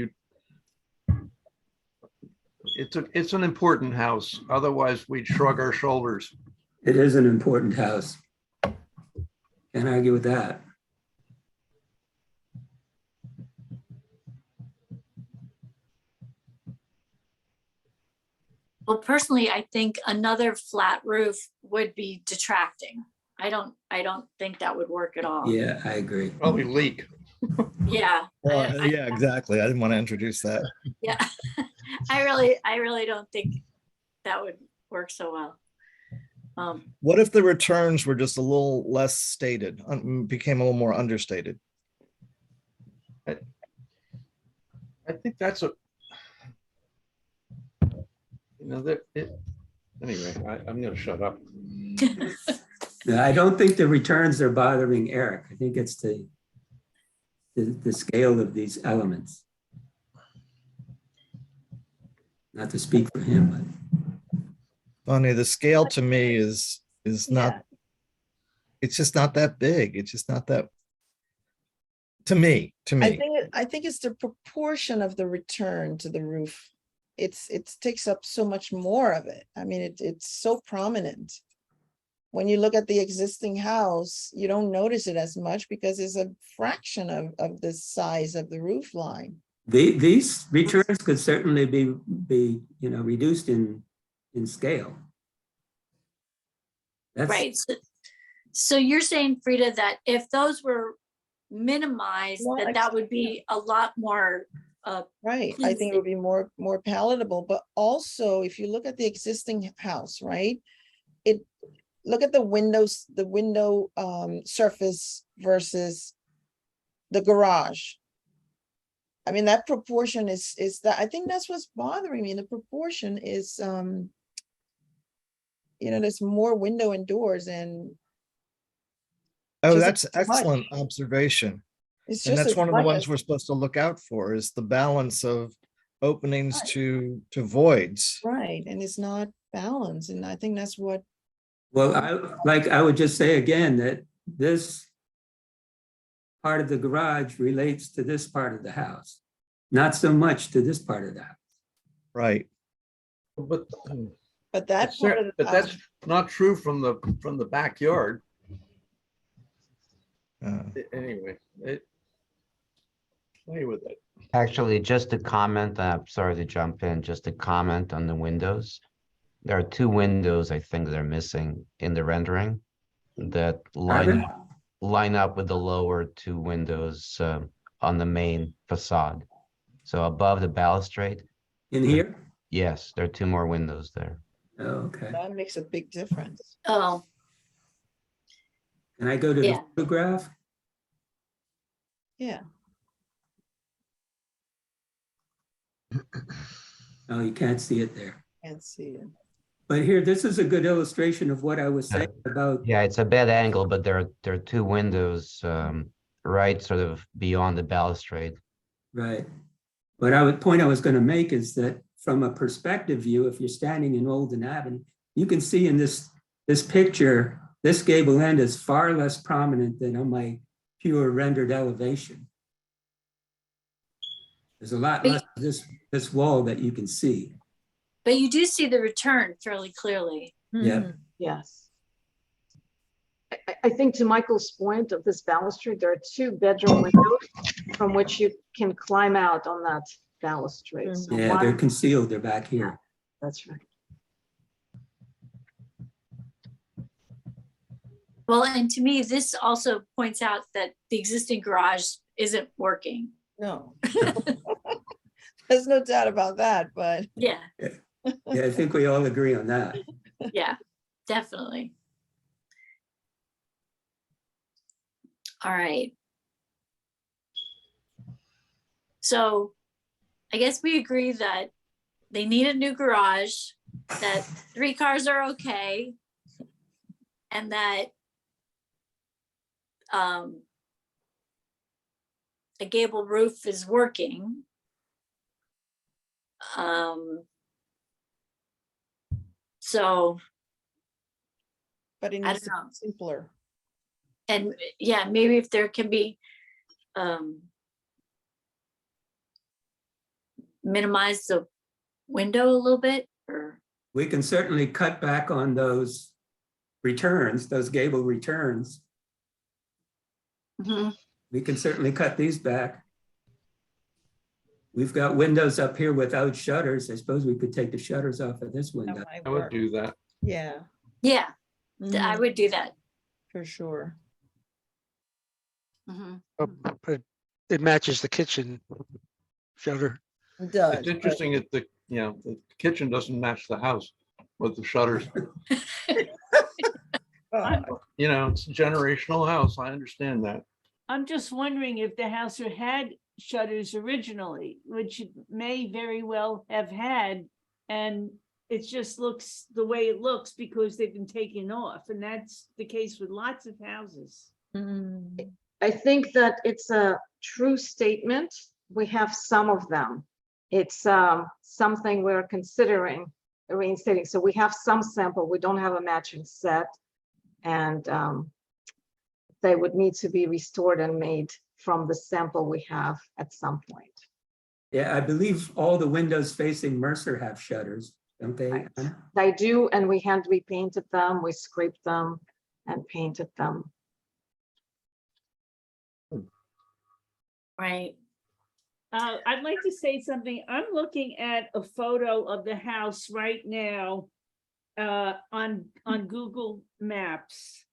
it's an important house. Otherwise, we'd shrug our shoulders. It is an important house. Can't argue with that. Well, personally, I think another flat roof would be detracting. I don't think that would work at all. Yeah, I agree. Probably leak. Yeah. Yeah, exactly. I didn't want to introduce that. Yeah. I really don't think that would work so well. What if the returns were just a little less stated, became a little more understated? I think that's anyway, I'm going to shut up. No, I don't think the returns are bothering Eric. I think it's the scale of these elements. Not to speak for him, but. Bonnie, the scale to me is not, it's just not that big. It's just not that, to me. I think it's the proportion of the return to the roof. It takes up so much more of it. I mean, it's so prominent. When you look at the existing house, you don't notice it as much because it's a fraction of the size of the roof line. These returns could certainly be reduced in scale. Right. So you're saying, Frida, that if those were minimized, that would be a lot more right. I think it would be more palatable. But also, if you look at the existing house, right, look at the windows, the window surface versus the garage. I mean, that proportion is that, I think that's what's bothering me. The proportion is, there's more window and doors and. Oh, that's excellent observation. And that's one of the ones we're supposed to look out for, is the balance of openings to voids. Right, and it's not balanced, and I think that's what. Well, I would just say again that this part of the garage relates to this part of the house, not so much to this part of the house. Right. But that part of the but that's not true from the backyard. Anyway, play with it. Actually, just a comment, I'm sorry to jump in, just a comment on the windows. There are two windows, I think, that are missing in the rendering that line up with the lower two windows on the main facade. So above the balustrade. In here? Yes, there are two more windows there. Oh, okay. That makes a big difference. Oh. Can I go to the photograph? Yeah. Oh, you can't see it there. Can't see it. But here, this is a good illustration of what I was saying about. Yeah, it's a bad angle, but there are two windows right sort of beyond the balustrade. Right. But point I was going to make is that from a perspective view, if you're standing in Olden Avenue, you can see in this picture, this gable end is far less prominent than on my pure rendered elevation. There's a lot less of this wall that you can see. But you do see the return fairly clearly. Yeah. Yes. I think to Michael's point of this balustrade, there are two bedroom windows from which you can climb out on that balustrade. So Yeah, they're one- concealed. They're back here. That's right. Well, and to me, this also points out that the existing garage isn't working. No. There's no doubt about that, but Yeah, Yeah, I think we all agree on that. yeah, definitely. All right. So I guess we agree that they need a new garage, that 3 cars are okay, and that a gable roof is working. So, but it I needs don't to know. be simpler. And yeah, maybe if there can be minimize the window a little bit, or We can certainly cut back on those returns, those gable returns. We can certainly cut these back. We've got windows up here without shutters. I suppose we could take the shutters off of this window. I would do that. Yeah, yeah, I would do that. for sure. But it matches the kitchen shutter. It does. It's interesting that the kitchen doesn't match the house with the shutters. It's a generational house. I understand that. I'm just wondering if the house had shutters originally, which it may very well have had, and it just looks the way it looks because they've been taken off, and that's the case with lots of houses. I think that it's a true statement. We have some of them. It's something we're considering reinstating. So we have some sample. We don't have a matching set, and they would need to be restored and made from the sample we have at some point. Yeah, I believe all the windows facing Mercer have shutters, don't they? Anna? They do, and we hand repainted them. We scraped them and painted them. Right. I'd like to say something. I'm looking at a photo of the house right now on Google Maps.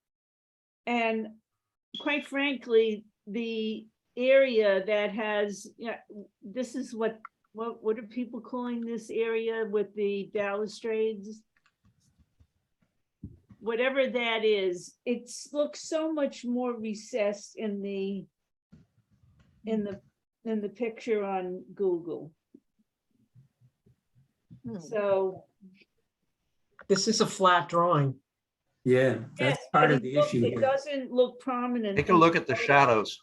And quite frankly, the area that has, this is what are people calling this area with the balustrades? Whatever that is, it looks so much more recessed in the picture on Google. So This is a flat drawing. Yeah, that's part of the issue it here. doesn't look prominent. Take a look at the shadows.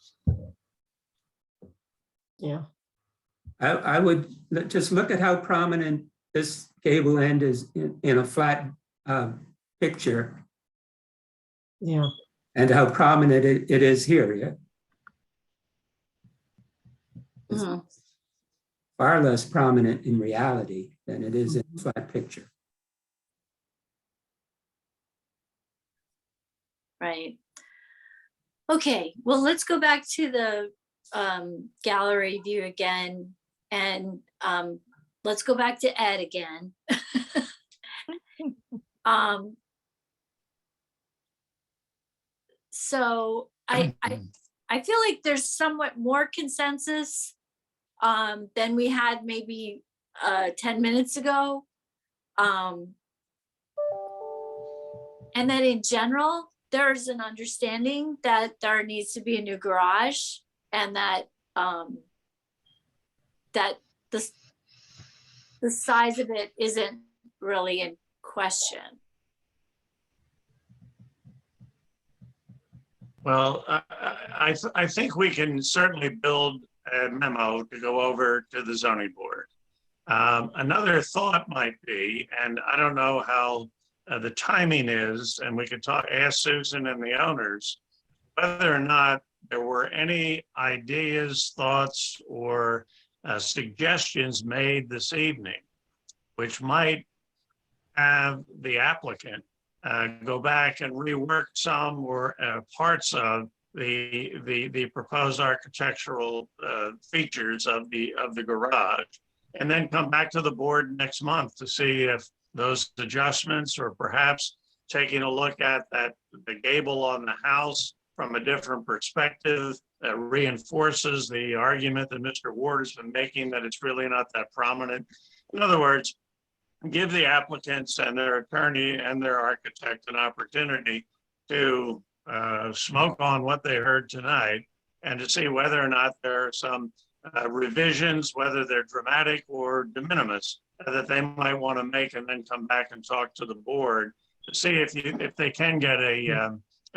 Yeah. I would just look at how prominent this gable end is in a flat picture, Yeah. and how prominent it is here. Yeah, far less prominent in reality than it is in a flat picture. Right. Okay, well, let's go back to the gallery view again, and let's go back to Ed again. So I feel like there's somewhat more consensus than we had maybe 10 minutes ago. And then in general, there's an understanding that there needs to be a new garage, and that that the size of it isn't really in question. Well, I think we can certainly build a memo to go over to the zoning board. Another thought might be, and I don't know how the timing is, and we could ask Susan and the owners, whether or not there were any ideas, thoughts, or suggestions made this evening, which might have the applicant go back and rework some or parts of the proposed architectural features of the garage, and then come back to the board next month to see if those adjustments, or perhaps taking a look at the gable on the house from a different perspective, that reinforces the argument that Mr. Ward has been making, that it's really not that prominent. In other words, give the applicants and their attorney and their architect an opportunity to smoke on what they heard tonight, and to see whether or not there are some revisions, whether they're dramatic or de minimis, that they might want to make, and then come back and talk to the board to see if they can get a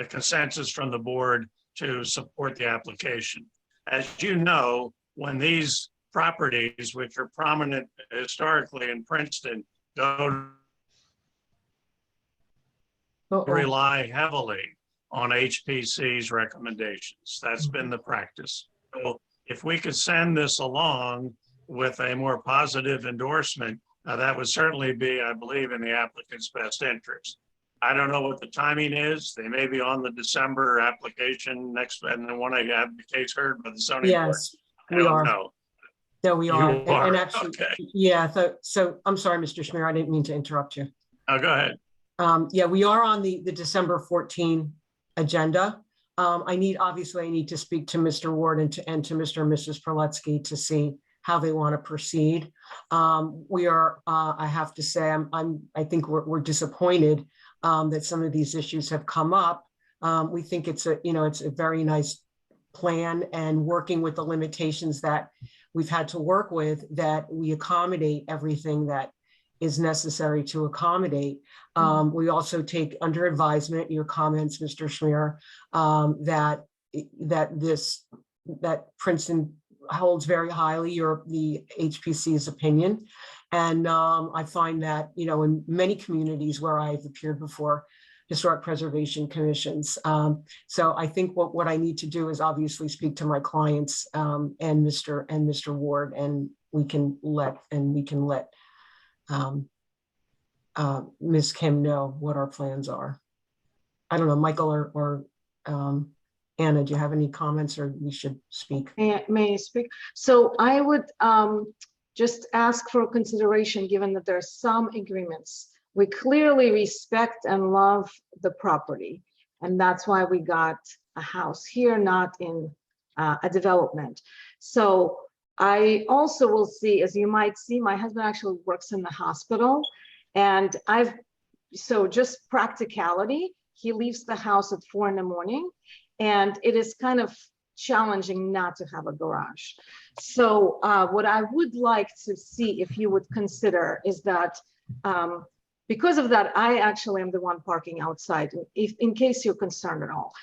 consensus from the board to support the application. As you know, when these properties, which are prominent historically in Princeton, go rely heavily on HPC's recommendations. That's been the practice. So if we could send this along with a more positive endorsement, that would certainly be, I believe, in the applicant's best interest. I don't know what the timing is. They may be on the December application next, and then want to have the case heard by the zoning board. Yes, I we don't are. know. No, we You are. And are, actually, okay. yeah, so I'm sorry, Mr. Schmier, I didn't mean to interrupt you. Oh, go ahead. Yeah, we are on the December 14 agenda. Obviously I need to speak to Mr. Ward and to Mr. and Mrs. Perletsky to see how they want to proceed. We are, I have to say, I think we're disappointed that some of these issues have come up. We think it's a very nice plan, and working with the limitations that we've had to work with, that we accommodate everything that is necessary to accommodate. We also take under advisement your comments, Mr. Schmier, that Princeton holds very highly the HPC's opinion. And I find that, in many communities where I've appeared before historic preservation commissions. So I think what I need to do is obviously speak to my clients and Mr. Ward, and we can let Ms. Kim know what our plans are. I don't know, Michael or Anna, do you have any comments, or we should speak? May I speak? So I would just ask for consideration, given that there are some agreements. We clearly respect and love the property, and that's why we got a house here, not in a development. So I also will see, as you might see, my husband actually works in the hospital, and so just practicality, he leaves the house at 4 a.m, and it is kind of challenging not to have a garage. So what I would like to see, if you would consider, is that because of that, I actually am the one parking outside, in case you're concerned at all,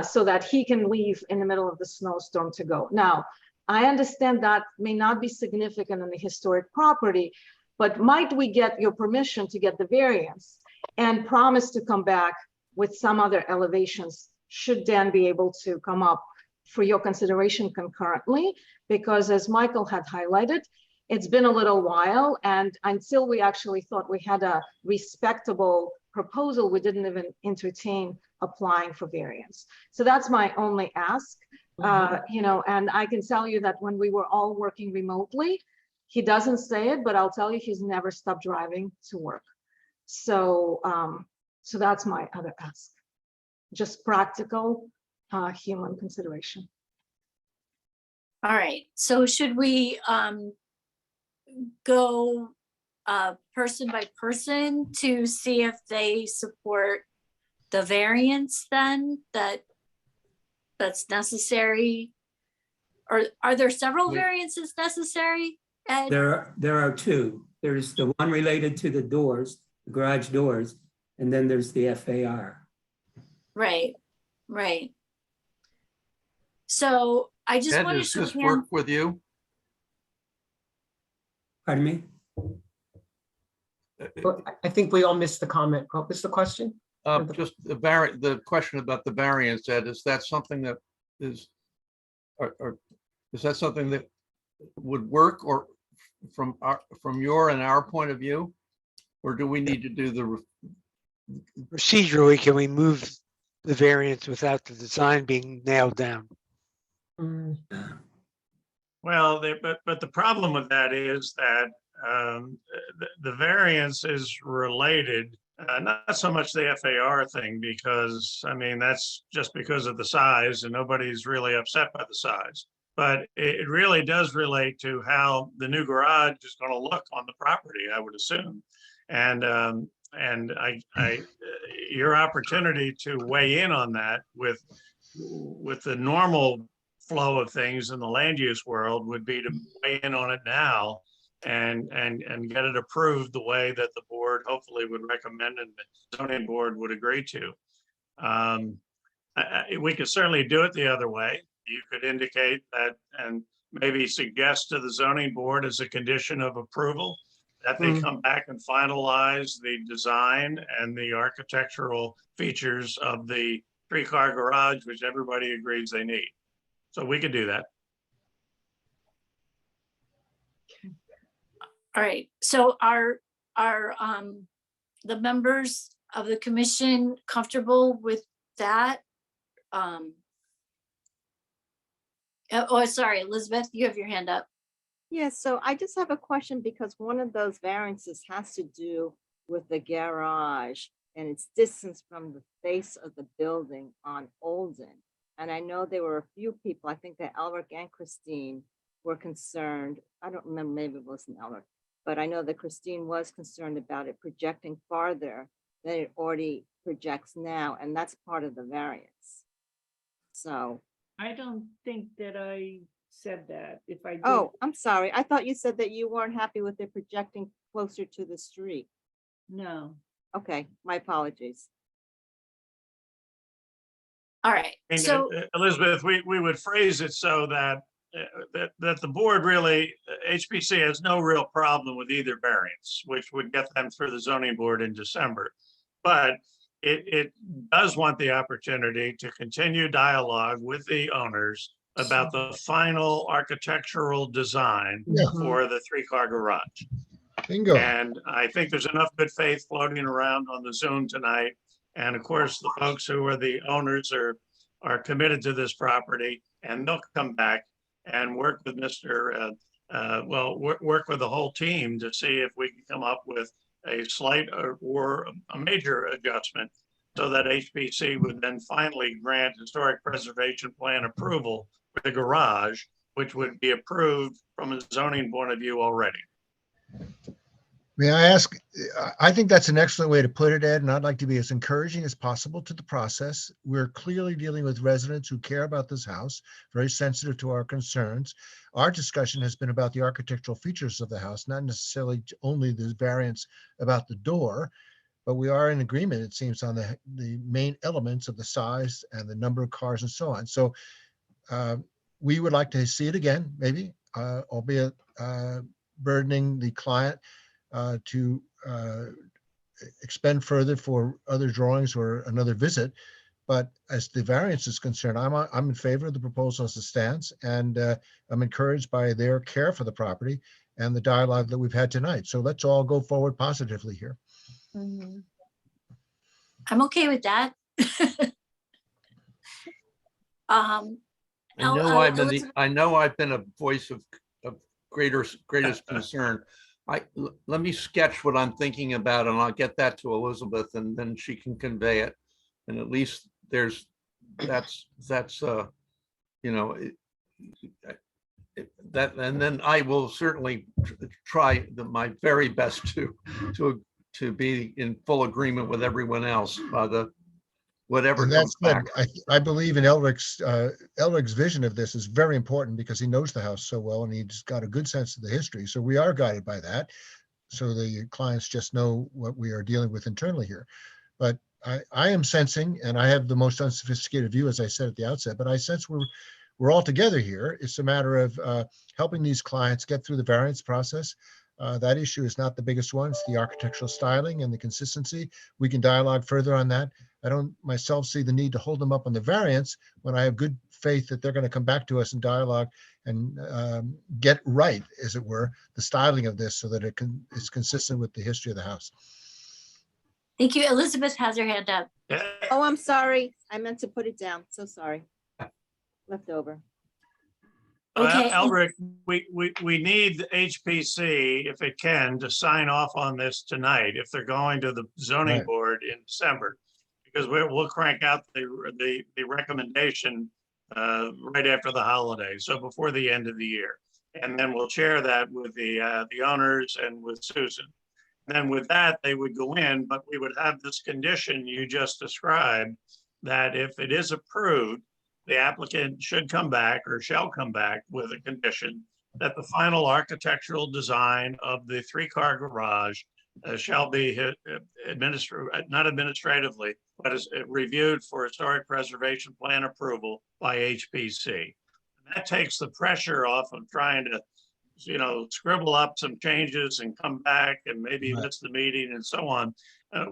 so that he can leave in the middle of the snowstorm to go. Now, I understand that may not be significant in the historic property, but might we get your permission to get the variance and promise to come back with some other elevations, should Dan be able to come up for your consideration concurrently? Because as Michael had highlighted, it's been a little while, and until we actually thought we had a respectable proposal, we didn't even entertain applying for variance. So that's my only ask. And I can tell you that when we were all working remotely, he doesn't say it, but I'll tell you, he's never stopped driving to work. So, so that's my other ask. Just practical human consideration. All right, so should we go person by person to see if they support the variance then that's necessary? Or are there several variances necessary, Ed? There are two. There's the one related to the doors, the garage doors, and then there's the FAR. Right. So I just Ed, wanted does to this work with you? Pardon me? I think we all missed the comment. What was the question? Just the question about the variance, Ed, is that something that is, or is that something that would work, or from your and our point of view, or do we need to do the Procedurally, can we move the variance without the design being nailed down. Well, but the problem with that is that the variance is related, not so much the FAR thing, because I mean, that's just because of the size and nobody's really upset by the size. But it really does relate to how the new garage is going to look on the property, I would assume. And your opportunity to weigh in on that with the normal flow of things in the land use world would be to weigh in on it now and get it approved the way that the board hopefully would recommend and the zoning board would agree to. We could certainly do it the other way. You could indicate that and maybe suggest to the zoning board as a condition of approval that they come back and finalize the design and the architectural features of the 3-car garage, which everybody agrees they need. So we could do that. All right, so are the members of the commission comfortable with that? Oh, sorry, Elizabeth, you have your hand up. Yes, so I just have a question because one of those variances has to do with the garage and its distance from the face of the building on Olden. And I know there were a few people, I think that Elric and Christine were concerned. I don't remember, maybe it wasn't Elric, but I know that Christine was concerned about it projecting farther than it already projects now, and that's part of the variance. So. I don't think that I said that. If I did. Oh, I'm sorry. I thought you said that you weren't happy with it projecting closer to the street. No. Okay, my apologies. All right, And, so Elizabeth, we would phrase it so that that the board really, HPC has no real problem with either variance, which would get them through the zoning board in December. But it does want the opportunity to continue dialogue with the owners about the final architectural design for the 3-car garage. Bingo. And I think there's enough good faith floating around on the Zoom tonight. And of course, the folks who are the owners are committed to this property, and they'll come back and work with work with the whole team to see if we can come up with a slight or a major adjustment so that HPC would then finally grant historic preservation plan approval for the garage, which would be approved from a zoning point of view already. May I ask, I think that's an excellent way to put it, Ed, and I'd like to be as encouraging as possible to the process. We're clearly dealing with residents who care about this house, very sensitive to our concerns. Our discussion has been about the architectural features of the house, not necessarily only the variance about the door, but we are in agreement, it seems, on the main elements of the size and the number of cars and so on. So we would like to see it again, maybe, albeit burdening the client to expend further for other drawings or another visit. But as the variance is concerned, I'm in favor of the proposal as it stands, and I'm encouraged by their care for the property and the dialogue that we've had tonight. So let's all go forward positively here. I'm okay with that. I know I've been a voice of greatest concern. Let me sketch what I'm thinking about, and I'll get that to Elizabeth, and then she can convey it. And at least that's that, and then I will certainly try my very best to be in full agreement with everyone else. Whatever comes back. I believe in Elric's vision of this is very important because he knows the house so well and he's got a good sense of the history. So we are guided by that. So the clients just know what we are dealing with internally here. But I am sensing, and I have the most unsophisticated view, as I said at the outset, but I sense we're all together here. It's a matter of helping these clients get through the variance process. That issue is not the biggest one. It's the architectural styling and the consistency. We can dialogue further on that. I don't myself see the need to hold them up on the variance when I have good faith that they're going to come back to us in dialogue and get right, as it were, the styling of this so that it's consistent with the history of the house. Thank you. Elizabeth has her hand up. Oh, I'm sorry. I meant to put it down. So sorry. Left over. Okay. Elric, we need HPC, if it can, to sign off on this tonight, if they're going to the zoning Right. board in December. Because we'll crank out the recommendation right after the holiday, so before the end of the year. And then we'll share that with the owners and with Susan. Then with that, they would go in, but we would have this condition you just described, that if it is approved, the applicant should come back or shall come back with a condition that the final architectural design of the 3-car garage shall be not administratively, but is reviewed for historic preservation plan approval by HPC. And that takes the pressure off of trying to, scribble up some changes and come back and maybe miss the meeting and so on.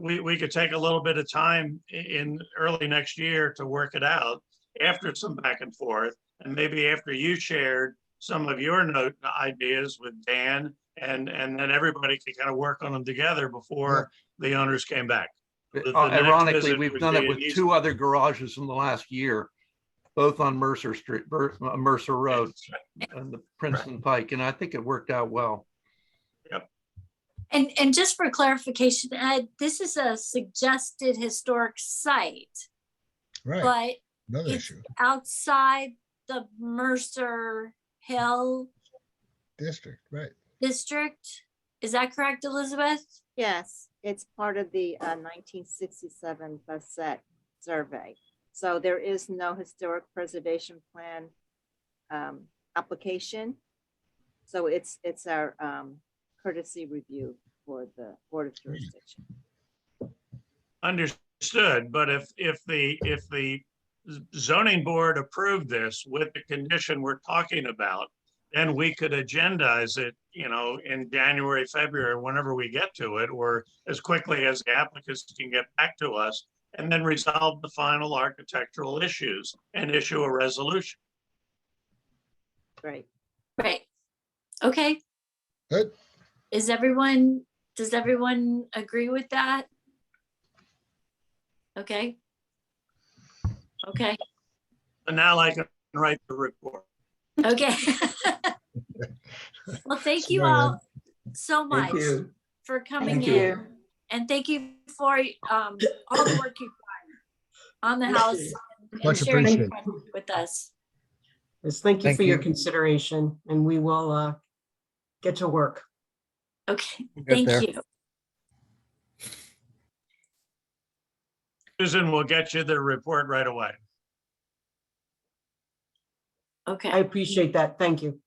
We could take a little bit of time in early next year to work it out after some back and forth, and maybe after you shared some of your ideas with Dan, and then everybody could kind of work on them together before the owners came back. The next Ironically, visit we've would done be it in with East- 2 other garages in the last year, both on Mercer Street, Mercer Road and the Princeton Pike, and I think it worked out well. And just for clarification, Ed, this is a suggested historic site, Right. but Another it's issue. outside the Mercer Hill District, right. district. Is that correct, Elizabeth? Yes, it's part of the 1967 Bassett survey. So there is no historic preservation plan application. So it's our courtesy review for the Board of Jurisdiction. Understood, but if the zoning board approved this with the condition we're talking about, then we could agendize it, in January, February, whenever we get to it, or as quickly as the applicants can get back to us, and then resolve the final architectural issues and issue a resolution. Right. Right. Okay. Good. Does everyone agree with that? Okay. Okay. And now I can write the report. Okay. Well, thank you Sorry, all so much Thank you. for coming Thank in. you. And thank you for all the work you've done on the house and Much sharing your appreciated. questions with us. Yes, thank you Thank for your you. consideration, and we will get to work. Okay, Get thank there. you. Susan will get you the report right away. Okay. I appreciate that. Thank you.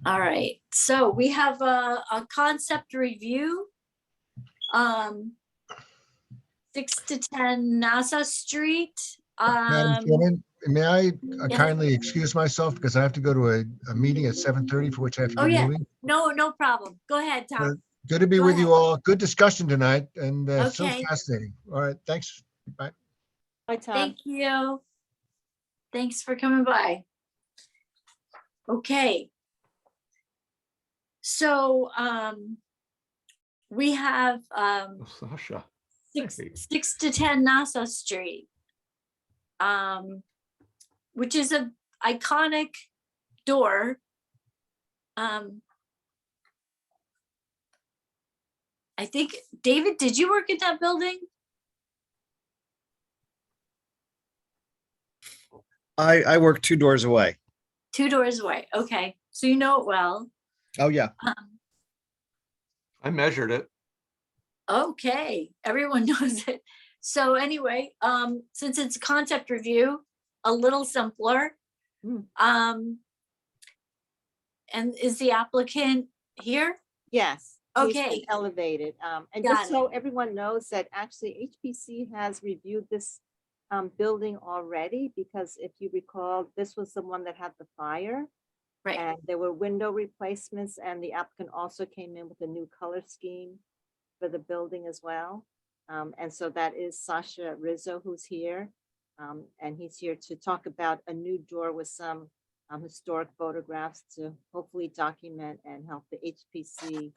All right, so we have a concept review. 6 to 10 Nassau Street. Madam Chairman, may I yes. kindly excuse myself because I have to go to a meeting at 7:30 for which I have to Oh, get yeah. moving. No problem. Go ahead, Tom. Good to be Go with you ahead. all. Good discussion tonight and so Okay. fascinating. All right, thanks. Bye. Hi, Tom. Thank you. Thanks for coming by. Okay. So we have Sasha. 6 to 10 Nassau Street, which is a iconic door. I think, David, did you work at that building? I work 2 doors away. 2 doors away. Okay, so you know it well. Oh, yeah. I measured it. Okay, everyone knows it. So anyway, since it's a concept review, a little simpler. And is the applicant here? Yes. he's been Okay. Elevated. And Got just so everyone knows that actually HPC has reviewed this building already, because if you recall, this was the one that had the fire. Right. And there were window replacements, and the applicant also came in with a new color scheme for the building as well. And so that is Sasha Rizzo, who's here. And he's here to talk about a new door with some historic photographs to hopefully document and help the HPC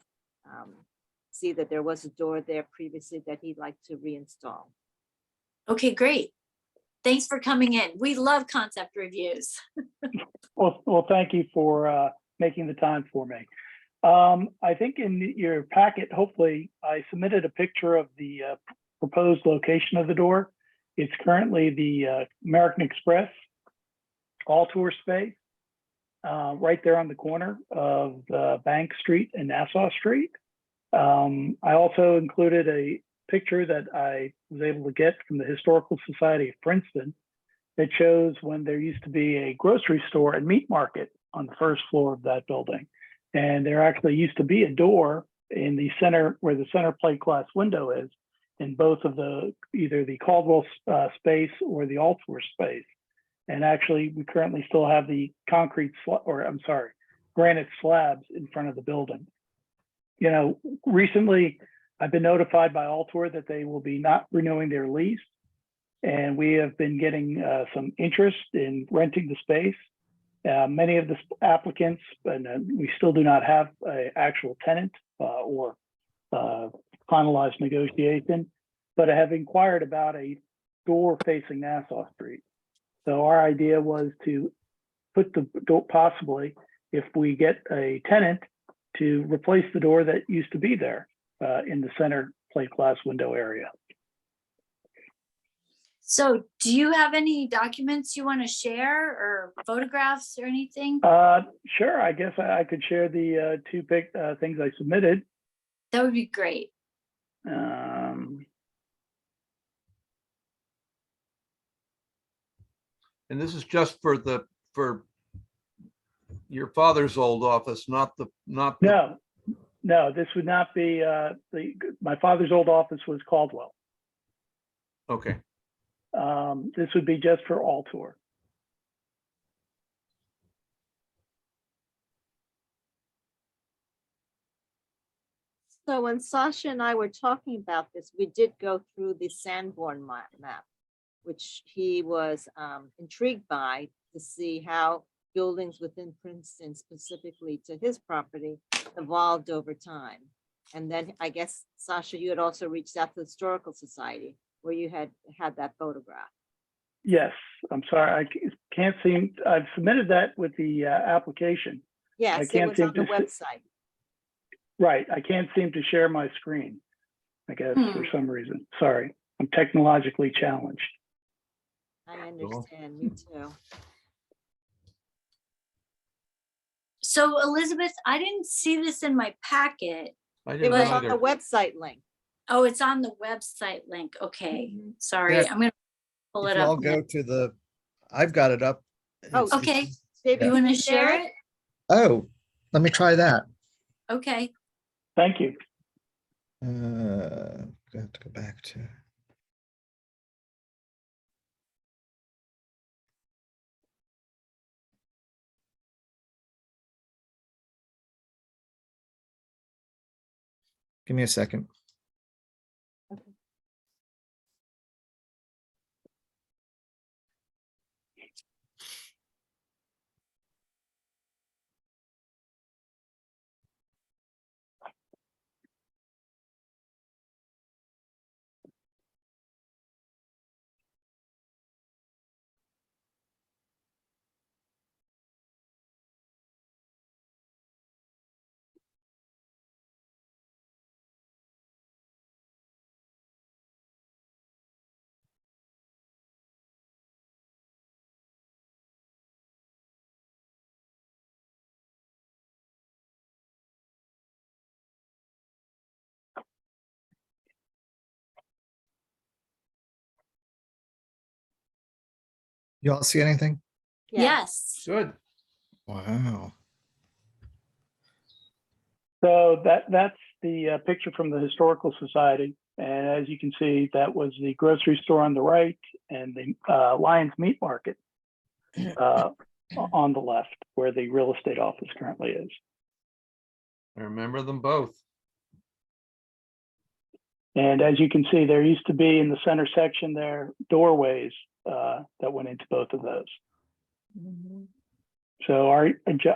see that there was a door there previously that he'd like to reinstall. Okay, great. Thanks for coming in. We love concept reviews. Well, thank you for making the time for me. I think in your packet, hopefully, I submitted a picture of the proposed location of the door. It's currently the American Express all-tour space, right there on the corner of Bank Street and Nassau Street. I also included a picture that I was able to get from the Historical Society of Princeton that shows when there used to be a grocery store and meat market on the first floor of that building. And there actually used to be a door in the center where the center plate glass window is in both of the, either the Caldwell space or the all-tour space. And actually, we currently still have the granite slabs in front of the building. You know, recently, I've been notified by Altor that they will be not renewing their lease. And we have been getting some interest in renting the space. Many of the applicants, and we still do not have an actual tenant or finalized negotiation, but I have inquired about a door facing Nassau Street. So our idea was to put the door, possibly, if we get a tenant, to replace the door that used to be there in the center plate glass window area. So do you have any documents you want to share or photographs or anything? Sure, I guess I could share the two things I submitted. That would be great. And this is just for your father's old office, not the. No, this would not be, my father's old office was Caldwell. Okay. This would be just for Altor. So when Sasha and I were talking about this, we did go through the Sanborn map, which he was intrigued by to see how buildings within Princeton, specifically to his property, evolved over time. And then I guess, Sasha, you had also reached out to the Historical Society where you had that photograph. Yes, I'm sorry, I can't seem, I've submitted that with the application. Yes, it was on the website. Right, I can't seem to share my screen, I guess, for some reason. Sorry, I'm technologically challenged. I understand, me too. So Elizabeth, I didn't see this in my packet. It was on the website link. Oh, it's on the website link. Okay, sorry. Yeah. I'm gonna pull it I'll up. go to the, I've got it up. Oh, okay. David, You want to share it? Oh, let me try that. Okay. Thank you. I have to go back to. Give me a second. You all see anything? Yes. Good. Wow. So that's the picture from the Historical Society. And as you can see, that was the grocery store on the right and the Lions Meat Market on the left, where the real estate office currently is. I remember them both. And as you can see, there used to be in the center section there doorways that went into both of those. So our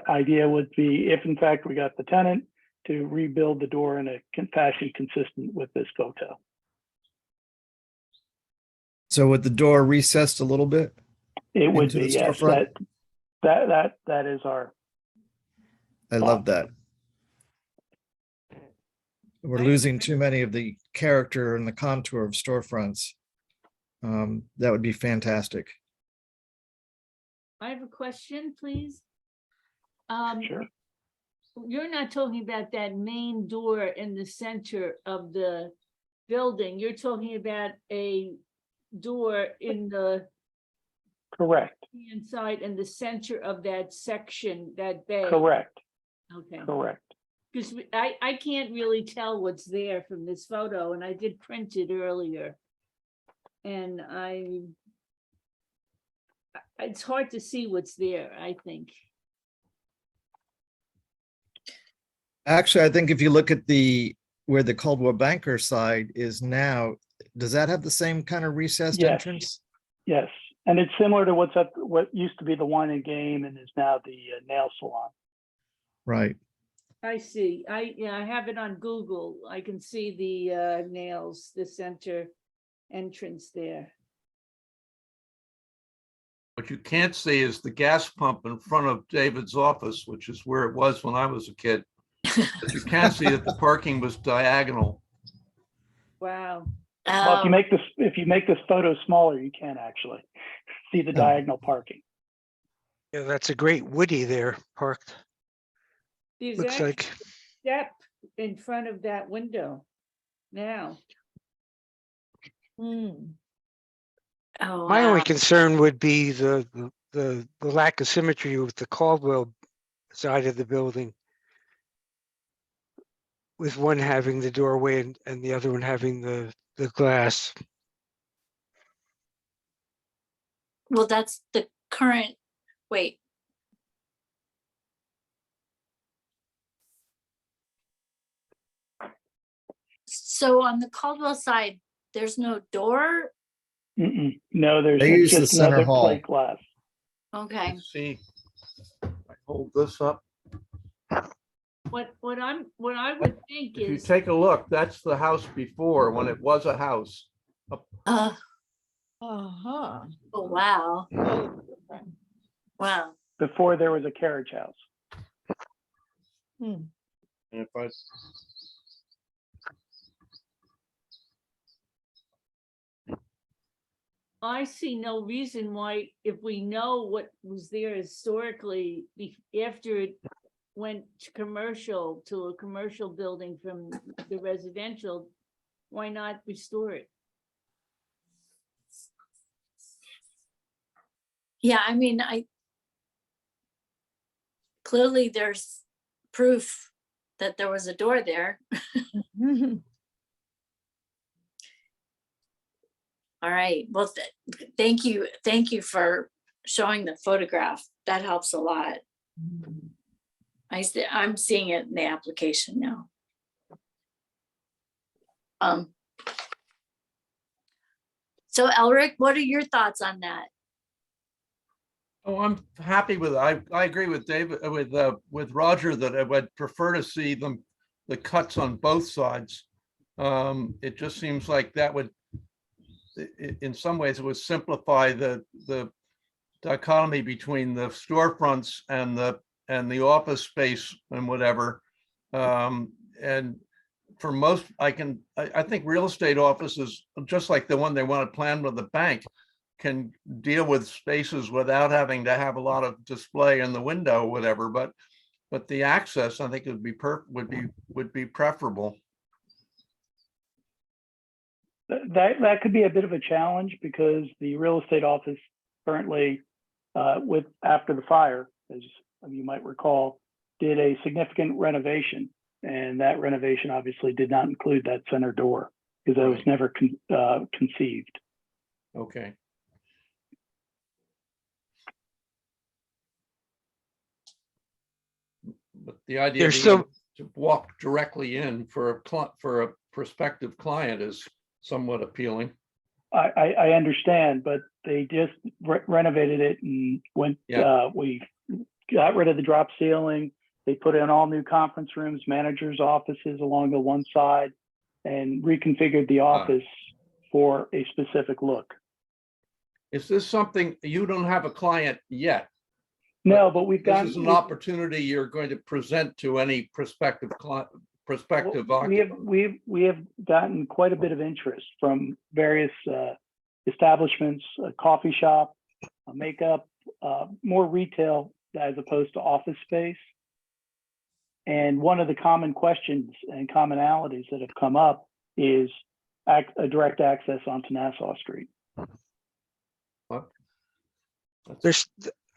idea would be, if in fact we got the tenant, to rebuild the door in a fashion consistent with this photo. So with the door recessed a little bit? It would into be, the yes, storefront? that is our, I love that. We're losing too many of the character and the contour of storefronts. That would be fantastic. I have a question, please. sure. You're not talking about that main door in the center of the building. You're talking about a door in the Correct, inside in the center of that section, that bay. correct, Okay. correct. Because I can't really tell what's there from this photo, and I did print it earlier. And it's hard to see what's there, I think. Actually, I think if you look at where the Coldwell Banker side is now, does that have the same kind of recessed Yes. entrance? Yes, and it's similar to what used to be the Wine and Game and is now the nail salon. Right. I see. I have it on Google. I can see the nails, the center entrance there. What you can't see is the gas pump in front of David's office, which is where it was when I was a kid. But you can see that the parking was diagonal. Wow. Well, if you make this photo smaller, you can actually see the diagonal parking. Yeah, that's a great Woody there parked. There's Looks actually like, a step in front of that window now. Oh, my only wow. concern would be the lack of symmetry with the Caldwell side of the building, with one having the doorway and the other one having the glass. Well, that's the current, wait. So on the Caldwell side, there's no door? No, They it's use the just center another hall. plate glass. Okay. See, I hold this up. What I would think If you is, take a look, that's the house before, when it was a house. Uh-huh. Uh-huh. Oh, wow. Wow. Before there was a carriage house. And if I I see no reason why, if we know what was there historically, after it went to commercial, to a commercial building from the residential, why not restore it? Yeah, I mean, clearly there's proof that there was a door there. All right, well, thank you for showing the photograph. That helps a lot. I'm seeing it in the application now. So Elric, what are your thoughts on that? Oh, I'm happy with it. I agree with David, with Roger, that I would prefer to see the cuts on both sides. It just seems like that would, in some ways, it would simplify the dichotomy between the storefronts and the office space and whatever. And for most, I think real estate offices, just like the one they want to plan with the bank, can deal with spaces without having to have a lot of display in the window, whatever. But the access, I think, would be preferable. That could be a bit of a challenge because the real estate office currently, after the fire, as you might recall, did a significant renovation, and that renovation obviously did not include that center door because that was never conceived. Okay. But the idea There's to walk directly in for a prospective client is somewhat appealing. I understand, but they just renovated it and went. Yeah. We got rid of the drop ceiling, They put in all new conference rooms, managers' offices along the one side, and reconfigured the office for a specific look. Is this something, you don't have a client yet? No, but we've got. This is an opportunity you're going to present to any prospective prospective occupant. We have gotten quite a bit of interest from various establishments, a coffee shop, a makeup, more retail as opposed to office space. And one of the common questions and commonalities that have come up is a direct access onto Nassau Street.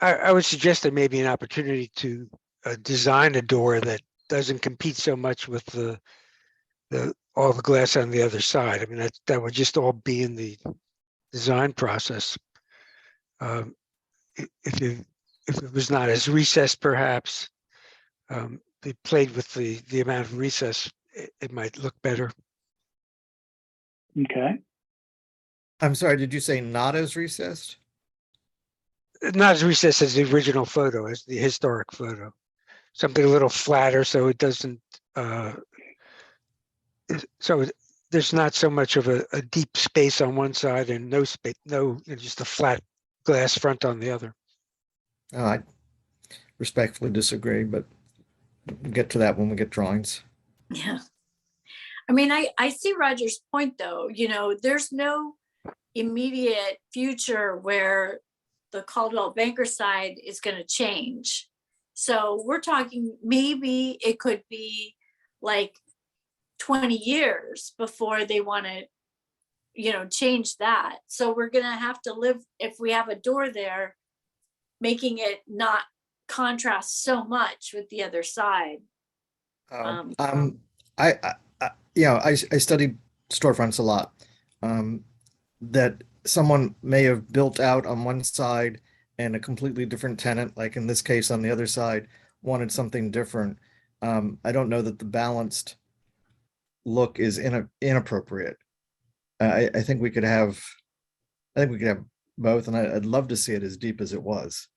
I would suggest there may be an opportunity to design a door that doesn't compete so much with all the glass on the other side. I mean, that would just all be in the design process. If it was not as recessed, perhaps they played with the amount of recess, it might look better. Okay. I'm sorry, did you say not as recessed? Not as recessed as the original photo, as the historic photo. Something a little flatter so it doesn't, there's not so much of a deep space on one side and no space, just a flat glass front on the other. I respectfully disagree, but we'll get to that when we get drawings. Yeah. I mean, I see Roger's point though, there's no immediate future where the Caldwell Banker side is going to change. So we're talking, maybe it could be like 20 years before they want to, change that. So we're going to have to live, if we have a door there, making it not contrast so much with the other side. I studied storefronts a lot. That someone may have built out on one side and a completely different tenant, like in this case on the other side, wanted something different. I don't know that the balanced look is inappropriate. I think we could have both, and I'd love to see it as deep as it was.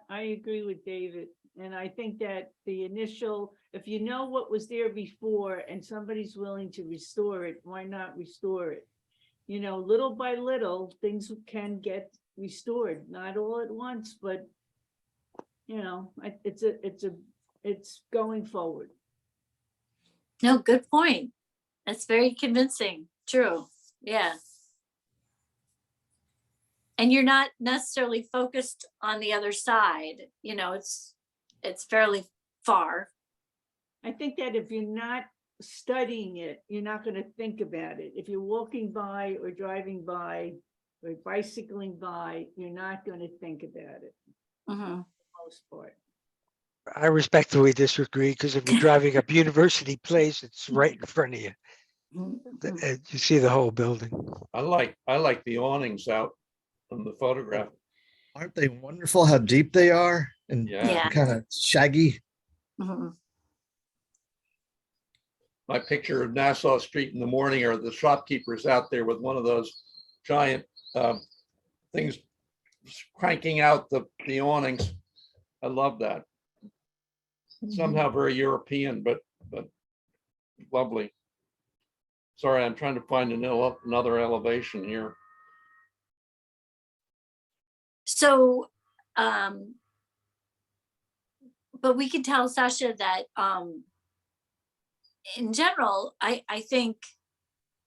I agree with David. And I think that the initial, if you know what was there before and somebody's willing to restore it, why not restore it? Little by little, things can get restored, not all at once, but it's going forward. No, good point. That's very convincing. True. Yeah. And you're not necessarily focused on the other side. It's fairly far. I think that if you're not studying it, you're not going to think about it. If you're walking by or driving by or bicycling by, you're not going to think about it. For the most part. I respectfully disagree, because if you're driving up University Place, it's right in front of you. You see the whole building. I like the awnings out from the photograph. Aren't they wonderful how deep they are and kind of shaggy? My picture of Nassau Street in the morning are the shopkeepers out there with one of those giant things cranking out the awnings. I love that. Somehow very European, but lovely. Sorry, I'm trying to find another elevation here. So, but we can tell Sasha that in general, I think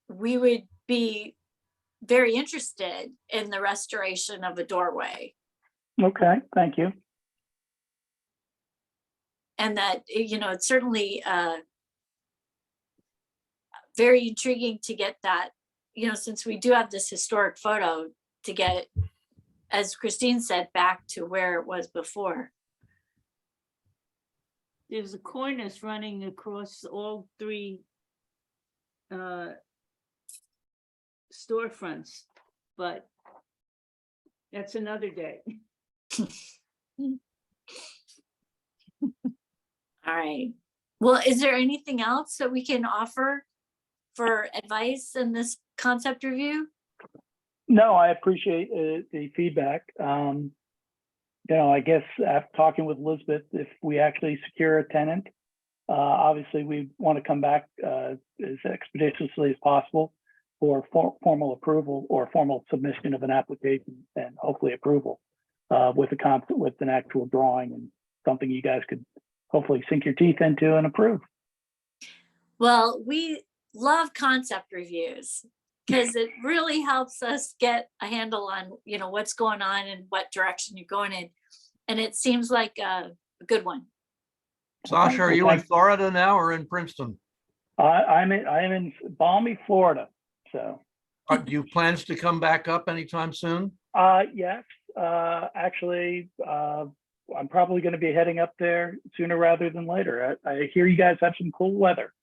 we would be very interested in the restoration of a doorway. Okay, thank you. And that, it's certainly very intriguing to get that, since we do have this historic photo, to get, as Christine said, back to where it was before. There's a cornice running across all three storefronts, but that's another day. All right. Well, is there anything else that we can offer for advice in this concept review? No, I appreciate the feedback. I guess after talking with Elizabeth, if we actually secure a tenant, obviously we want to come back as expeditiously as possible for formal approval or formal submission of an application and hopefully approval with an actual drawing and something you guys could hopefully sink your teeth into and approve. Well, we love concept reviews because it really helps us get a handle on, what's going on and what direction you're going in. And it seems like a good one. Sasha, are you in Florida now or in Princeton? I am in balmy Florida. So Do you have plans to come back up anytime soon? yes, actually, I'm probably going to be heading up there sooner rather than later. I hear you guys have some cool weather.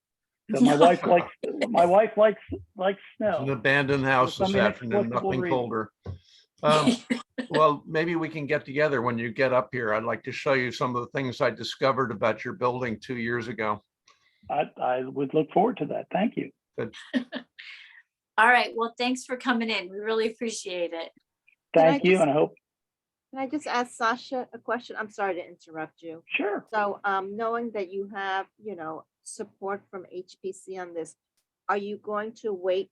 So my wife likes It's snow. an abandoned house For this some afternoon, inexplicable nothing reason. colder. Well, maybe we can get together when you get up here. I'd like to show you some of the things I discovered about your building 2 years ago. I would look forward to that. Thank you. Good. All right. Well, thanks for coming in. We really appreciate it. Thank you, and I hope. Can I just ask Sasha a question? I'm sorry to interrupt you. Sure. So, knowing that you have, support from HPC on this, are you going to wait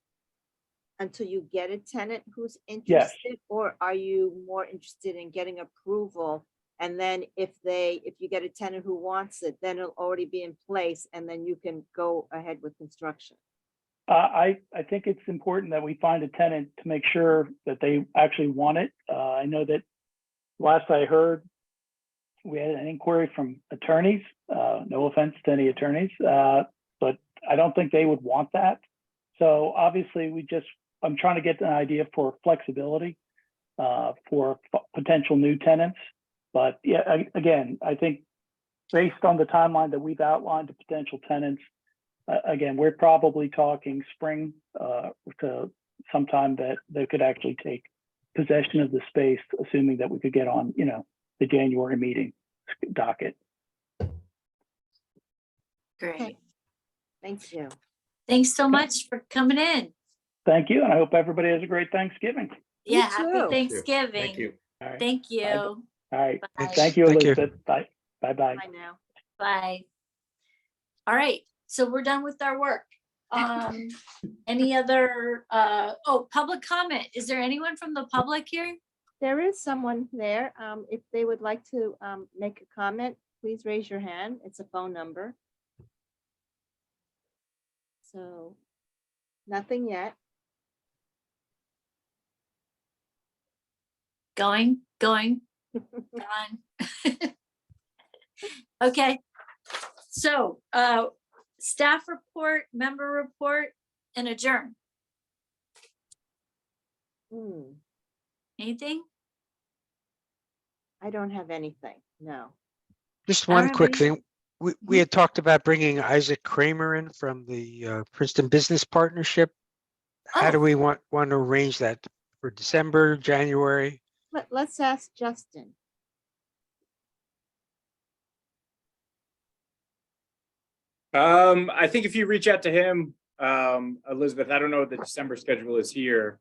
until you get a tenant who's Yes. interested? Or are you more interested in getting approval? And then if you get a tenant who wants it, then it'll already be in place and then you can go ahead with construction. I think it's important that we find a tenant to make sure that they actually want it. I know that last I heard, we had an inquiry from attorneys. No offense to any attorneys, but I don't think they would want that. So obviously, I'm trying to get an idea for flexibility for potential new tenants. But yeah, again, I think based on the timeline that we've outlined to potential tenants, again, we're probably talking spring to sometime that they could actually take possession of the space, assuming that we could get on, the January meeting docket. Great. Thank you. Thanks so much for coming in. Thank you, and I hope everybody has a great Thanksgiving. Yeah, too. happy Thanksgiving. Thank you. All right. Thank you. All right. Bye. Thank you, Thank you. Elizabeth. Bye. Bye-bye. Bye now. Bye. All right, so we're done with our work. Any other, public comment? Is there anyone from the public here? There is someone there. If they would like to make a comment, please raise your hand. It's a phone number. So, nothing yet. Going, gone. Okay, so, staff report, member report, and adjourn. Anything? I don't have anything, no. Just one quick Alrighty. thing. We had talked about bringing Isaac Kramer in from the Princeton Business Partnership. How do we want to arrange that for December, January? Let's ask Justin. I think if you reach out to him, Elizabeth, I don't know what the December schedule is here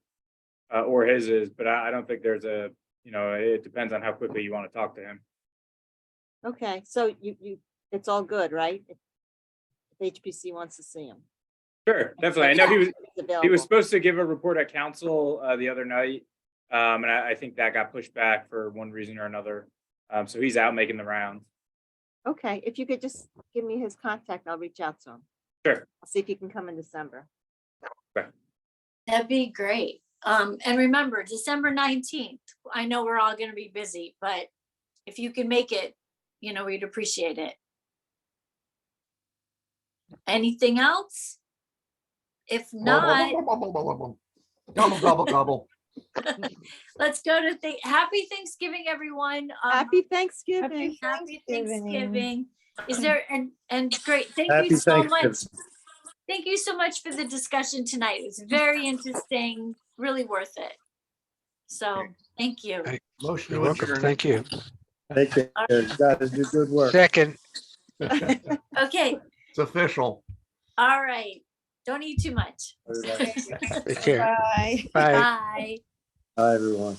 or his is, but I don't think there's it depends on how quickly you want to talk to him. Okay, so it's all good, right? If HPC wants to see him. Sure, definitely. I know he available. was supposed to give a report at council the other night. And I think that got pushed back for one reason or another. So he's out making the rounds. Okay, if you could just give me his contact, I'll reach out to him. Sure. I'll see if he can come in December. That'd be great. And remember, December 19th, I know we're all gonna be busy, but if you can make it, we'd appreciate it. Anything else? If not, Gobble, gobble, gobble. let's go to happy Thanksgiving, everyone. Happy Thanksgiving. Happy Thanksgiving. Is there, and great, thank Happy you so much. Thanksgiving. Thank you so much for the discussion tonight. It was very interesting, really worth it. So, thank you. Motion You're to welcome. adjourn. Thank you. Thank you. Guys, do good work. Second. Okay, It's official. all right. Don't eat too much. Take care. Bye. Bye. Bye. Hi, everyone.